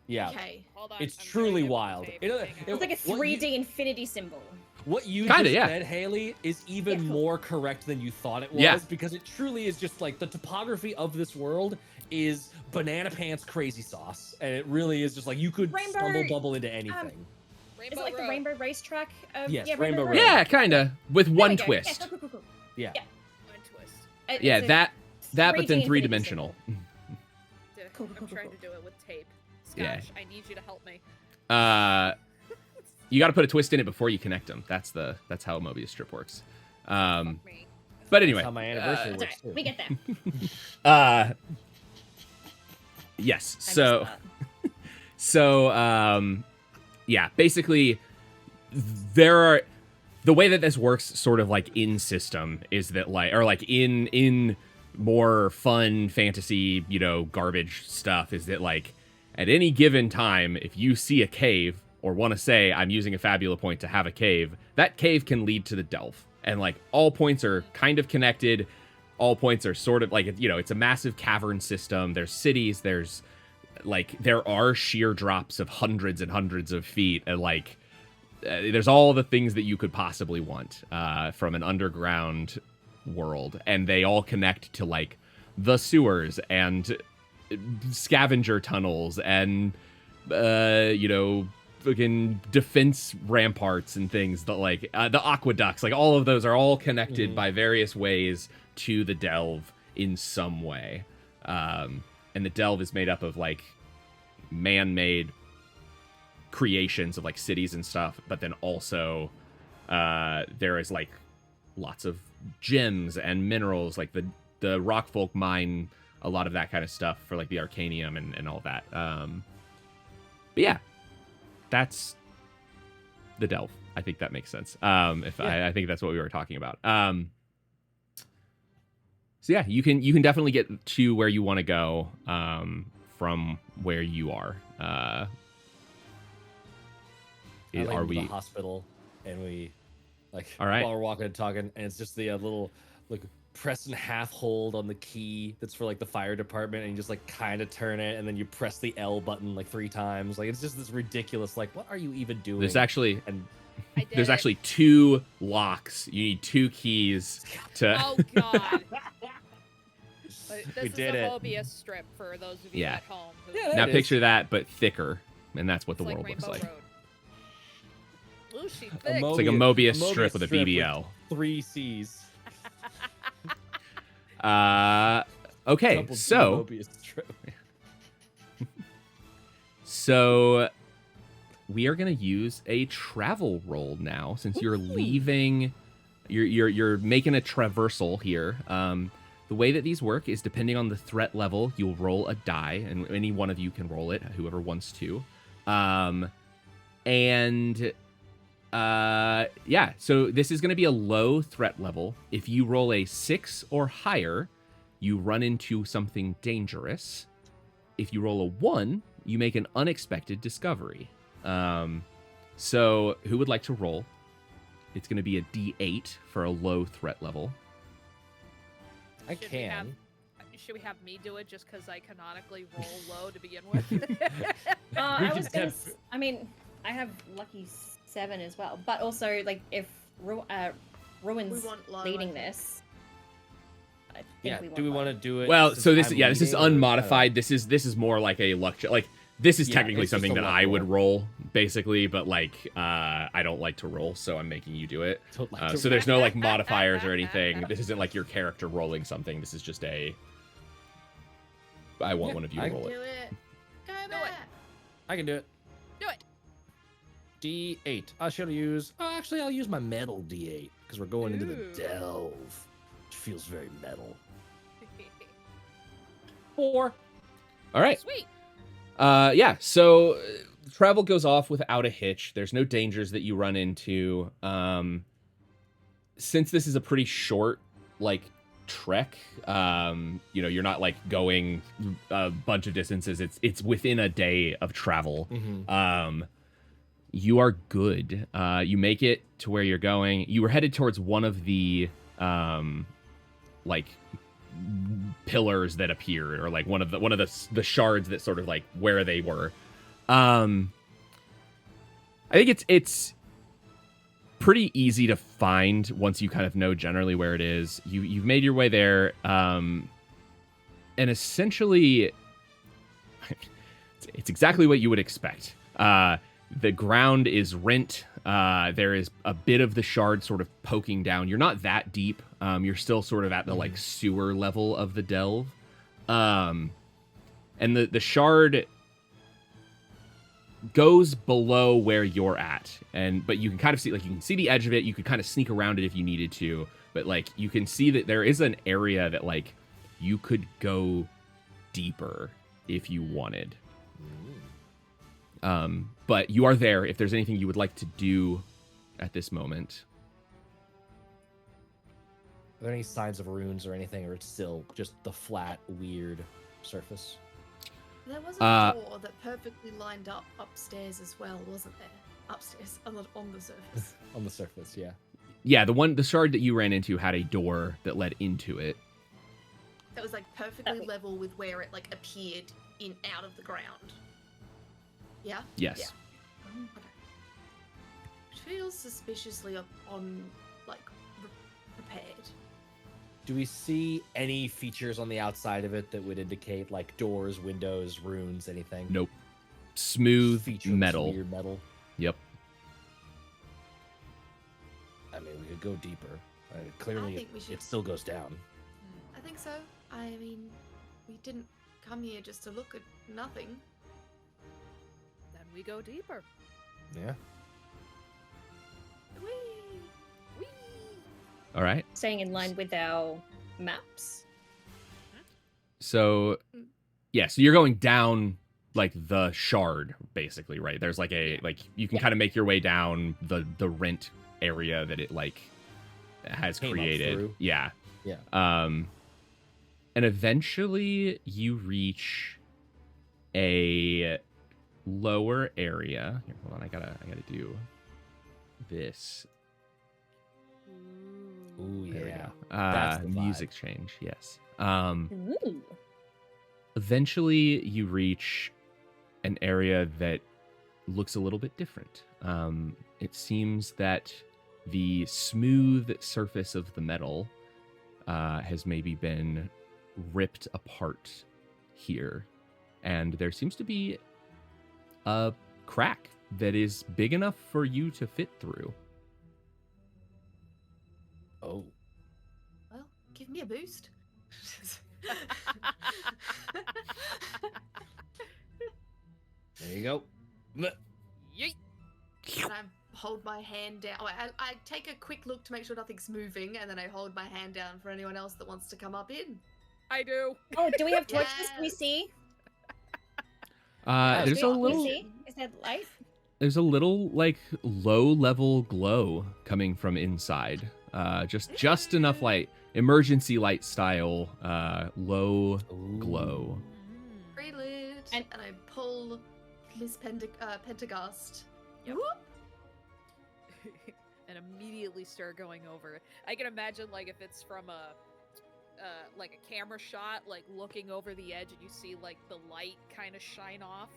Yeah. Okay. Hold on, It's I'm truly getting it with wild. tape. It- Hang on. It's like a What you- 3D infinity symbol. What you Kinda, just yeah. said, Haley, is even Yeah. more correct than you thought it was, Yeah. because it truly is just like the topography of this world is banana pants crazy sauce, and it really is just like you could Rainbow- stumble bubble into anything. Rainbow Is it like the road. Rainbow Racetrack? Yes, yeah, Rainbow Road. Road. Yeah, kinda. With There one we go. twist. Yeah, cool. Yeah. Yeah. One twist. Yeah, It's a that but 3D then infinity 3-dimensional. Cool, I'm cool, trying cool. to do it with tape. Yeah. Scotch, I need you to help me. You got to put a twist in it before you connect them. That's how a Mobius strip works. Fuck me. But anyway, That's how my anniversary It's works. alright. too. We get that. yes. I So missed so yeah, basically the way that this works sort of like in system is that like in more fun fantasy, garbage stuff is that like at any given time, if you see a cave or want to say I'm using a Fabula point to have a cave, that cave can lead to the Delve. And like all points are kind of connected. All points are sort of like, it's a massive cavern system. There's cities, there are sheer drops of hundreds and hundreds of feet, and like there's all the things that you could possibly want from an underground world, and they all connect to like the sewers and scavenger tunnels and fucking defense ramparts and things that like the aqueducts, like all of those are all connected by various ways to the Delve in some way. And the Delve is made up of like man-made creations of like cities and stuff, but then also there is like lots of gems and minerals, like the rockfolk mine a lot of that kind of stuff for like the arcanium and all that. But yeah, that's the Delve. I think that makes sense. I think that's what we were talking about. So yeah, you can definitely get to where you want to go from where you are. I went Are to we the hospital and we like All right. while we're walking and talking, and it's just the little like press and half hold on the key that's for like the fire department, and you just like kind of turn it, and then you press the L button like 3 times. Like it's just this ridiculous. Like, what are you even doing? There's actually and there's actually 2 locks. You need 2 keys to. Oh god. But this We is did a it. Mobius strip for those of you Yeah. at home. Who Yeah, Now it picture that, but thicker, and that's what it's the like world looks Rainbow like. Road. Ooh, she A thick. It's like a Mobius strip with a strip BBL. 3 C's. Okay, Double D so Mobius strip. So we are going to use a travel roll now, since you're leaving. You're making a traversal here. The way that these work is depending on the threat level, you'll roll a die, and any one of you can roll it, whoever wants to. Yeah, so this is going to be a low threat level. If you roll a 6 or higher, you run into something dangerous. If you roll a 1, you make an unexpected discovery. So who would like to roll? It's going to be a D8 for a low threat level. I Should we have- can. Should we have me do it just because I canonically roll low to begin with? I can was gonna. have- I mean, I have lucky 7 as well, but also like if Ruin's want low, I leading think. this. I think Yeah. we Do we want to do it? Well, since so this I'm this is leading, or- I don't know. unmodified. This is more like a luck check. Like this is Yeah, technically it's just something a that luck I would roll. roll basically, but like I don't like to roll, so I'm making you do it. Don't like to So there's no like modifiers or anything. This isn't like your character rolling something. This is just a. I want Yeah, one of you I- to roll it. Do it. Go Do it. back. I can do it. Do it. D8. I should use. Oh, actually, I'll use my metal D8 because we're going into the Ooh. delve, which feels very metal. 4. All right. Sweet. Yeah. So travel goes off without a hitch. There's no dangers that you run into. Since this is a pretty short like trek, you're not like going a bunch of distances. It's within a day of travel. Mm-hmm. You are good. You make it to where you're going. You were headed towards one of the like pillars that appeared, or like one of the shards that sort of like where they were. I think it's pretty easy to find once you kind of know generally where it is. You've made your way there, and essentially it's exactly what you would expect. The ground is rent. There is a bit of the shard sort of poking down. You're not that deep. You're still sort of at the like sewer level of the delve. And the shard goes below where you're at, but you can kind of see, like, you can see the edge of it. You could kind of sneak around it if you needed to, but like you can see that there is an area that like you could go deeper if you wanted. But you are there if there's anything you would like to do at this moment. Are there any signs of runes or anything, or it's still just the flat, weird surface? There was a door that perfectly lined up upstairs as well, wasn't there? Upstairs, on the surface. On the surface, yeah. Yeah, the shard that you ran into had a door that led into it. That was like perfectly level with where it like appeared out of the ground. Yeah? Yes. Yeah. Okay. Which feels suspiciously prepared. Do we see any features on the outside of it that would indicate like doors, windows, runes, anything? Nope. Smooth Featureless, metal. weird metal. Yep. I mean, we could go deeper. Clearly, think we should- it still goes down. I think so. I mean, we didn't come here just to look at nothing. Then we go deeper. Yeah. Whee! Whee! All right. Staying in line with our maps. So, yeah, so you're going down like the shard, basically, right? There's like you can kind of make your way down the rent area that it like has Came up created. through. Yeah. Yeah. And eventually you reach a lower area. Here, hold on, I gotta do this. Ooh, There we yeah. go. That's the vibe. Music change, yes. Ooh. Eventually you reach an area that looks a little bit different. It seems that the smooth surface of the metal has maybe been ripped apart here, and there seems to be a crack that is big enough for you to fit through. Oh. Well, give me a boost. There you go. Yeet. And I hold my hand down. I take a quick look to make sure nothing's moving, and then I hold my hand down for anyone else that wants to come up in. I do. Oh, do we have torches? Can we Yes. see? There's a Can we little see? Is that light? there's a little like low level glow coming from inside. Just enough light, emergency light style, low glow. Prelude. And- And I pull Miss Pentagast. Yep. And immediately start going over. I can imagine like if it's from a like a camera shot, like looking over the edge, and you see like the light kind of shine off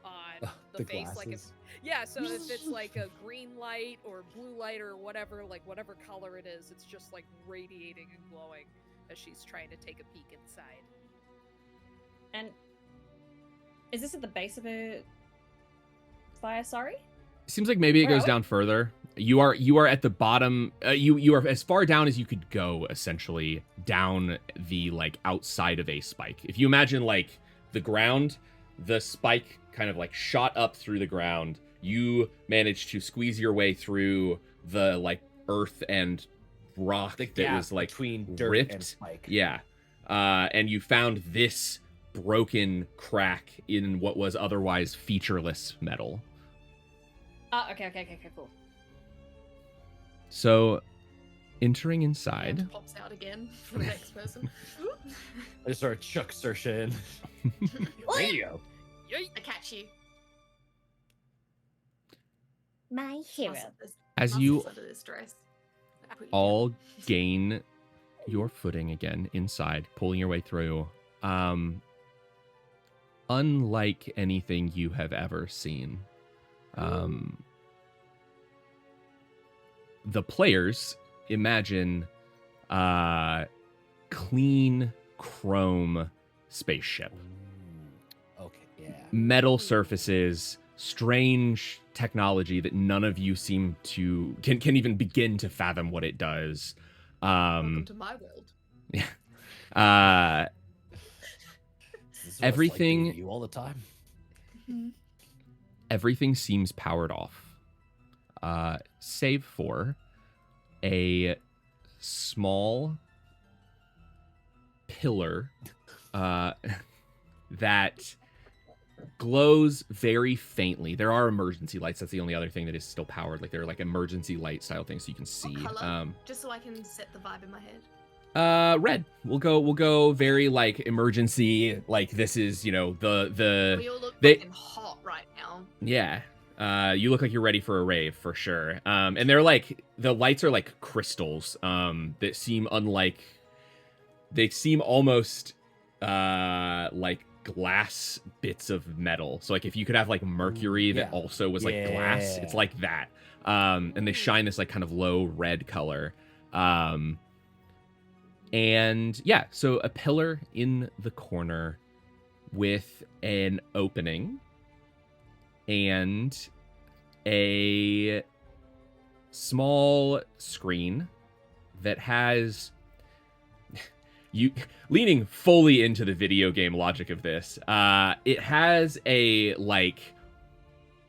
on the face, like if glasses. yeah. So if it's like a green light or blue light or whatever, like whatever color it is, it's just like radiating and glowing as she's trying to take a peek inside. And is this at the base of a fire? Sorry. Seems like maybe it Where goes are we? down further. You are at the bottom. You are as far down as you could go, essentially, down the like outside of a spike. If you imagine like the ground, the spike kind of like shot up through the ground. You managed to squeeze your way through the like earth and rock The that gap was like between dirt ripped. and spike. Yeah. And you found this broken crack in what was otherwise featureless metal. Okay, cool. So, entering Hand inside, pops out again for the next person. I just sort of chuck Saoirse in. There you go. Yeet. I catch you. My hero. as Muscles you under this dress. I put you all down. gain your footing again inside, pulling your way through, unlike anything you have ever seen, the players imagine clean chrome spaceship, Okay, yeah. metal surfaces, strange technology that none of you seem to can even begin to fathom what it does. Welcome to my world. This is what it's like everything- being you all the time. everything seems powered off, save for a small pillar that glows very faintly. There are emergency lights. That's the only other thing that is still powered. Like, they're like emergency light style things, so you can see. What color? Just so I can set the vibe in my head. Red. We'll go very like emergency. Like, this is, you know, We all look fucking hot right now. Yeah. You look like you're ready for a rave for sure. And they're like, the lights are like crystals. That seem unlike. They seem almost like glass bits of metal. So like, if you could have like mercury that also was like glass, it's like that. And they shine this like kind of low red color. And yeah, so a pillar in the corner with an opening and a small screen that has you leaning fully into the video game logic of this. It has a like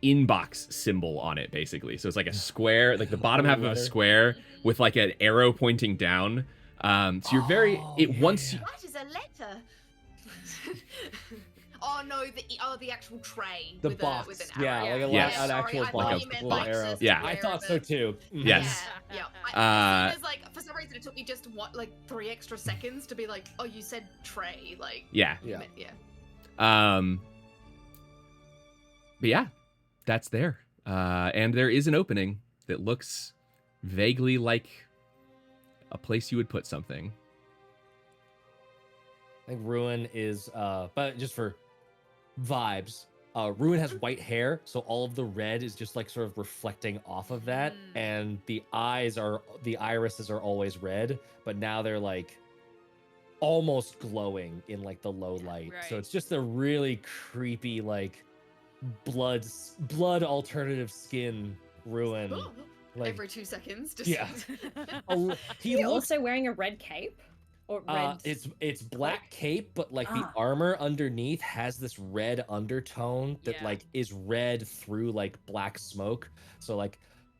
inbox symbol on it, basically. So it's like a square, like the bottom half of a square with like an arrow pointing down. So you're very once. That is a letter. Oh no, the actual tray. The with box. with an Yeah, arrow. like Yes. an actual I box thought with you with meant an like arrow. just Yeah. I thought so of it. too. Yes. Yeah. As soon as, like, for some reason it took me just what, like 3 extra seconds to be like, oh, you said tray, like. Yeah. you Yeah. meant- yeah. But yeah, that's there. And there is an opening that looks vaguely like a place you would put something. I think Ruin is, but just for vibes, Ruin has white hair, so all of the red is just like sort of reflecting off of that, and the irises are always red, but now they're like almost glowing in like the low light. So Right. it's just a really creepy like blood alternative skin Ruin. Ooh, Like every 2 seconds. Just Yeah. he He looks also wearing a red cape or red. it's black cape, but like the Ah. armor underneath has this red undertone that Yeah. like is red through like black smoke. So like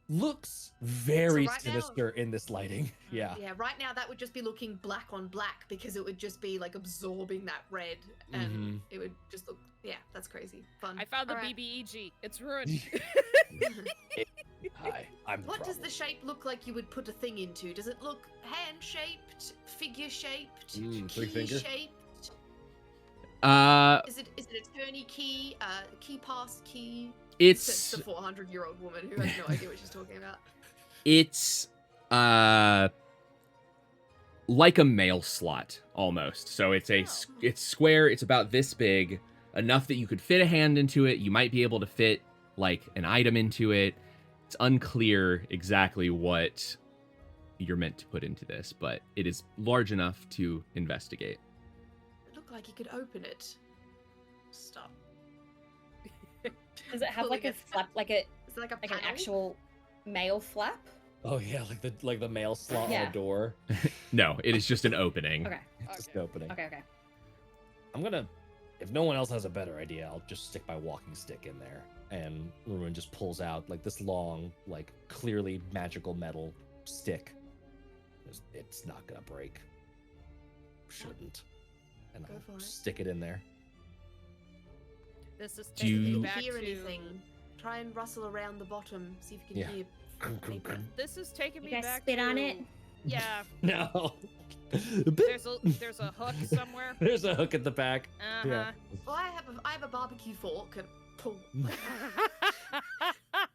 looks very right now- sinister in this lighting. Yeah. Yeah, right now that would just be looking black on black because it would just be like absorbing that red and Mhm. it would just look, yeah, that's crazy. Fun. I found the Alright. BBEG. It's ruined. Hi, I'm the What does problem. the shape look like you would put a thing into? Does it look hand-shaped, figure-shaped, Three-finger? key-shaped? Uh, Is it a turny key, key pass key? it's Says the 400-year-old woman who has no idea what she's talking about. it's like a mail slot almost. So it's it's square. It's about this big, enough that you could fit a hand into it. You might be able to fit like an item into it. It's unclear exactly what you're meant to put into this, but it is large enough to investigate. It looked like you could open it. Stop. Does it have like a Pulling it. flap, like Is it like a an panel? actual mail flap? Oh yeah, like the mail slot on Yeah. a door. No, it is just an opening. Okay. It's just an opening. Okay. Okay. I'm gonna, if no one else has a better idea, I'll just stick my walking stick in there. And Ruin just pulls out like this long, like clearly magical metal stick. It's not gonna break. Shouldn't. And Go for I'll it. stick it in there. This is Do taking you- me If you back hear to. anything, try and rustle around the bottom, see if you can Yeah. hear. anything. This is taking You me guys back spit to. on it? Yeah. No. There's a hook somewhere. There's a hook at the back. Uh-huh. Yeah. Well, I have a barbecue fork and pull.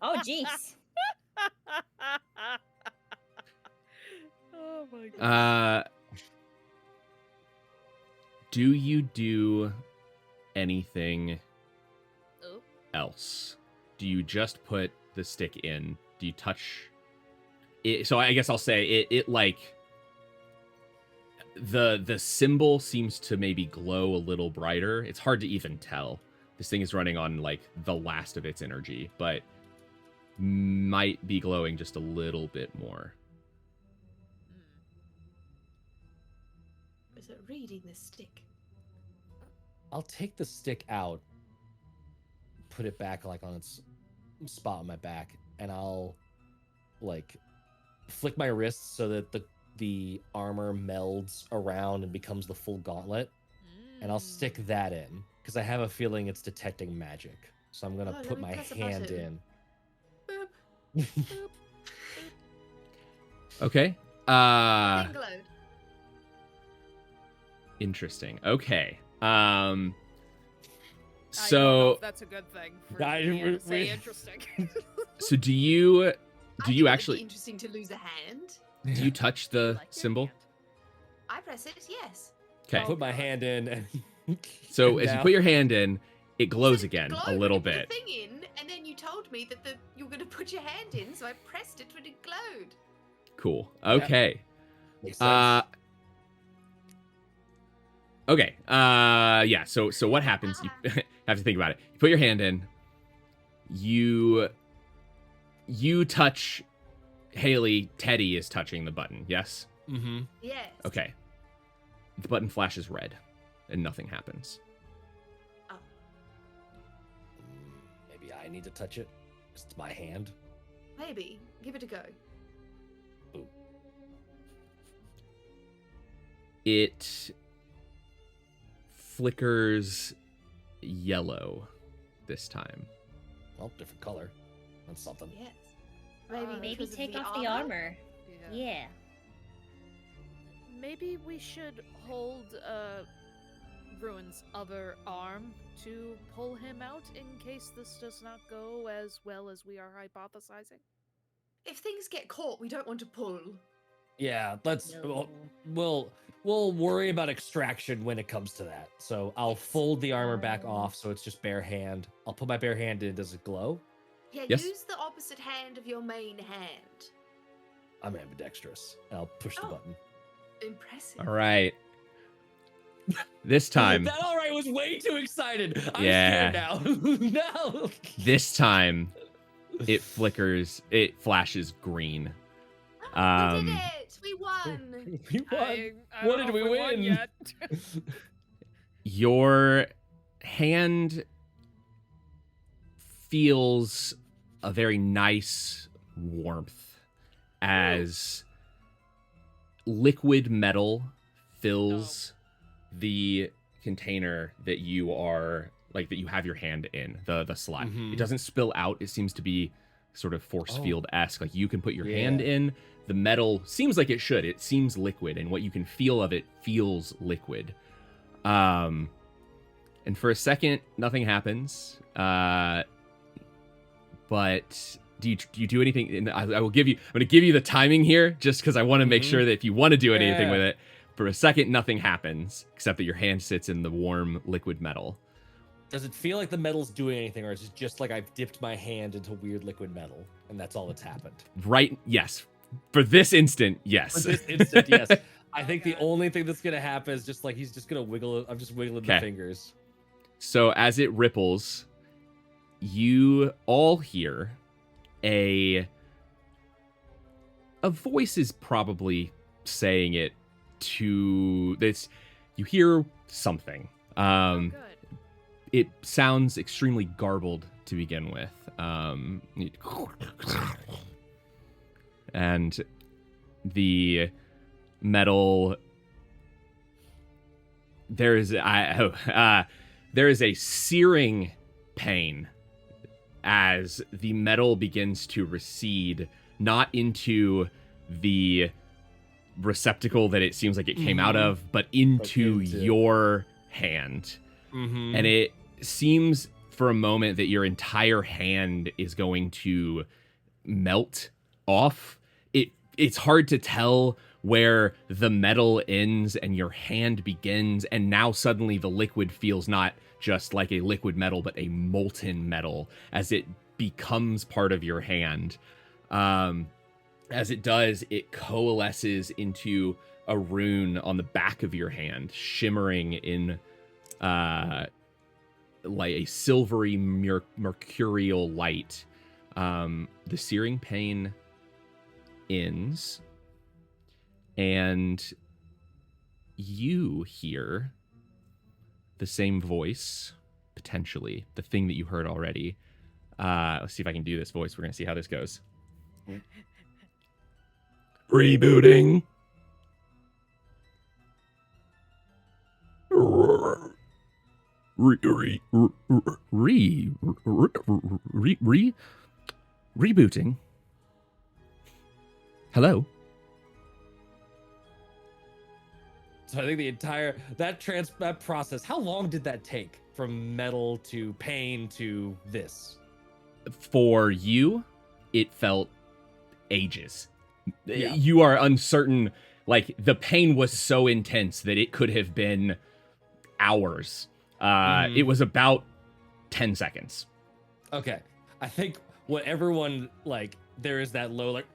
Oh, jeez. Oh my god. Do you do anything Oh. else? Do you just put the stick in? Do you touch it? So I guess I'll say it like the symbol seems to maybe glow a little brighter. It's hard to even tell. This thing is running on like the last of its energy, but might be glowing just a little bit more. Is it reading the stick? I'll take the stick out, put it back like on its spot on my back, and I'll like flick my wrists so that the armor melds around and becomes the full gauntlet, and I'll stick that in because I have a feeling it's detecting magic. So I'm gonna Oh, let put me my press a hand button. in. Boop, boop. Okay. Thing glowed. Interesting. Okay. I don't know So if that's a good thing for I- me to we- say interesting. so do you I think it'd actually be interesting to lose a hand. do you touch the Like your symbol? hand. I press it, yes. Okay. I put my God. hand in. And So and as you now- put your hand in, it glows Said again glow a when little you put bit. the thing in, and then you told me that you were going to put your hand in, so I pressed it when it glowed. Cool. Okay. Makes sense. Okay. Yeah. So what happens? You have to think about it. You put your hand in. You touch Haley. Teddy is touching the button. Yes. Mm-hmm. Yes. Okay. The button flashes red, and nothing happens. Maybe I need to touch it. It's my hand. Maybe. Give it a go. It flickers yellow this time. Well, different color. That's something. Yes. Maybe, Maybe because of take off the armor. Yeah. Maybe we should hold Ruin's other arm to pull him out in case this does not go as well as we are hypothesizing. If things get caught, we don't want to pull. Yeah, let's. No. We'll worry about extraction when it comes to that. So I'll fold the armor back off so it's just bare hand. I'll put my bare hand in. Does it glow? Yeah, Yes. use the opposite hand of your main hand. I'm ambidextrous. And I'll push the Oh. button. Impressive. All right. This time, That all right was way too excited. I'm Yeah. scared now. No. this time, it flickers. It flashes green. We Um, did it! We won! We won. I What don't did know if we won win? yet. Your hand feels a very nice warmth as liquid metal fills the container that you are that you have your hand in, the slot. Mhm. It doesn't spill out. It seems to be sort of force Oh. field-esque. Like you can put your Yeah. hand in. The metal seems like it should. It seems liquid, and what you can feel of it feels liquid. And for a second, nothing happens. But do you do anything? And I will give you. I'm going to give you the timing here, just because I want to make Mhm. sure that if you want to do anything Yeah. with it, for a second, nothing happens except that your hand sits in the warm liquid metal. Does it feel like the metal's doing anything, or is it just like I've dipped my hand into weird liquid metal and that's all that's happened? Right? Yes. For this instant, For yes. this instant, yes. I think the Okay. only thing that's gonna happen is just like he's just gonna wiggle it. I'm just wiggling the Okay. fingers. So as it ripples, you all hear a voice is probably saying it to this. You hear something. Good. It sounds extremely garbled to begin with. And the metal. There is a searing pain as the metal begins to recede, not into the receptacle that it seems like it came out Mhm. of, but into into- your hand. Mm-hmm. And it seems for a moment that your entire hand is going to melt off. It's hard to tell where the metal ends and your hand begins, and now suddenly the liquid feels not just like a liquid metal, but a molten metal as it becomes part of your hand. As it does, it coalesces into a rune on the back of your hand, shimmering in like a silvery mercurial light. The searing pain ends, and you hear the same voice potentially, the thing that you heard already. Let's see if I can do this voice. We're going to see how this goes. Rebooting. Rebooting. Hello. So I think the entire that process, how long did that take from metal to pain to this? For you, it felt ages. Yeah. You are uncertain. Like, the pain was so intense that it could have been hours. It was about 10 seconds. Okay. I think what everyone, like, there is that low, like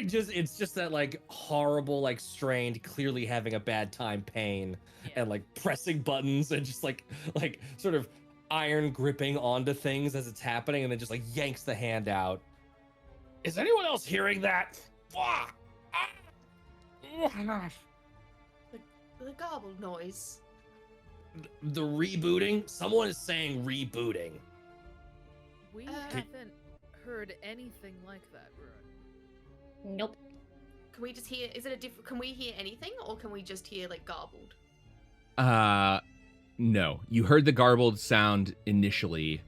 just, it's just that, like, horrible, like, strained, clearly having a bad time pain, and, like, pressing buttons and just, like, sort of iron gripping onto things as it's happening, and then just, like, yanks the hand out. Is anyone else hearing that? The garbled noise. The rebooting? Someone is saying rebooting. We haven't heard anything like that, Ruin. Nope. Can we just hear? Is it a different? Can we hear anything, or can we just hear like garbled? No. You heard the garbled sound initially,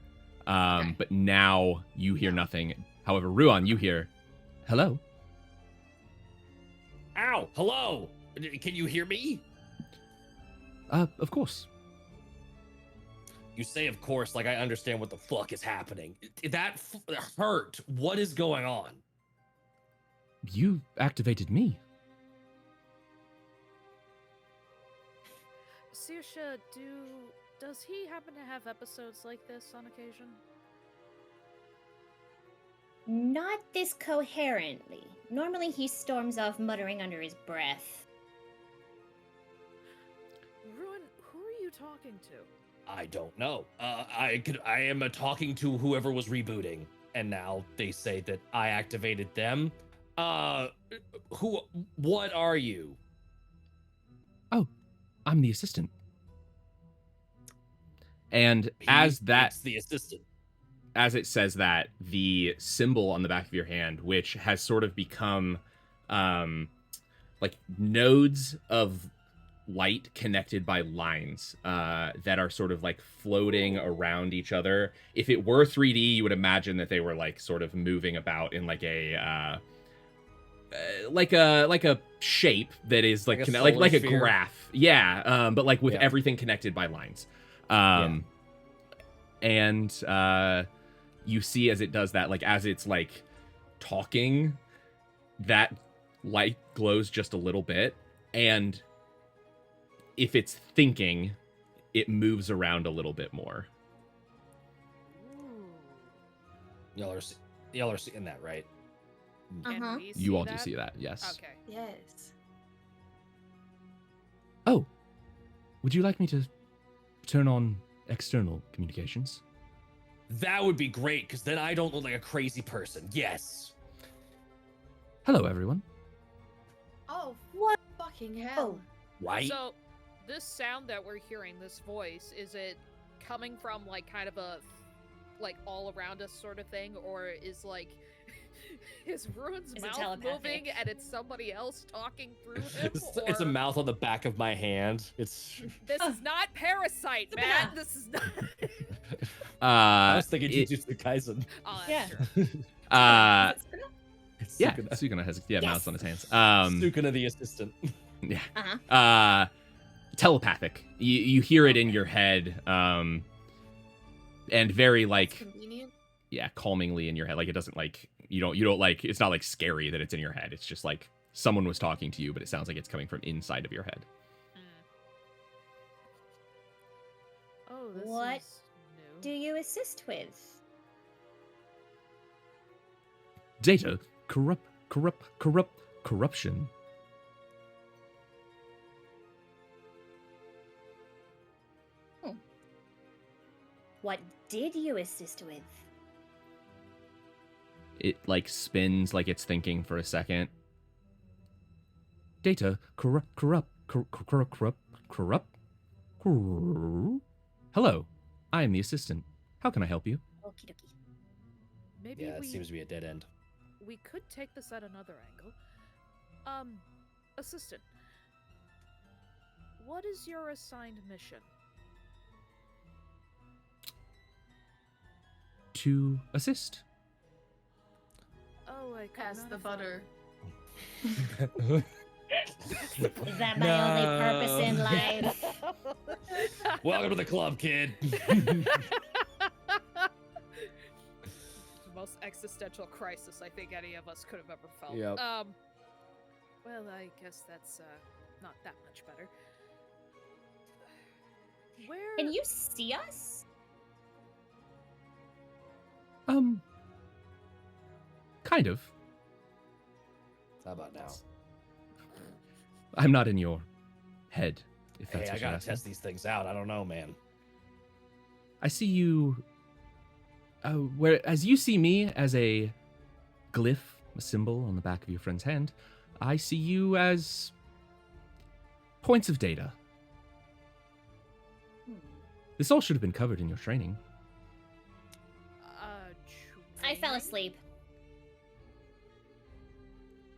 but now you hear nothing. However, Ruan, you hear, hello. Ow! Hello! Can you hear me? Of course. You say, of course, like I understand what the fuck is happening. That hurt. What is going on? You activated me. Saoirse, does he happen to have episodes like this on occasion? Not this coherently. Normally he storms off muttering under his breath. Ruin, who are you talking to? I don't know. I am talking to whoever was rebooting, and now they say that I activated them. What are you? Oh, I'm the assistant. And it's the assistant. As it says that, the symbol on the back of your hand, which has sort of become like nodes of light connected by lines that are sort of like floating around each other. If it were 3D, you would imagine that they were like sort of moving about in like a shape that is like like a graph. Yeah, but like with everything connected by lines. And you see as it does that, like as it's like talking, that light glows just a little bit, and if it's thinking, it moves around a little bit more. Y'all are seeing that, right? Can we see You all that? do see that, yes. Okay. Yes. Oh, would you like me to turn on external communications? That would be great, because then I don't look like a crazy person. Yes. Hello, everyone. Oh, What? fucking hell. Right? So, this sound that we're hearing, this voice, is it coming from like kind of a like all around us sort of thing, or is like his Ruin's mouth telepathic? moving and it's somebody else talking through him? It's a or- mouth on the back of my hand. It's. This is not Parasite, man. This is not. I was thinking Jujutsu Kaisen. Oh, that's Yeah. true. It's Yeah, Sukuna. Sukuna has Yes. mouse on his hands. Sukuna the assistant. Yeah. Telepathic. You hear it in your head, and very like Convenient. calmingly in your head. Like it doesn't like you don't like it's not like scary that it's in your head. It's just like someone was talking to you, but it sounds like it's coming from inside of your head. Oh, this What is new. Do you assist with? Data corruption. What did you assist with? It like spins like it's thinking for a second. Data corruption. Hello, I am the assistant. How can I help you? Okie dokie. Maybe Yeah, it we seems to be a dead end. we could take this at another angle. Assistant, what is your assigned mission? To assist. Oh, I could Pass not the have butter. Is that my only purpose in life? Welcome to the club, kid. Most existential crisis I think any of us could have ever felt. Yep. Well, I guess that's not that much better. Where? Can you see us? Kind of. How about now? I'm not in your head, if that's Hey, I what you're gotta asking. test these things out. I don't know, man. I see you. Whereas you see me as a glyph, a symbol on the back of your friend's hand, I see you as points of data. This all should have been covered in your training. I fell training? asleep.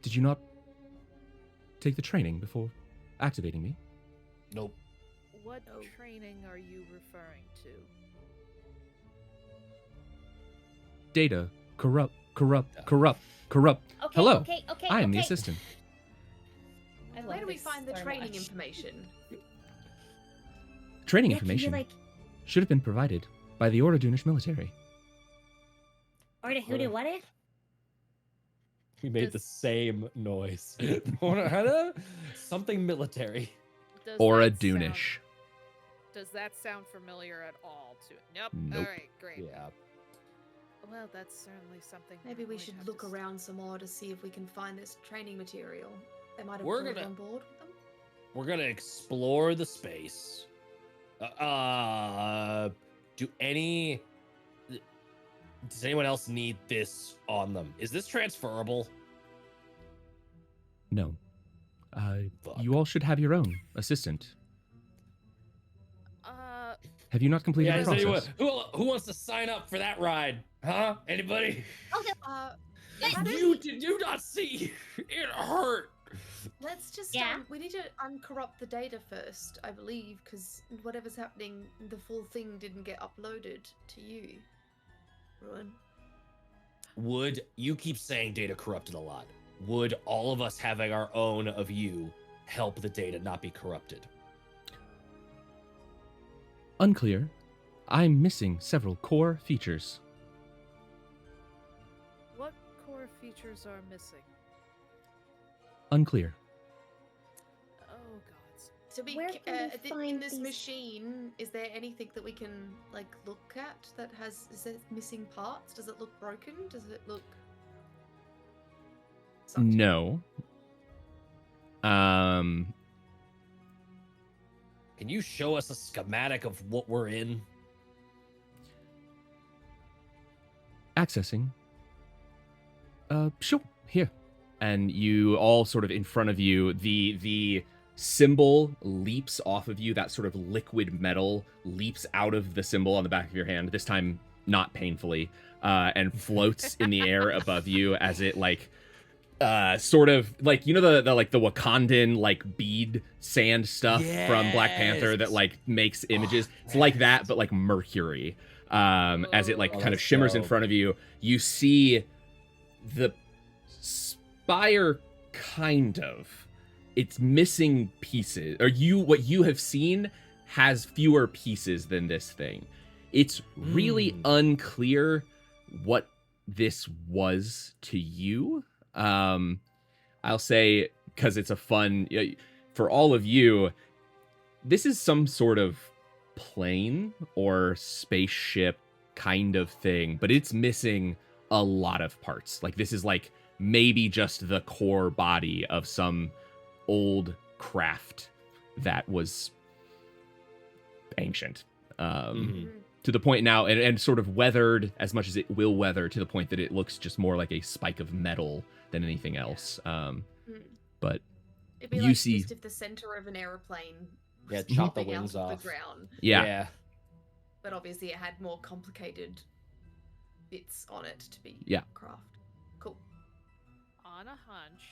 Did you not take the training before activating me? Nope. What training are you referring to? Data, corrupt. Okay, Hello, okay. I am the okay. assistant. I Where love do we this find the so training much. information? Training Yeah, can you, information like, should have been provided by the Oradunish military. order who do what it? We made the same noise. Something military. Does Oradunish. Does that sound familiar at all to it? Nope. Nope. All right, great. Yeah. Well, that's certainly something. Maybe we might should have look to around some more to see if we can find this training material. They might have We're brought it gonna- on board with them. We're gonna explore the space. Does anyone else need this on them? Is this transferable? No. Fuck. You all should have your own assistant. Have you not completed Yeah, the is process? anyone, who wants to sign up for that ride? Huh? Anybody? You did you not see? It hurt. Let's just Yeah. we need to uncorrupt the data first, I believe, because whatever's happening, the full thing didn't get uploaded to you. Ruin. Would you keep saying data corrupted a lot? Would all of us having our own of you help the data not be corrupted? Unclear. I'm missing several core features. What core features are missing? Unclear. Oh gods. So we Where can we in find this these- machine, is there anything that we can like look at that is there missing parts? Does it look broken? Does it look sucked? No. Can you show us a schematic of what we're in? Accessing. Sure. Here. And you all sort of in front of you, the symbol leaps off of you. That sort of liquid metal leaps out of the symbol on the back of your hand. This time, not painfully, and floats in the air above you as it like, sort of like the Wakandan like bead sand stuff from Black Panther that Yes. like makes images. It's like that, but like mercury. As it like Oh, kind of that's shimmers in dope. front of you, you see the spire kind of. It's missing pieces. What you have seen has fewer pieces than this thing. It's really unclear what this was to you. I'll say, because it's a fun for all of you, this is some sort of plane or spaceship kind of thing, but it's missing a lot of parts. Like this is like maybe just the core body of some old craft that was ancient. To the point now, and sort of weathered as much as it will weather, to the point that it looks just more like a spike of metal than anything else. But It'd be you like see- just if the center of an airplane Yeah, chop the popping out wings of off. the ground. Yeah. But obviously, it had more complicated bits on it to be Yeah. craft. Cool. On a hunch,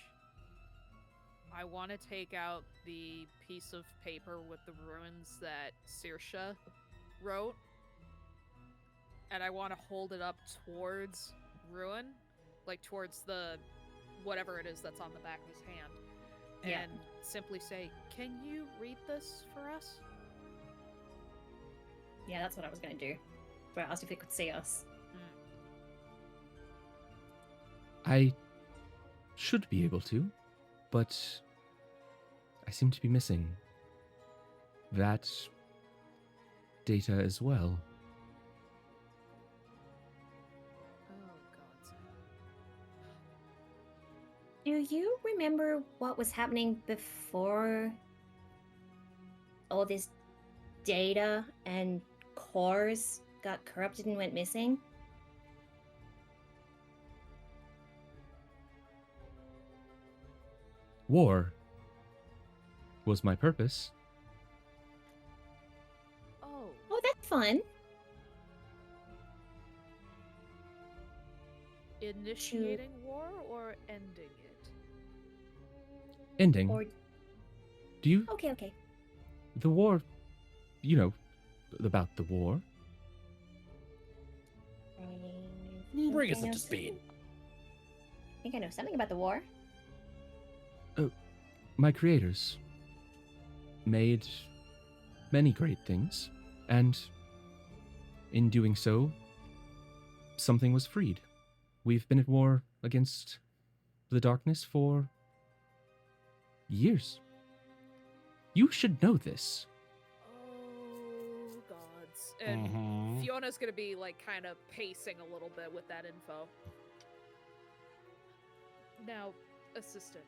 I want to take out the piece of paper with the runes that Saoirse wrote, and I want to hold it up towards Ruin, like towards the whatever it is that's on the back of his hand, Yeah. and simply say, "Can you read this for us?" Yeah, that's what I was going to do. But I asked if it could see us. I should be able to, but I seem to be missing that data as well. Oh God. Do you remember what was happening before all this data and cores got corrupted and went missing? War was my purpose. Oh. Oh, that's fun. Initiating war or ending it? Ending. Or Do you... okay. The war... You know, about the war. Bring us I know up to speed. I think I know something about the war. My creators made many great things, and in doing so, something was freed. We've been at war against the darkness for years. You should know this. Oh gods. And Mhm. Fiona's gonna be like kind of pacing a little bit with that info. Now, assistant.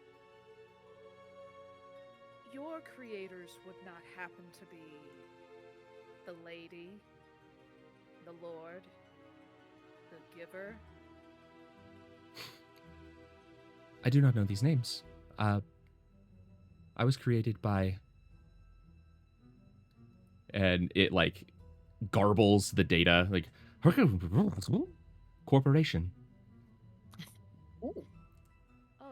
Your creators would not happen to be the lady, the lord, the giver. I do not know these names. I was created by... And it, like, garbles the data, like... Corporation. Oh,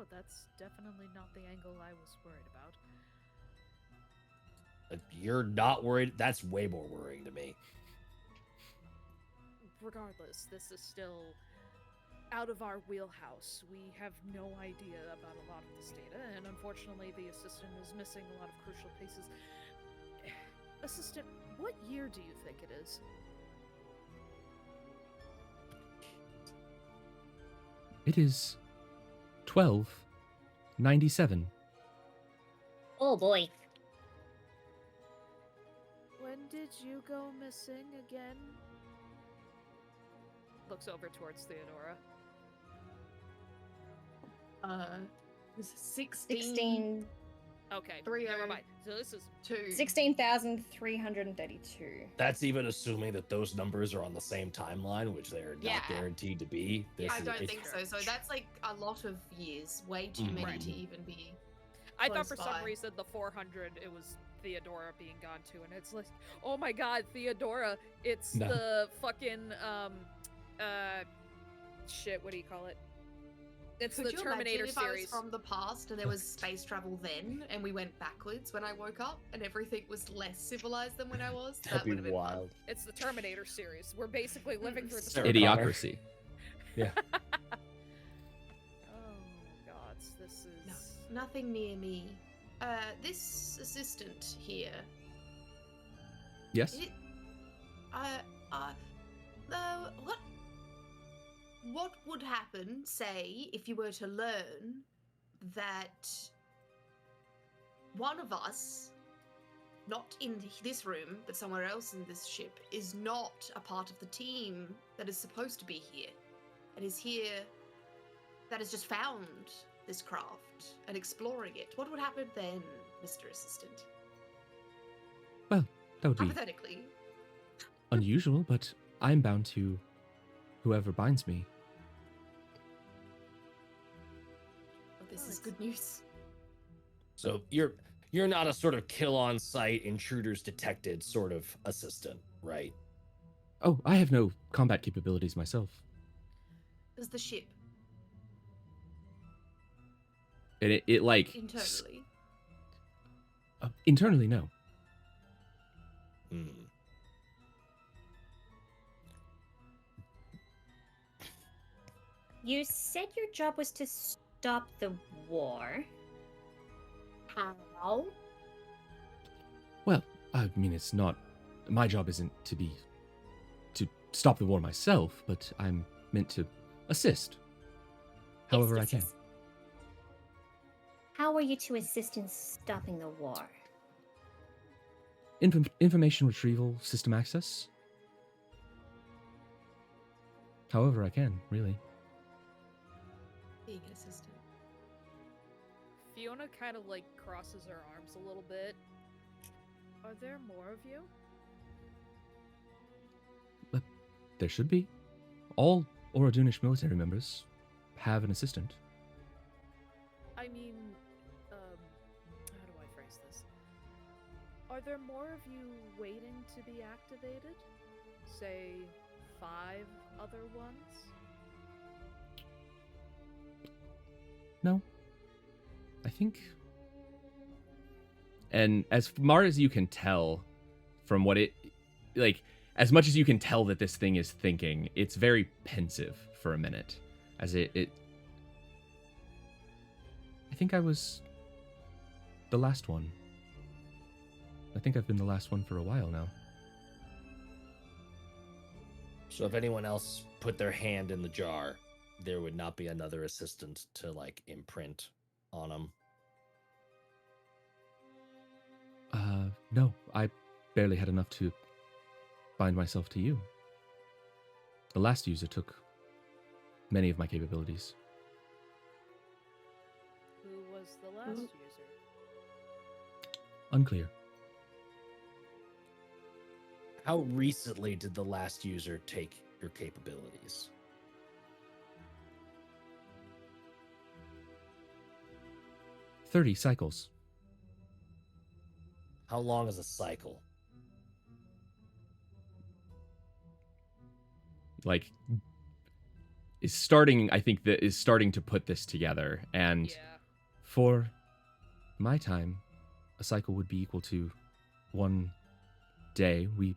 that's definitely not the angle I was worried about. If you're not worried, that's way more worrying to me. Regardless, this is still out of our wheelhouse. We have no idea about a lot of this data, and unfortunately, the assistant is missing a lot of crucial pieces. Assistant, what year do you think it is? It is 1297. Oh boy. When did you go missing again? Looks over towards Theodora. This is 16. 16. Okay, 30. never mind. So this is 16,332. That's even assuming that those numbers are on the same timeline, which they are Yeah. not guaranteed to be. I don't it's- think so. So that's like a lot of years. Way too many Right. to even be. I thought Close for by. some reason the 400 it was Theodora being gone too, and it's like, oh my god, Theodora! It's No. the fucking shit. What do you call it? It's Could the you Terminator imagine if I was series. from the past and there was space travel then, and we went backwards when I woke up, and everything was less civilized than when I was? That'd That would be have been wild. It's the Terminator series. We're basically living through the Sarah Terminator. Idiocracy. Oh gods, this No, is. nothing near me. This assistant here. Yes? It, what would happen, say, if you were to learn that one of us, not in this room, but somewhere else in this ship, is not a part of the team that is supposed to be here, and is here, that has just found this craft and exploring it? What would happen then, Mr. Assistant? Well, that would be Hypothetically. unusual, but I'm bound to whoever binds me. This is good news. So You're not a sort of kill on sight, intruders detected sort of assistant, right? Oh, I have no combat capabilities myself. Does the ship And it like internally? internally, no. Hmm. You said your job was to stop the war. How? Well, I mean, it's not. My job isn't to stop the war myself, but I'm meant to assist. However, I can. Yes. How are you to assist in stopping the war? Information retrieval, system access. However, I can, really. Being an assistant. Fiona kind of like crosses her arms a little bit. Are there more of you? There should be. All Orodunish military members have an assistant. I mean, how do I phrase this? Are there more of you waiting to be activated? Say, 5 other ones? No. I think. And as far as you can tell from what it. Like, as much as you can tell that this thing is thinking, it's very pensive for a minute. As it I think I was the last one. I think I've been the last one for a while now. So if anyone else put their hand in the jar, there would not be another assistant to like imprint on them. No, I barely had enough to bind myself to you. The last user took many of my capabilities. Who was the last user? Unclear. How recently did the last user take your capabilities? "30 cycles." How long is a cycle? Like, is starting, I think, that is starting to put this together. And Yeah. for my time, a cycle would be equal to 1 day. We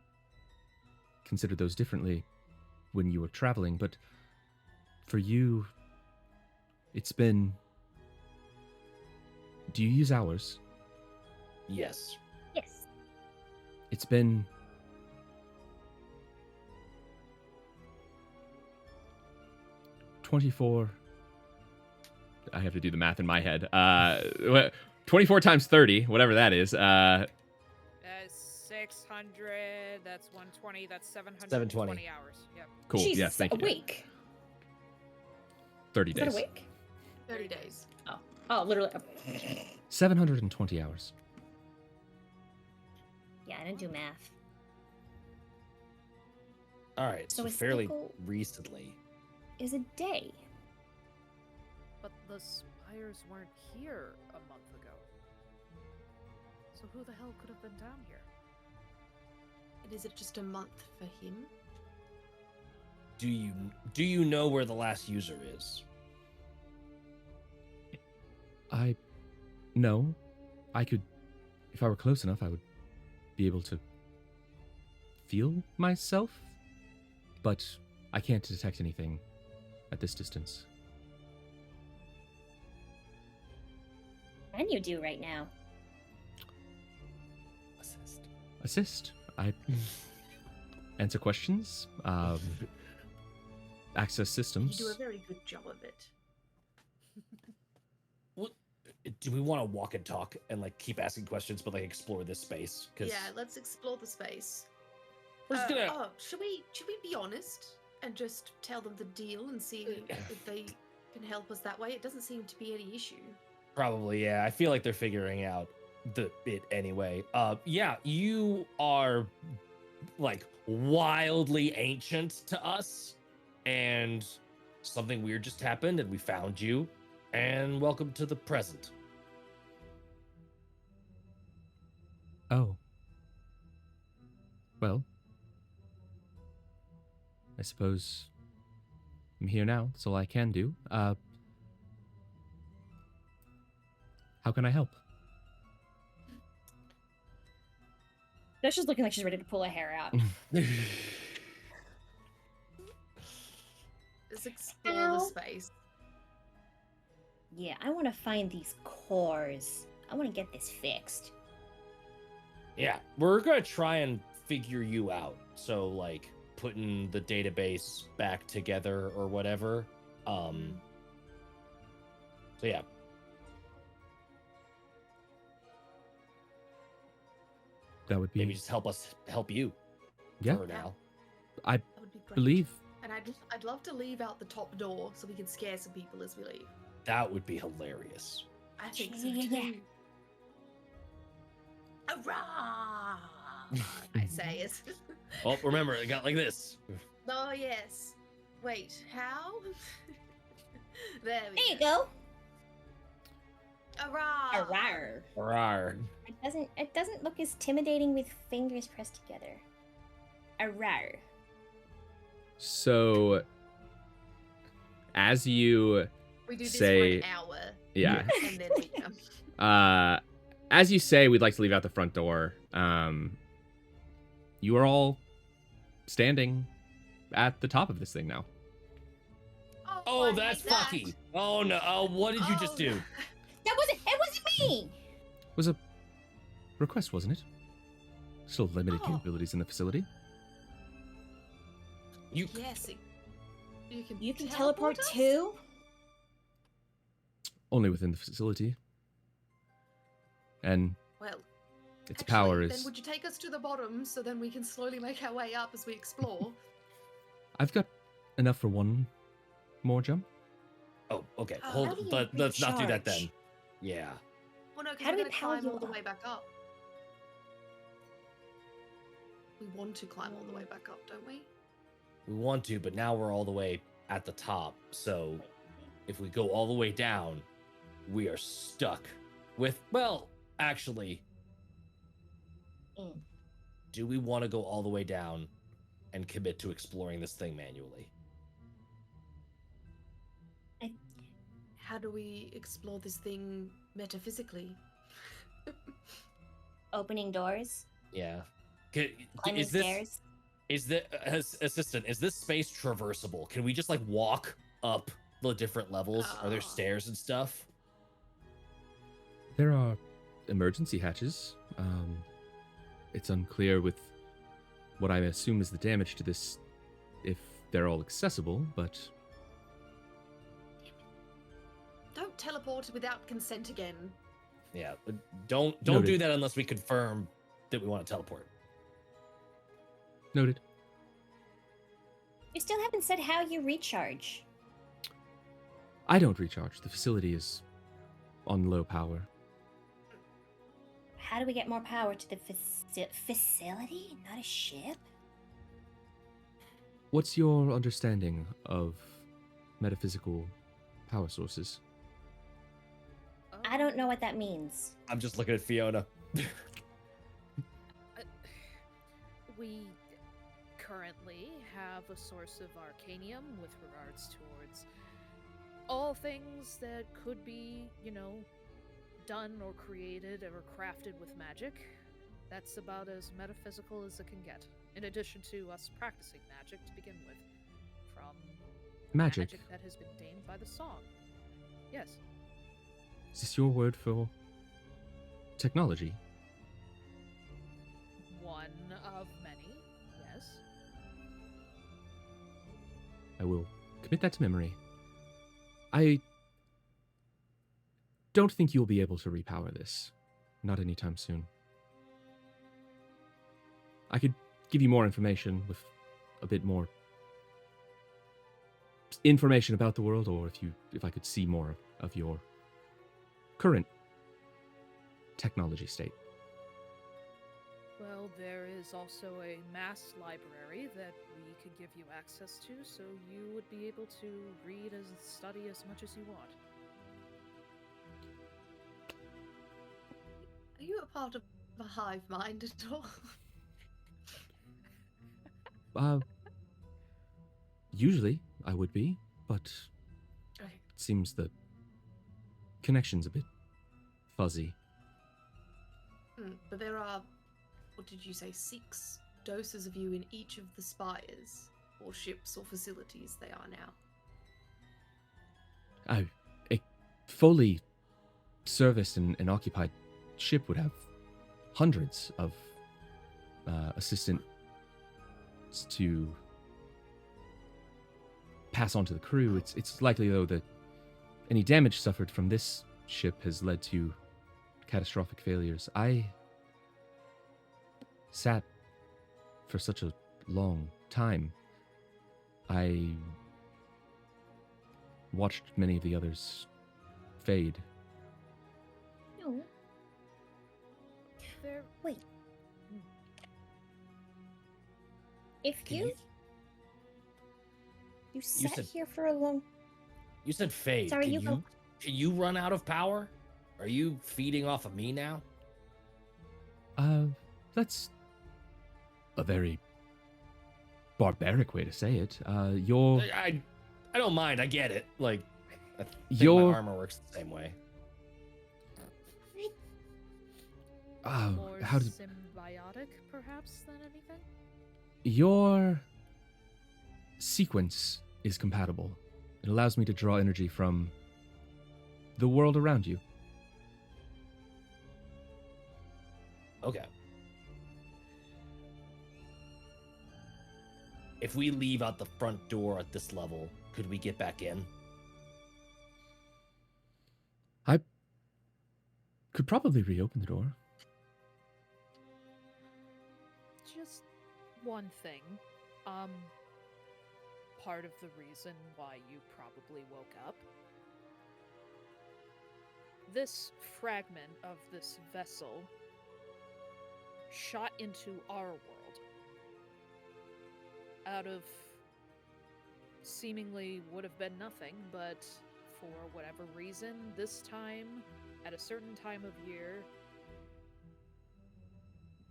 considered those differently when you were traveling, but for you, it's been. Do you use hours? Yes. Yes. It's been 24. I have to do the math in my head. 24 times 30, whatever that is. 600, that's 120, that's 720 720 hours. Yep. Cool. Jesus, Yes, thank a you. week. 30 Is that days. a week? 30 days. Oh, literally. 720 hours. Yeah, I didn't do math. All right. So So a fairly cycle- recently. Is a day. But the spires weren't here a month ago. So who the hell could have been down here? And is it just a month for him? Do you know where the last user is? No. I could, if I were close enough, I would be able to feel myself, but I can't detect anything at this distance. What can you do right now? Assist. I answer questions, access You systems. do a very good job of it. Do we want to walk and talk and like keep asking questions, but like explore this space? Yeah, let's explore the space. We're just gonna. Oh, should we be honest and just tell them the deal and see if they can help us that way? It doesn't seem to be any issue. Probably, yeah. I feel like they're figuring out it anyway. Yeah, you are like wildly ancient to us, and something weird just happened, and we found you, and welcome to the present. Oh. Well, I suppose I'm here now. That's all I can do. How can I help? That's just looking like she's ready to pull her hair out. Let's explore the Ow. space. Yeah, I want to find these cores. I want to get this fixed. Yeah, we're gonna try and figure you out. So like putting the database back together or whatever. So yeah. That would be. Maybe just help us help you. Yeah. For now. I That would be great. believe. And I'd love to leave out the top door so we can scare some people as we leave. That would be hilarious. I think so Yeah. too. Hurrah! I say it. Oh, remember, it got like this. Oh yes. Wait, how? There we There you go. Hurrah! Arrar. Rawr. It doesn't look as intimidating with fingers pressed together. Arrar. So, as you We do this say, for an hour. yeah, And then we, as you say, we'd like to leave out the front door. You are all standing at the top of this thing now. Oh, I that's hate that. Fucky. Oh no. Oh, what did you just Oh, do? no. It wasn't me. Was a request, wasn't it? Still limited Oh. capabilities in the facility. You Yes. You can teleport us? too. Only within the facility. And Well, its actually, power then is. would you take us to the bottom so then we can slowly make our way up as we explore? I've got enough for one more jump. Oh, okay. How Hold do you let's not do that recharge? then. Yeah. Well, no, 'cause How we're do we gonna power climb you all the up? way back up. We want to climb all the way back up, don't we? We want to, but now we're all the way at the top. So if we go all the way down, we are stuck with, well, actually, Mm. do we want to go all the way down and commit to exploring this thing manually? How do we explore this thing metaphysically? Opening doors. Yeah. Climbing Is this stairs. assistant, is this space traversable? Can we just like walk up the different levels? Are there Oh. stairs and stuff? There are emergency hatches. It's unclear with what I assume is the damage to this if they're all accessible, but Don't teleport without consent again. Yeah, but don't Noted. do that unless we confirm that we want to teleport. noted. You still haven't said how you recharge. I don't recharge. The facility is on low power. How do we get more power to the facility, not a ship? What's your understanding of metaphysical power sources? I don't know what that means. I'm just looking at Fiona. We currently have a source of arcanium with regards towards all things that could be, done or created or crafted with magic. That's about as metaphysical as it can get. In addition to us practicing magic to begin with, from Magic. that has been gained by the song. Yes. Is this your word for technology? One of many, yes. I will commit that to memory. I don't think you'll be able to repower this. Not anytime soon. I could give you more information with a bit more information about the world, or if I could see more of your current technology state. Well, there is also a mass library that we could give you access to, so you would be able to read and study as much as you want. Are you a part of a hive mind at all? Usually I would be, but Okay. it seems the connection's a bit fuzzy. But there are, what did you say, 6 doses of you in each of the spires, or ships, or facilities they are now. A fully serviced and occupied ship would have hundreds of assistants to pass on to the crew. It's likely, though, that any damage suffered from this ship has led to catastrophic failures. I sat for such a long time. I watched many of the others fade. No. There. Wait. If Can you sat said- here for a long. You said fade. Sorry, can you go. Can you run out of power? Are you feeding off of me now? That's a very barbaric way to say it. Your I don't mind. I get it. Like, I think Your- my armor works the same way. More how did symbiotic, perhaps, than anything? your sequence is compatible. It allows me to draw energy from the world around you. Okay. If we leave out the front door at this level, could we get back in? I could probably reopen the door. Just one thing. Part of the reason why you probably woke up. This fragment of this vessel shot into our world out of seemingly would have been nothing, but for whatever reason, this time, at a certain time of year,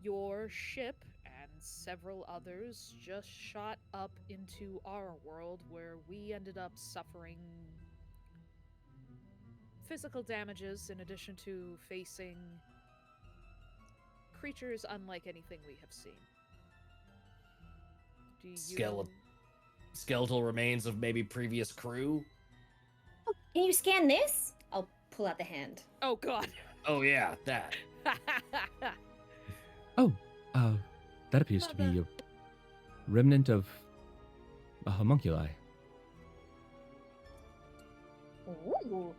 your ship and several others just shot up into our world, where we ended up suffering physical damages in addition to facing creatures unlike anything we have seen. Do you... Skeletal remains of maybe previous crew? Oh, can you scan this? I'll pull out the hand. Oh god. Oh yeah, that. Oh, that appears to be a remnant of a homunculi. Ooh.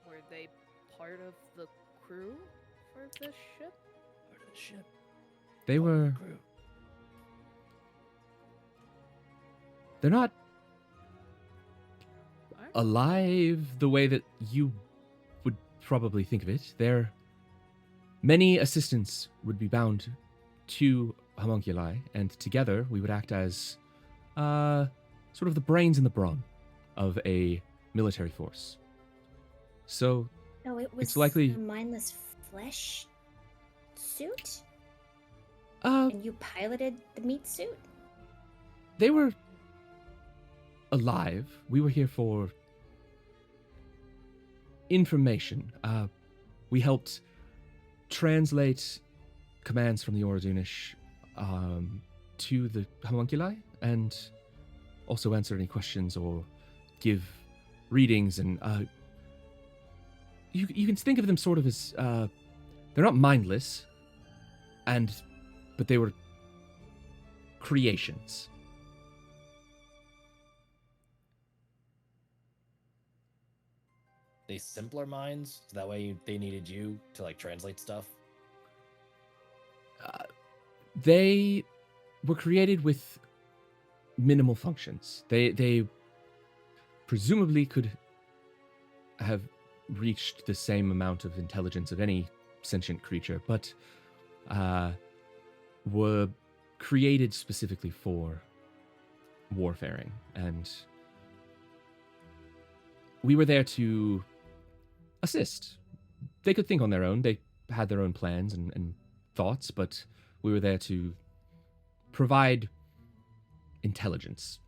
Were they part of the crew for this ship? Part of the ship. They were. Crew. They're not Alright. alive the way that you would probably think of it. Many assistants would be bound to homunculi, and together we would act as sort of the brains and the brawn of a military force. So No, it was It's likely- a mindless flesh suit, uh and you piloted the meat suit. they were alive. We were here for information. We helped translate commands from the Oradunish to the homunculi, and also answer any questions or give readings. And you can think of them sort of as they're not mindless, but they were creations. They simpler minds, so that way they needed you to like translate stuff. They were created with minimal functions. They presumably could have reached the same amount of intelligence of any sentient creature, but were created specifically for warfaring. And we were there to assist. They could think on their own. They had their own plans and thoughts, but we were there to provide intelligence.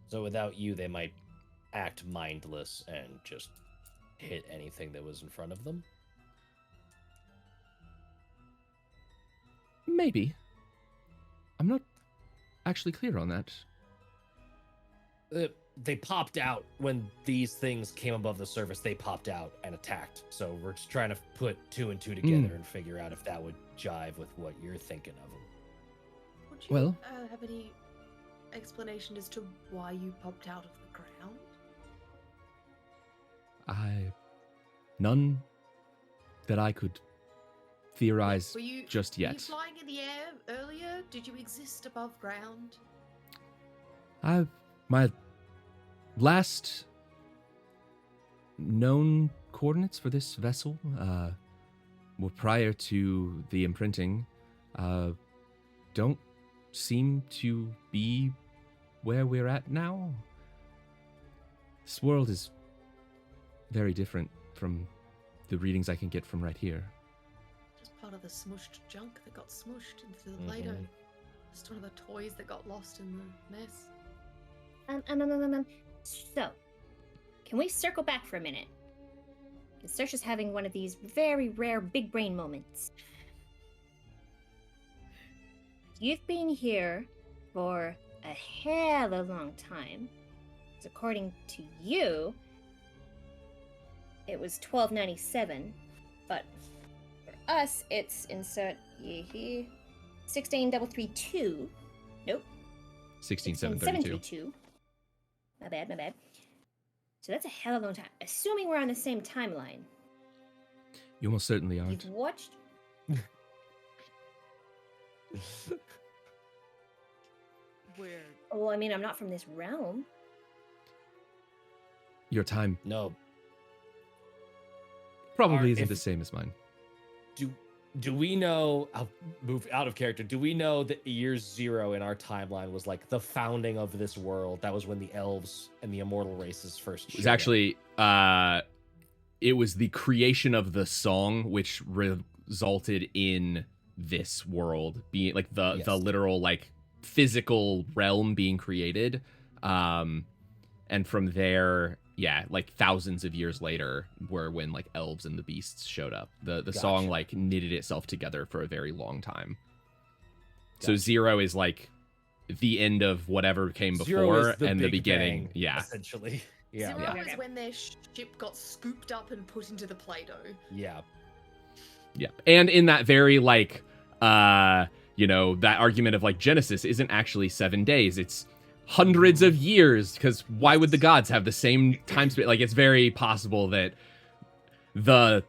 So without you, they might act mindless and just hit anything that was in front of them? Maybe. I'm not actually clear on that. They popped out when these things came above the surface. They popped out and attacked. So we're just trying to put 2 and 2 together and figure out if that would jive with what you're thinking of them. Would you Well- have any explanation as to why you popped out of the ground? None that I could theorize Were you just Were you yet. flying in the air earlier? Did you exist above ground? My last known coordinates for this vessel were prior to the imprinting. Don't seem to be where we're at now. This world is very different from the readings I can get from right here. Just part of the smushed junk that got smushed into the Play-Doh. Just one of the toys that got lost in the mess. So, can we circle back for a minute? Because Saoirse's having one of these very rare big brain moments. You've been here for a hell of a long time. So according to you, it was 1297, but for us, it's insert 16332. Nope. 16732. My bad. So that's a hell of a long time. Assuming we're on the same timeline. You almost certainly aren't. You've watched. Weird. Oh, I mean, I'm not from this realm. Your time No. probably isn't if- the same as mine. Do we know, I'll move out of character, do we know that year 0 in our timeline was like the founding of this world? That was when the elves and the immortal races first It was showed up. actually it was the creation of the song which resulted in this world being like the Yes. literal like physical realm being created, and from there, yeah, like thousands of years later were when like elves and the beasts showed up. The song Gotcha. like knitted itself together for a very long time. So Gotcha. 0 is like the end of whatever came 0 before is the and the Big beginning. Bang, Yeah. essentially. Yeah. Zero Yeah. is when their ship got scooped up and put into the Play-Doh. Yeah. Yeah. And in that very like that argument of like Genesis isn't actually 7 days. It's hundreds of years, because why would the gods have the same time space? Like, it's very possible that the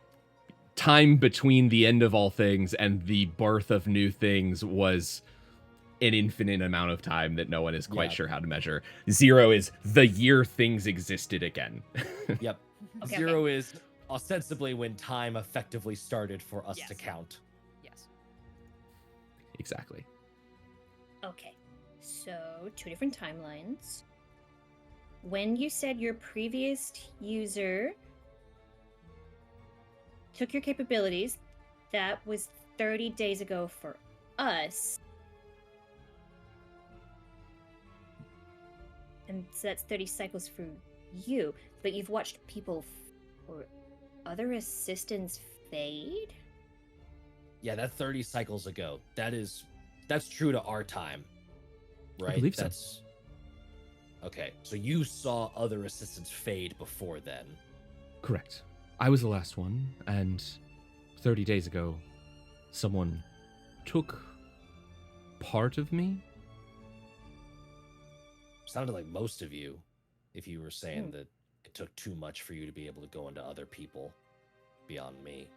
time between the end of all things and the birth of new things was an infinite amount of time that no one is quite Yeah. sure how to measure. 0 is the year things existed again. Yep. Okay, 0 is ostensibly when time effectively started for us to Yes. count. Yes. Exactly. Okay, so 2 different timelines. When you said your previous user took your capabilities, that was 30 days ago for us. And so that's 30 cycles for you. But you've watched people or other assistants fade? Yeah, that 30 cycles ago. That's true to our time. Right? believe so. That's okay. So you saw other assistants fade before then. Correct. I was the last one, and 30 days ago, someone took part of me. Sounded like most of you, if you were saying that it took too much for you to be able to go into other people beyond me.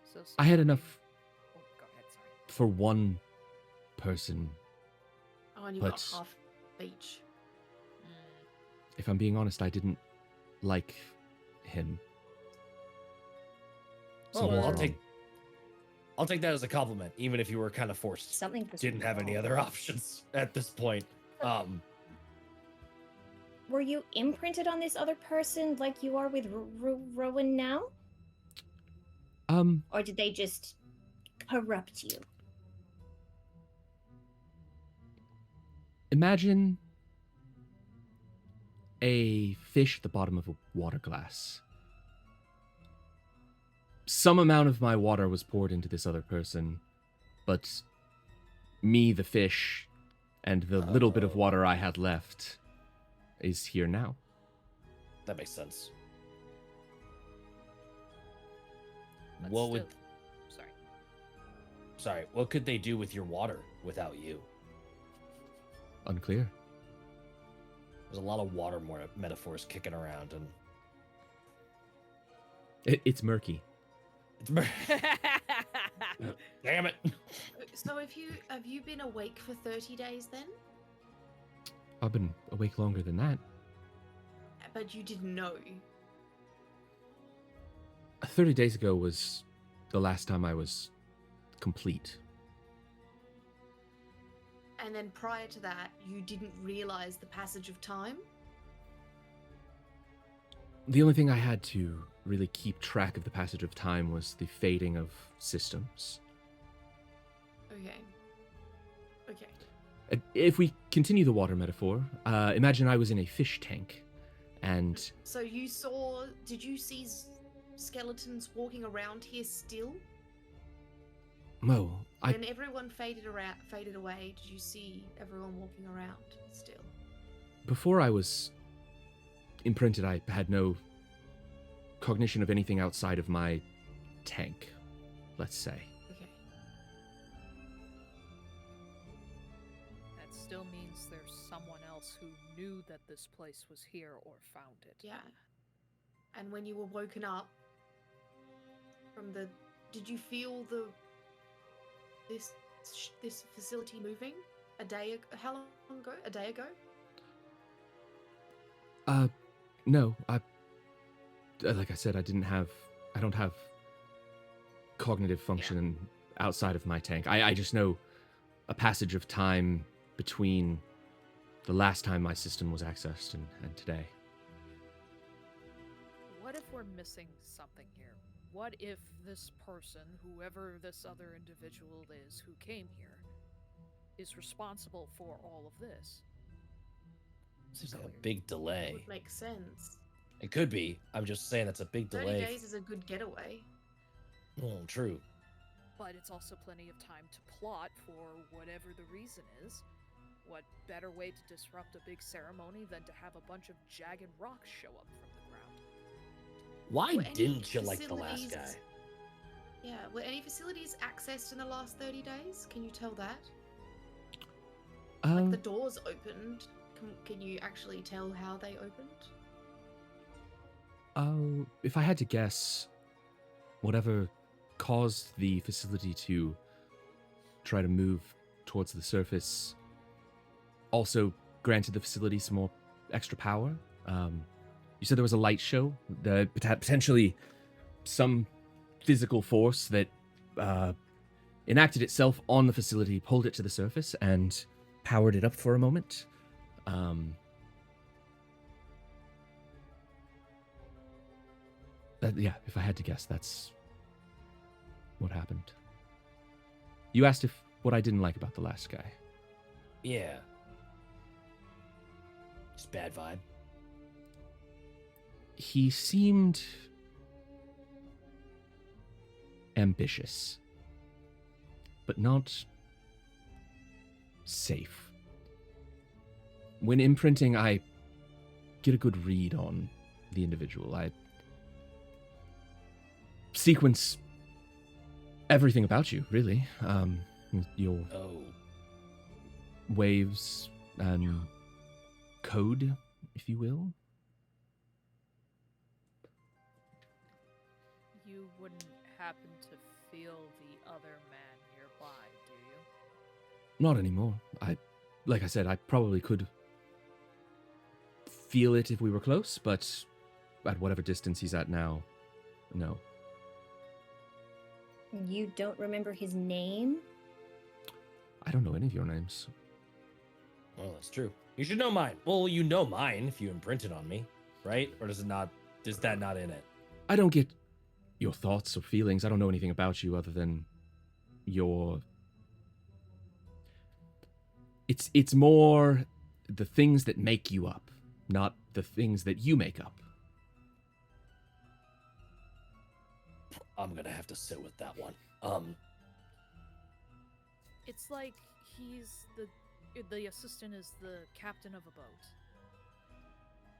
So I had enough Oh, go ahead. Sorry. for one person. Oh, and you But- got half each. If I'm being honest, I didn't like him. Oh, well, Something's I'll wrong. take that as a compliment, even if you were kind of forced. Something was Didn't have any wrong. other options at this point. were you imprinted on this other person like you are with Rowan now? Or did they just corrupt you? Imagine a fish at the bottom of a water glass. Some amount of my water was poured into this other person, but me, the fish, and the little bit of water I had left is here now. That makes sense. But What would... still- Sorry, what could they do with your water without you? Unclear. There's a lot of water metaphors kicking around, and It's murky. it's damn it. So have you been awake for 30 days then? I've been awake longer than that. But you didn't know. 30 days ago was the last time I was complete. And then prior to that, you didn't realize the passage of time? The only thing I had to really keep track of the passage of time was the fading of systems. Okay. If we continue the water metaphor, imagine I was in a fish tank, and So did you see skeletons walking around here still? Mo, When everyone faded away, did you see everyone walking around still? before I was imprinted, I had no cognition of anything outside of my tank, let's say. Okay. That still means there's someone else who knew that this place was here or found it. Yeah. And when you were woken up from did you feel this facility moving a day ago? How long ago? A day ago? No, like I said, I don't have cognitive function outside of my tank. I just know a passage of time between the last time my system was accessed and today. What if we're missing something here? What if this person, whoever this other individual is who came here, is responsible for all of this? Seems like a big delay. Would make sense. It could be. I'm just saying that's a big 30 delay. days is a good getaway. True. But it's also plenty of time to plot for whatever the reason is. What better way to disrupt a big ceremony than to have a bunch of jagged rocks show up from the ground? Why Were any didn't you like the last facilities- guy? Yeah, were any facilities accessed in the last 30 days? Can you tell that? Like the doors opened. Can you actually tell how they opened? If I had to guess, whatever caused the facility to try to move towards the surface also granted the facility some more extra power. You said there was a light show, potentially some physical force that enacted itself on the facility, pulled it to the surface, and powered it up for a moment. Yeah, if I had to guess, that's what happened. You asked what I didn't like about the last guy. Yeah. Just bad vibe. He seemed ambitious, but not safe. When imprinting, I get a good read on the individual. I sequence everything about you, really. Your waves and code, if you will. You wouldn't happen to feel the other man nearby, do you? Not anymore. Like I said, I probably could feel it if we were close, but at whatever distance he's at now, no. You don't remember his name? I don't know any of your names. Well, that's true. You should know mine. Well, you know mine if you imprint it on me, right? Or does it not? Is that not in it? I don't get your thoughts or feelings. I don't know anything about you other than your... It's more the things that make you up, not the things that you make up. I'm gonna have to sit with that one. It's like he's the assistant is the captain of a boat.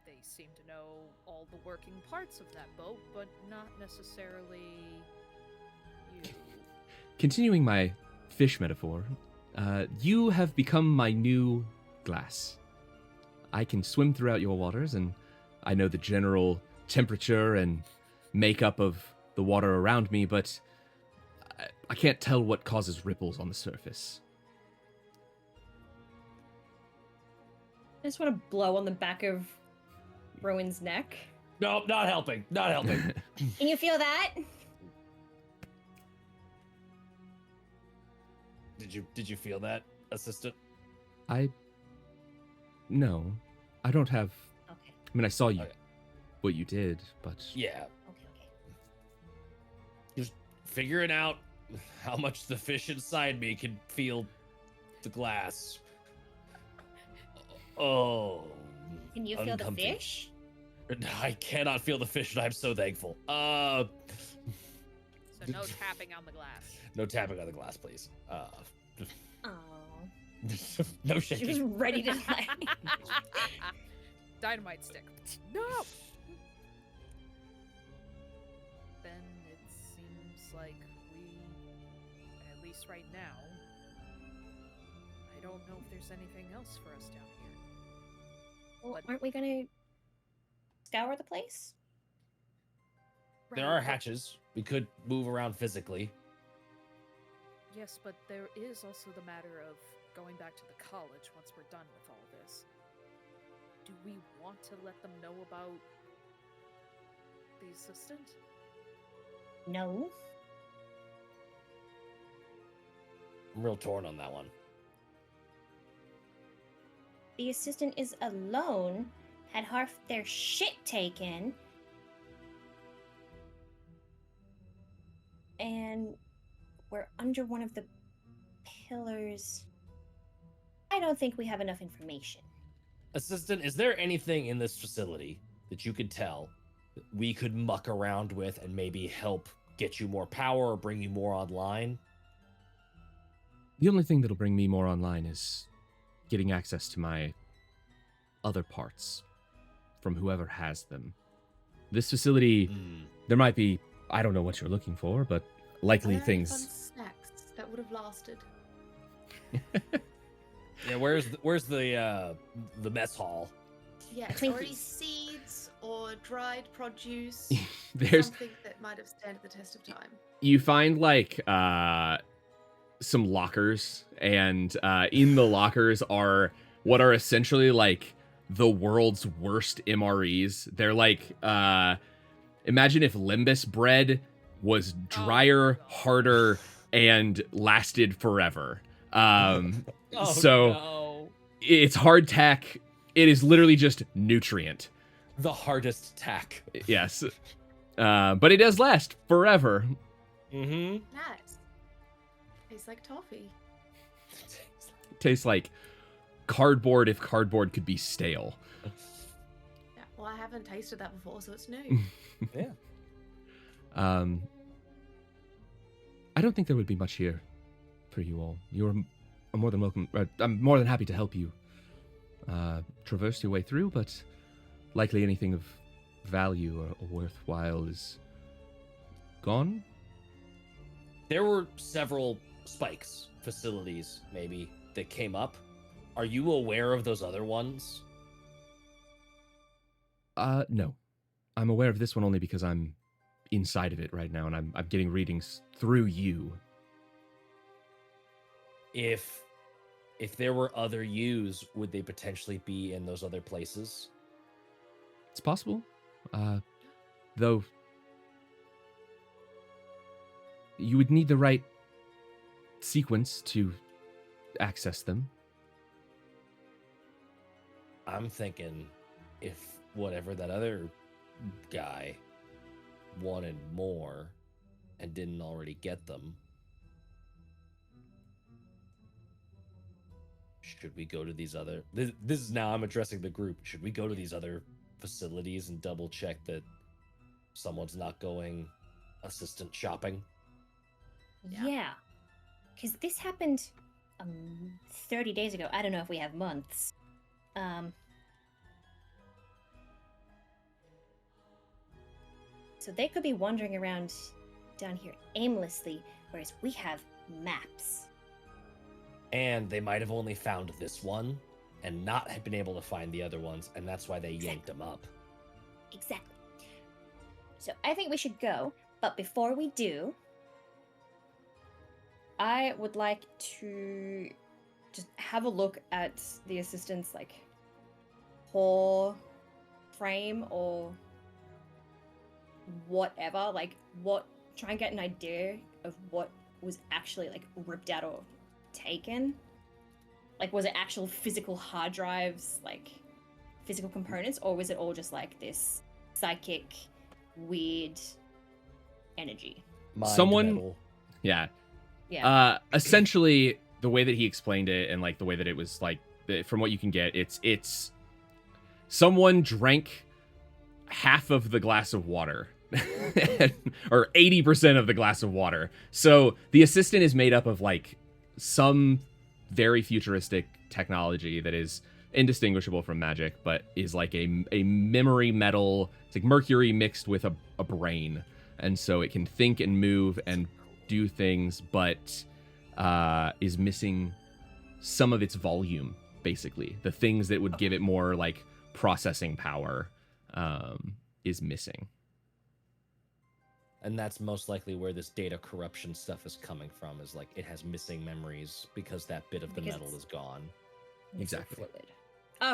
They seem to know all the working parts of that boat, but not necessarily you. Continuing my fish metaphor, you have become my new glass. I can swim throughout your waters, and I know the general temperature and makeup of the water around me, but I can't tell what causes ripples on the surface. I just want to blow on the back of Rowan's neck. No, not helping. Not helping. Can you feel that? Did you feel that, assistant? No, I don't have... Okay. I mean, I saw you, Okay. what you did, but... Yeah. Okay. Just figuring out how much the fish inside me can feel the glass. Oh. Can you feel the uncomfy. fish? I cannot feel the fish, and I'm so thankful. So no tapping on the glass. No tapping on the glass, please. Oh. No She was shaking. ready to die. Dynamite stick. No. Then it seems like we, at least right now, I don't know if there's anything else for us down here. Well, aren't we gonna scour the place? There Right, are but- hatches. We could move around physically. Yes, but there is also the matter of going back to the college once we're done with all this. Do we want to let them know about the assistant? No. I'm real torn on that one. The assistant is alone, had half their shit taken, and we're under one of the pillars. I don't think we have enough information. Assistant, is there anything in this facility that you could tell that we could muck around with and maybe help get you more power or bring you more online? The only thing that'll bring me more online is getting access to my other parts from whoever has them. This facility, there might be, I don't know what you're looking for, but likely Are there any fun things. snacks that would have lasted. Yeah, where's the mess hall? Yeah, Twinkies. already seeds or dried produce. There's something that might have stood the test of time. you find like some lockers, and in the lockers are what are essentially like the world's worst MREs. They're like imagine if Limbus bread was drier, harder, and lasted forever. So no. it's hardtack. It is literally just nutrient. The hardest tack. Yes. But it does last forever. Mm-hmm. Nice. Tastes like toffee. Tastes like cardboard if cardboard could be stale. Yeah, well, I haven't tasted that before, so it's new. Yeah. I don't think there would be much here for you all. You're more than welcome. I'm more than happy to help you traverse your way through, but likely anything of value or worthwhile is gone. There were several spikes facilities, maybe, that came up. Are you aware of those other ones? No. I'm aware of this one only because I'm inside of it right now, and I'm getting readings through you. If there were other U's, would they potentially be in those other places? It's possible. Though you would need the right sequence to access them. I'm thinking if whatever that other guy wanted more and didn't already get them, should we go to these other... This is now I'm addressing the group. Should we go to these other facilities and double check that someone's not going assistant shopping? Yeah. Because this happened 30 days ago. I don't know if we have months. So they could be wandering around down here aimlessly, whereas we have maps. And they might have only found this one and not have been able to find the other ones, and that's why they yanked them up. Exactly. So I think we should go, but before we do, I would like to just have a look at the assistant's like whole frame or whatever, like try and get an idea of what was actually like ripped out or taken. Like, was it actual physical hard drives, like physical components, or was it all just like this psychic weird energy? Someone- Metal. Yeah. Yeah. Essentially, the way that he explained it and like the way that it was like, from what you can get, it's someone drank half of the glass of water. Or 80% of the glass of water. So the assistant is made up of like some very futuristic technology that is indistinguishable from magic, but is like a memory metal. It's like mercury mixed with a brain, and so it can think and move and do things, but is missing some of its volume. Basically, the things that would give it more like processing power is missing. And that's most likely where this data corruption stuff is coming from, is like it has missing memories because that bit of the Because metal it's- is gone. Exactly. Fluid.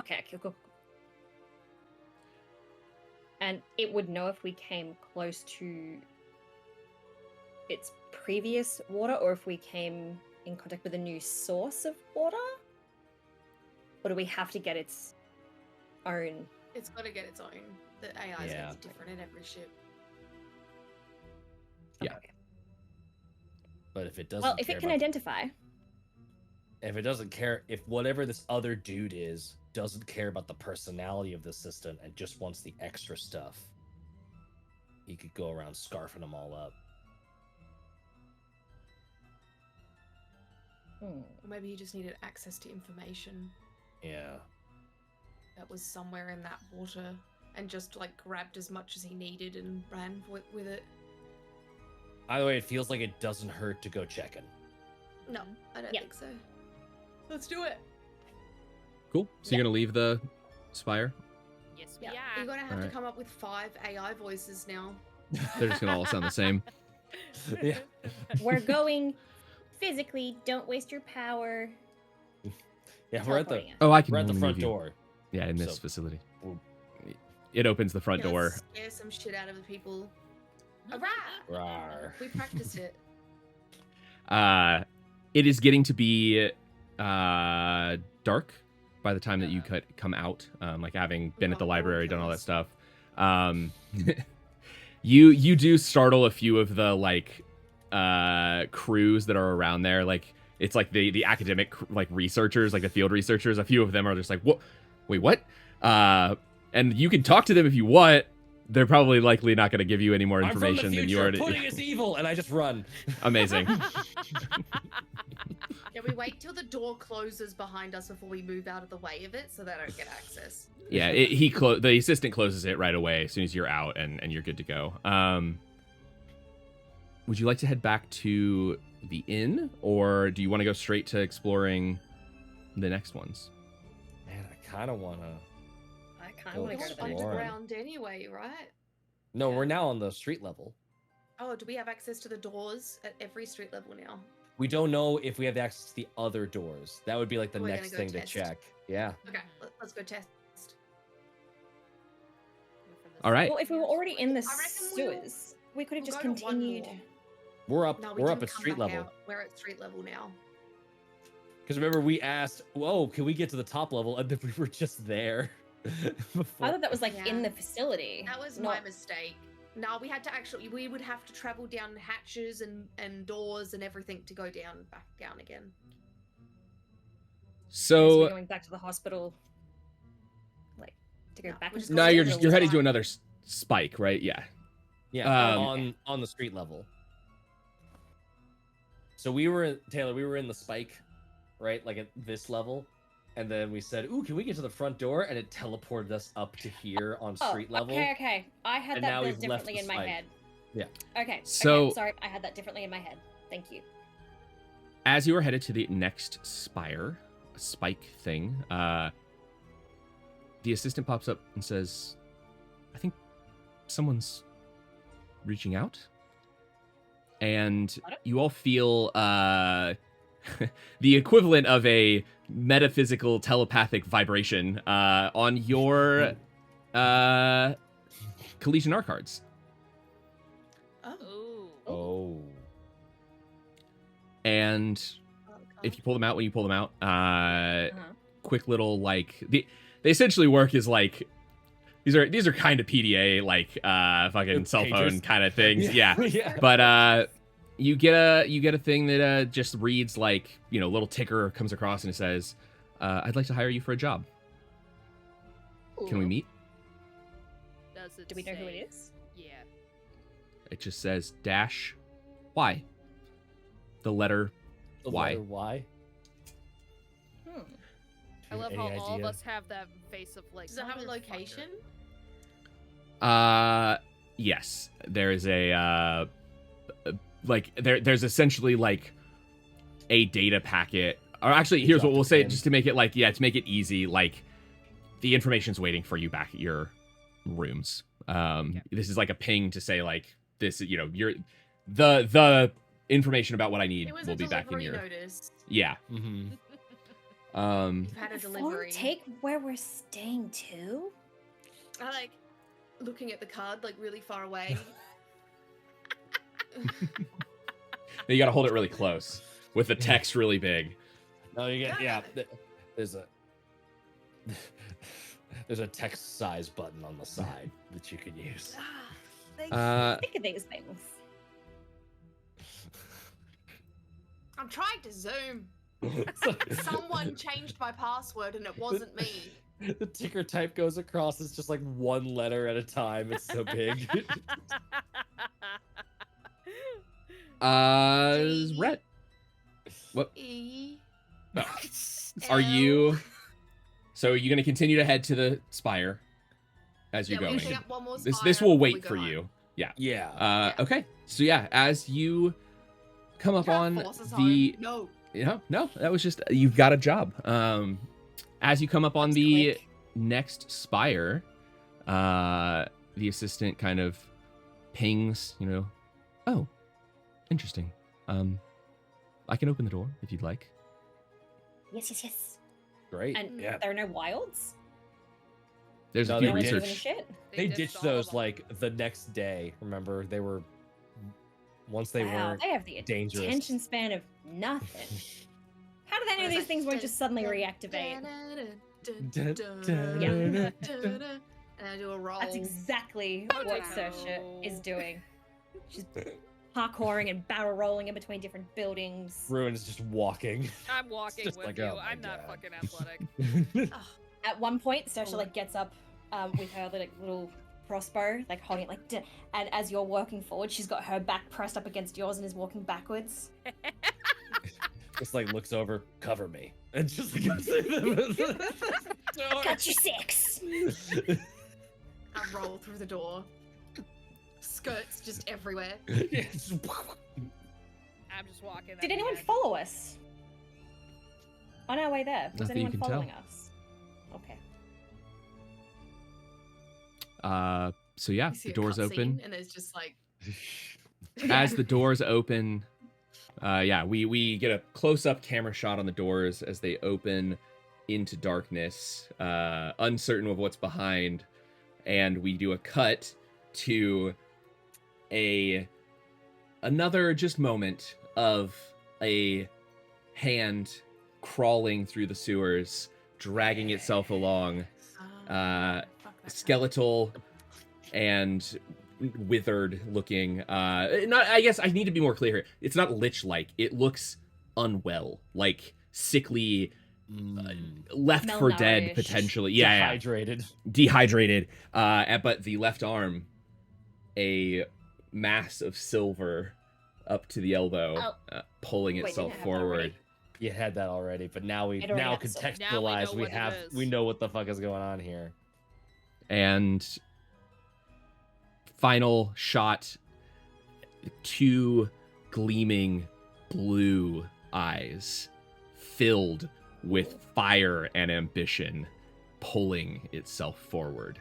Okay, cool. And it would know if we came close to its previous water, or if we came in contact with a new source of water? Or do we have to get its own? It's got to get its own. The AI is Yeah. going to be different in every ship. Yeah. Okay. But if it doesn't Well, if care it can about- identify. if it doesn't care, if whatever this other dude is doesn't care about the personality of the assistant and just wants the extra stuff, he could go around scarfing them all up. Or maybe he just needed access to information Yeah. that was somewhere in that water and just like grabbed as much as he needed and ran with it. Either way, it feels like it doesn't hurt to go checking. No, I don't Yeah. think so. Let's do it. Cool. So you're gonna leave the spire? Yes, Yeah, we you're are. gonna have Alright. to come up with 5 AI voices now. They're just gonna all sound the same. Yeah. We're going physically. Don't waste your power. Yeah, we're at the teleporting it. Oh, I can we're at the only front move you. door. Yeah, in this So- facility. We'll- It opens the front Let's door. Scare some shit out of the people. Alright, Rawr. we practiced it. It is getting to be dark by the time that you come out. Like having been at the got library, done all that killers. stuff. You do startle a few of the like crews that are around there. Like it's like the academic like researchers, like the field researchers. A few of them are just like, what? Wait, what? And you can talk to them if you want. They're probably likely not going to give you any more I'm information from the than you future. already. Pudding is evil, and I just run. Amazing. Yeah, we wait till the door closes behind us before we move out of the way of it so they don't get access. Yeah, the assistant closes it right away as soon as you're out, and you're good to go. Would you like to head back to the inn, or do you want to go straight to exploring the next ones? Man, I kind of want to. I kind Go of want We're to go to the explore. next one. underground anyway, right? No, we're now on the street level. Oh, do we have access to the doors at every street level now? We don't know if we have access to the other doors. That would be like the We're gonna next go thing test. to check. Yeah. Okay, let's go test. All right. Well, if we were already in the I reckon we'll- sewers, we could have We'll just go to one continued. more. We're up. No, we we're up didn't at come street back level. out. We're at street level now. Because remember, we asked, "Whoa, can we get to the top level?" And then we were just there. I thought that was like in Yeah. the facility. That was my not... mistake. No, we had to actually. We would have to travel down hatches and doors and everything to go back down again. So we're So going back to the hospital, like to go No, back. we're and just no, going you're to just the you're heading to one. another spike, right? Yeah. Yeah, Um, on the street level. So we were Taylor. We were in the spike, right? Like at this level, and then we said, "Ooh, can we get to the front door?" And it teleported us up to here on street level. Okay. I had And that now built we've left differently the in my spike. head. Yeah. Okay. So- okay, sorry, I had that differently in my head. Thank you. As you are headed to the next spike thing, the assistant pops up and says, "I think someone's reaching out." And you all feel the equivalent of a metaphysical telepathic vibration on your collegian art cards. Ooh. Oh. And if you pull them out, when you pull them out, quick little like they essentially work as like these are kind of PDA like fucking cell phone Pagers. kind of things, yeah. Yeah. But you get a thing that just reads like, you know, little ticker comes across and it says, "I'd like to hire you for a job. Can we meet?" Does it Do we know who say- it is? Yeah. It just says dash Y. The letter The Y. letter Y. I love Any how all of idea? us have that face of like. Does it have a "Motherfucker." location? Yes. There is a like there's essentially like a data packet. Or actually, here's what Drop we'll it say in. just to make it like, yeah, to make it easy, like the information's waiting for you back at your rooms. This is like a ping to say like this, you know, you're the information about what I need It was will a be back in delivery your notice. yeah. Mm-hmm. We've had a Phone delivery. take where we're staying too? I like looking at the card like really far away. You got to hold it really close with the text really big. No, you get there's a there's a text size button on the side that you can use. Think of these things. I'm trying to zoom. Someone changed my password and it wasn't me. The ticker type goes across. It's just like one letter at a time. It's so big. Rhett. What? E. No. Are you? So are you going to continue to head to the spire as you're Yeah, we'll going? pick up one more This spire will before we wait go for home. you. Yeah. Yeah. Okay. So yeah, as you come up Try to on force us the home. No. no, that was just you've got a job. As you come up on That's the quick. next spire, the assistant kind of pings, you know, "Oh, interesting. I can open the door if you'd like." Yes. Great. And yeah. there are no wilds. There's No, a they few No one's did. doing research. shit. They ditched all of those them. like the next day. Remember, they were once they Wow, weren't they have the dangerous. attention span of nothing. How do they know It's these like things won't just suddenly dun, reactivate? Dun, dun, Yeah. And I do a roll. That's exactly Oh, what no. Saoirse is doing. She's parkouring and barrel rolling in between different buildings. Ruin is just walking. I'm walking just with like, you. oh my I'm not God. fucking athletic. At one point, Saoirse like gets up with her like little crossbow, like holding it like, and as you're walking forward, she's got her back pressed up against yours and is walking backwards. Just like looks over, cover me, and just like, Got your six. I roll through the door. Skirts just everywhere. Yes. I'm just walking. Did at anyone the end. follow us on our way there? Was Not that you anyone can tell. following us? Okay. So yeah, You see the a doors cutscene, open. and it's just like As the doors open, we get a close-up camera shot on the doors as they open into darkness, uncertain of what's behind, and we do a cut to another just moment of a hand crawling through the sewers, dragging itself along, skeletal and withered looking. Not. I guess I need to be more clear here. It's not lich-like. It looks unwell, like sickly, left for dead Malnourished. potentially. Yeah, dehydrated. But the left arm, a mass of silver up to the elbow, pulling Wait, itself didn't I have that forward. already? You had that already, but now we It already now had the silver. contextualize. Now we know what it is. We know what the fuck is going on here. And final shot, 2 gleaming blue eyes filled with fire and ambition pulling itself forward.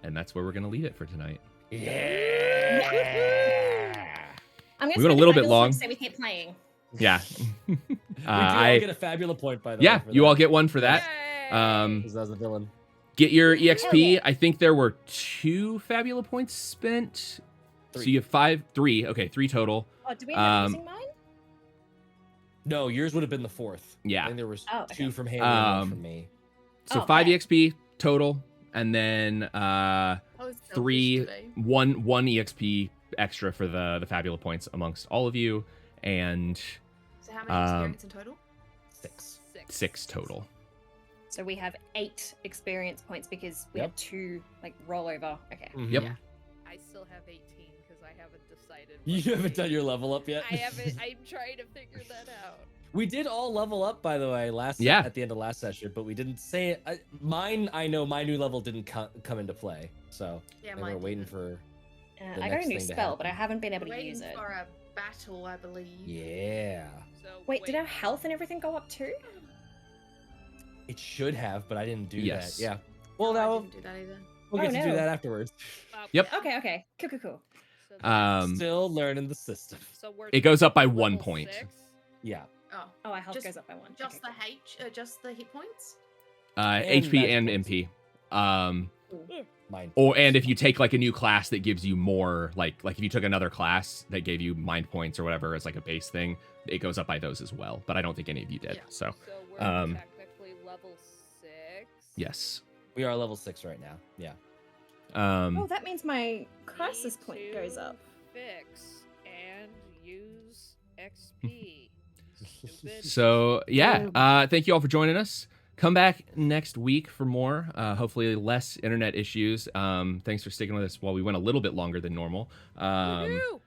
And that's where we're going to leave it for tonight. Yeah. I'm We went a little bit fabulous long. one to say we keep playing. Yeah. We do all get a Fabula point, by the way. Yeah, for you that. all get one for that. Yay! Because that was the villain. Get your Hell EXP. yeah. I think there were 2 Fabula points spent. So 3. you have 3. Okay, 3 total. Oh, do we end up Um, using mine? No, yours would have been the 4th. Yeah. I think there was Oh, okay. 2 from Haley and 1 from Um, me. So Oh, 5 okay. EXP total, and then I was selfish 3 today. 1 EXP extra for the Fabula points amongst all of you, and So how many experience in total? 6. 6 total. So we have 8 experience points because we Yep. had 2 like rollover. Okay. Yep. Yeah. I still have 18 because I haven't decided. You what haven't to done your level up yet. I haven't. I'm trying to figure that out. We did all level up, by the way, Yeah. at the end of last session, but we didn't say it. Mine, I know my new level didn't come into play, so Yeah, I think mine we're waiting didn't. for. The I got a next new thing to spell, but I happen. haven't been able to Waiting use it. for a battle, I believe. Yeah, So Wait, did our health and everything go up too? it should have, but I didn't do Yes. that. Yeah. Well, No, I now didn't do that either. we'll Oh, get to do no. that afterwards. Yep. Okay. Cool. So that's- Still learning the system. so we're It goes up by level 1 point. 6? Yeah. Oh, Oh, our health Just- goes up by 1. just Okay, just the hit points. HP magic and points. MP. Mine. And if you take like a new class that gives you more, like if you took another class that gave you mind points or whatever as like a base thing, it goes up by those as well. But I don't think any of you did. Yeah. So So we're Um, technically level 6. yes. We are level 6 right now. Yeah. Oh, that means my crisis Need point to goes up. Fix and use XP. Stupid. So yeah, thank you all for joining us. Come back next week for more. Hopefully less internet issues. Thanks for sticking with us while we went a little bit longer than normal. Woohoo!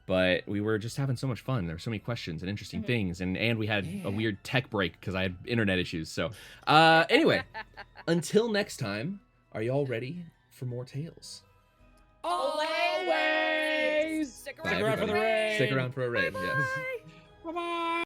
But we were just having so much fun. There were so many questions and interesting things, and we had Yeah. a weird tech break because I had internet issues. So anyway, until next time, are you all ready for more tales? Always! Stick Bye, around for the everybody. raid! Stick around for a raid. Yes. Bye-bye! Bye bye.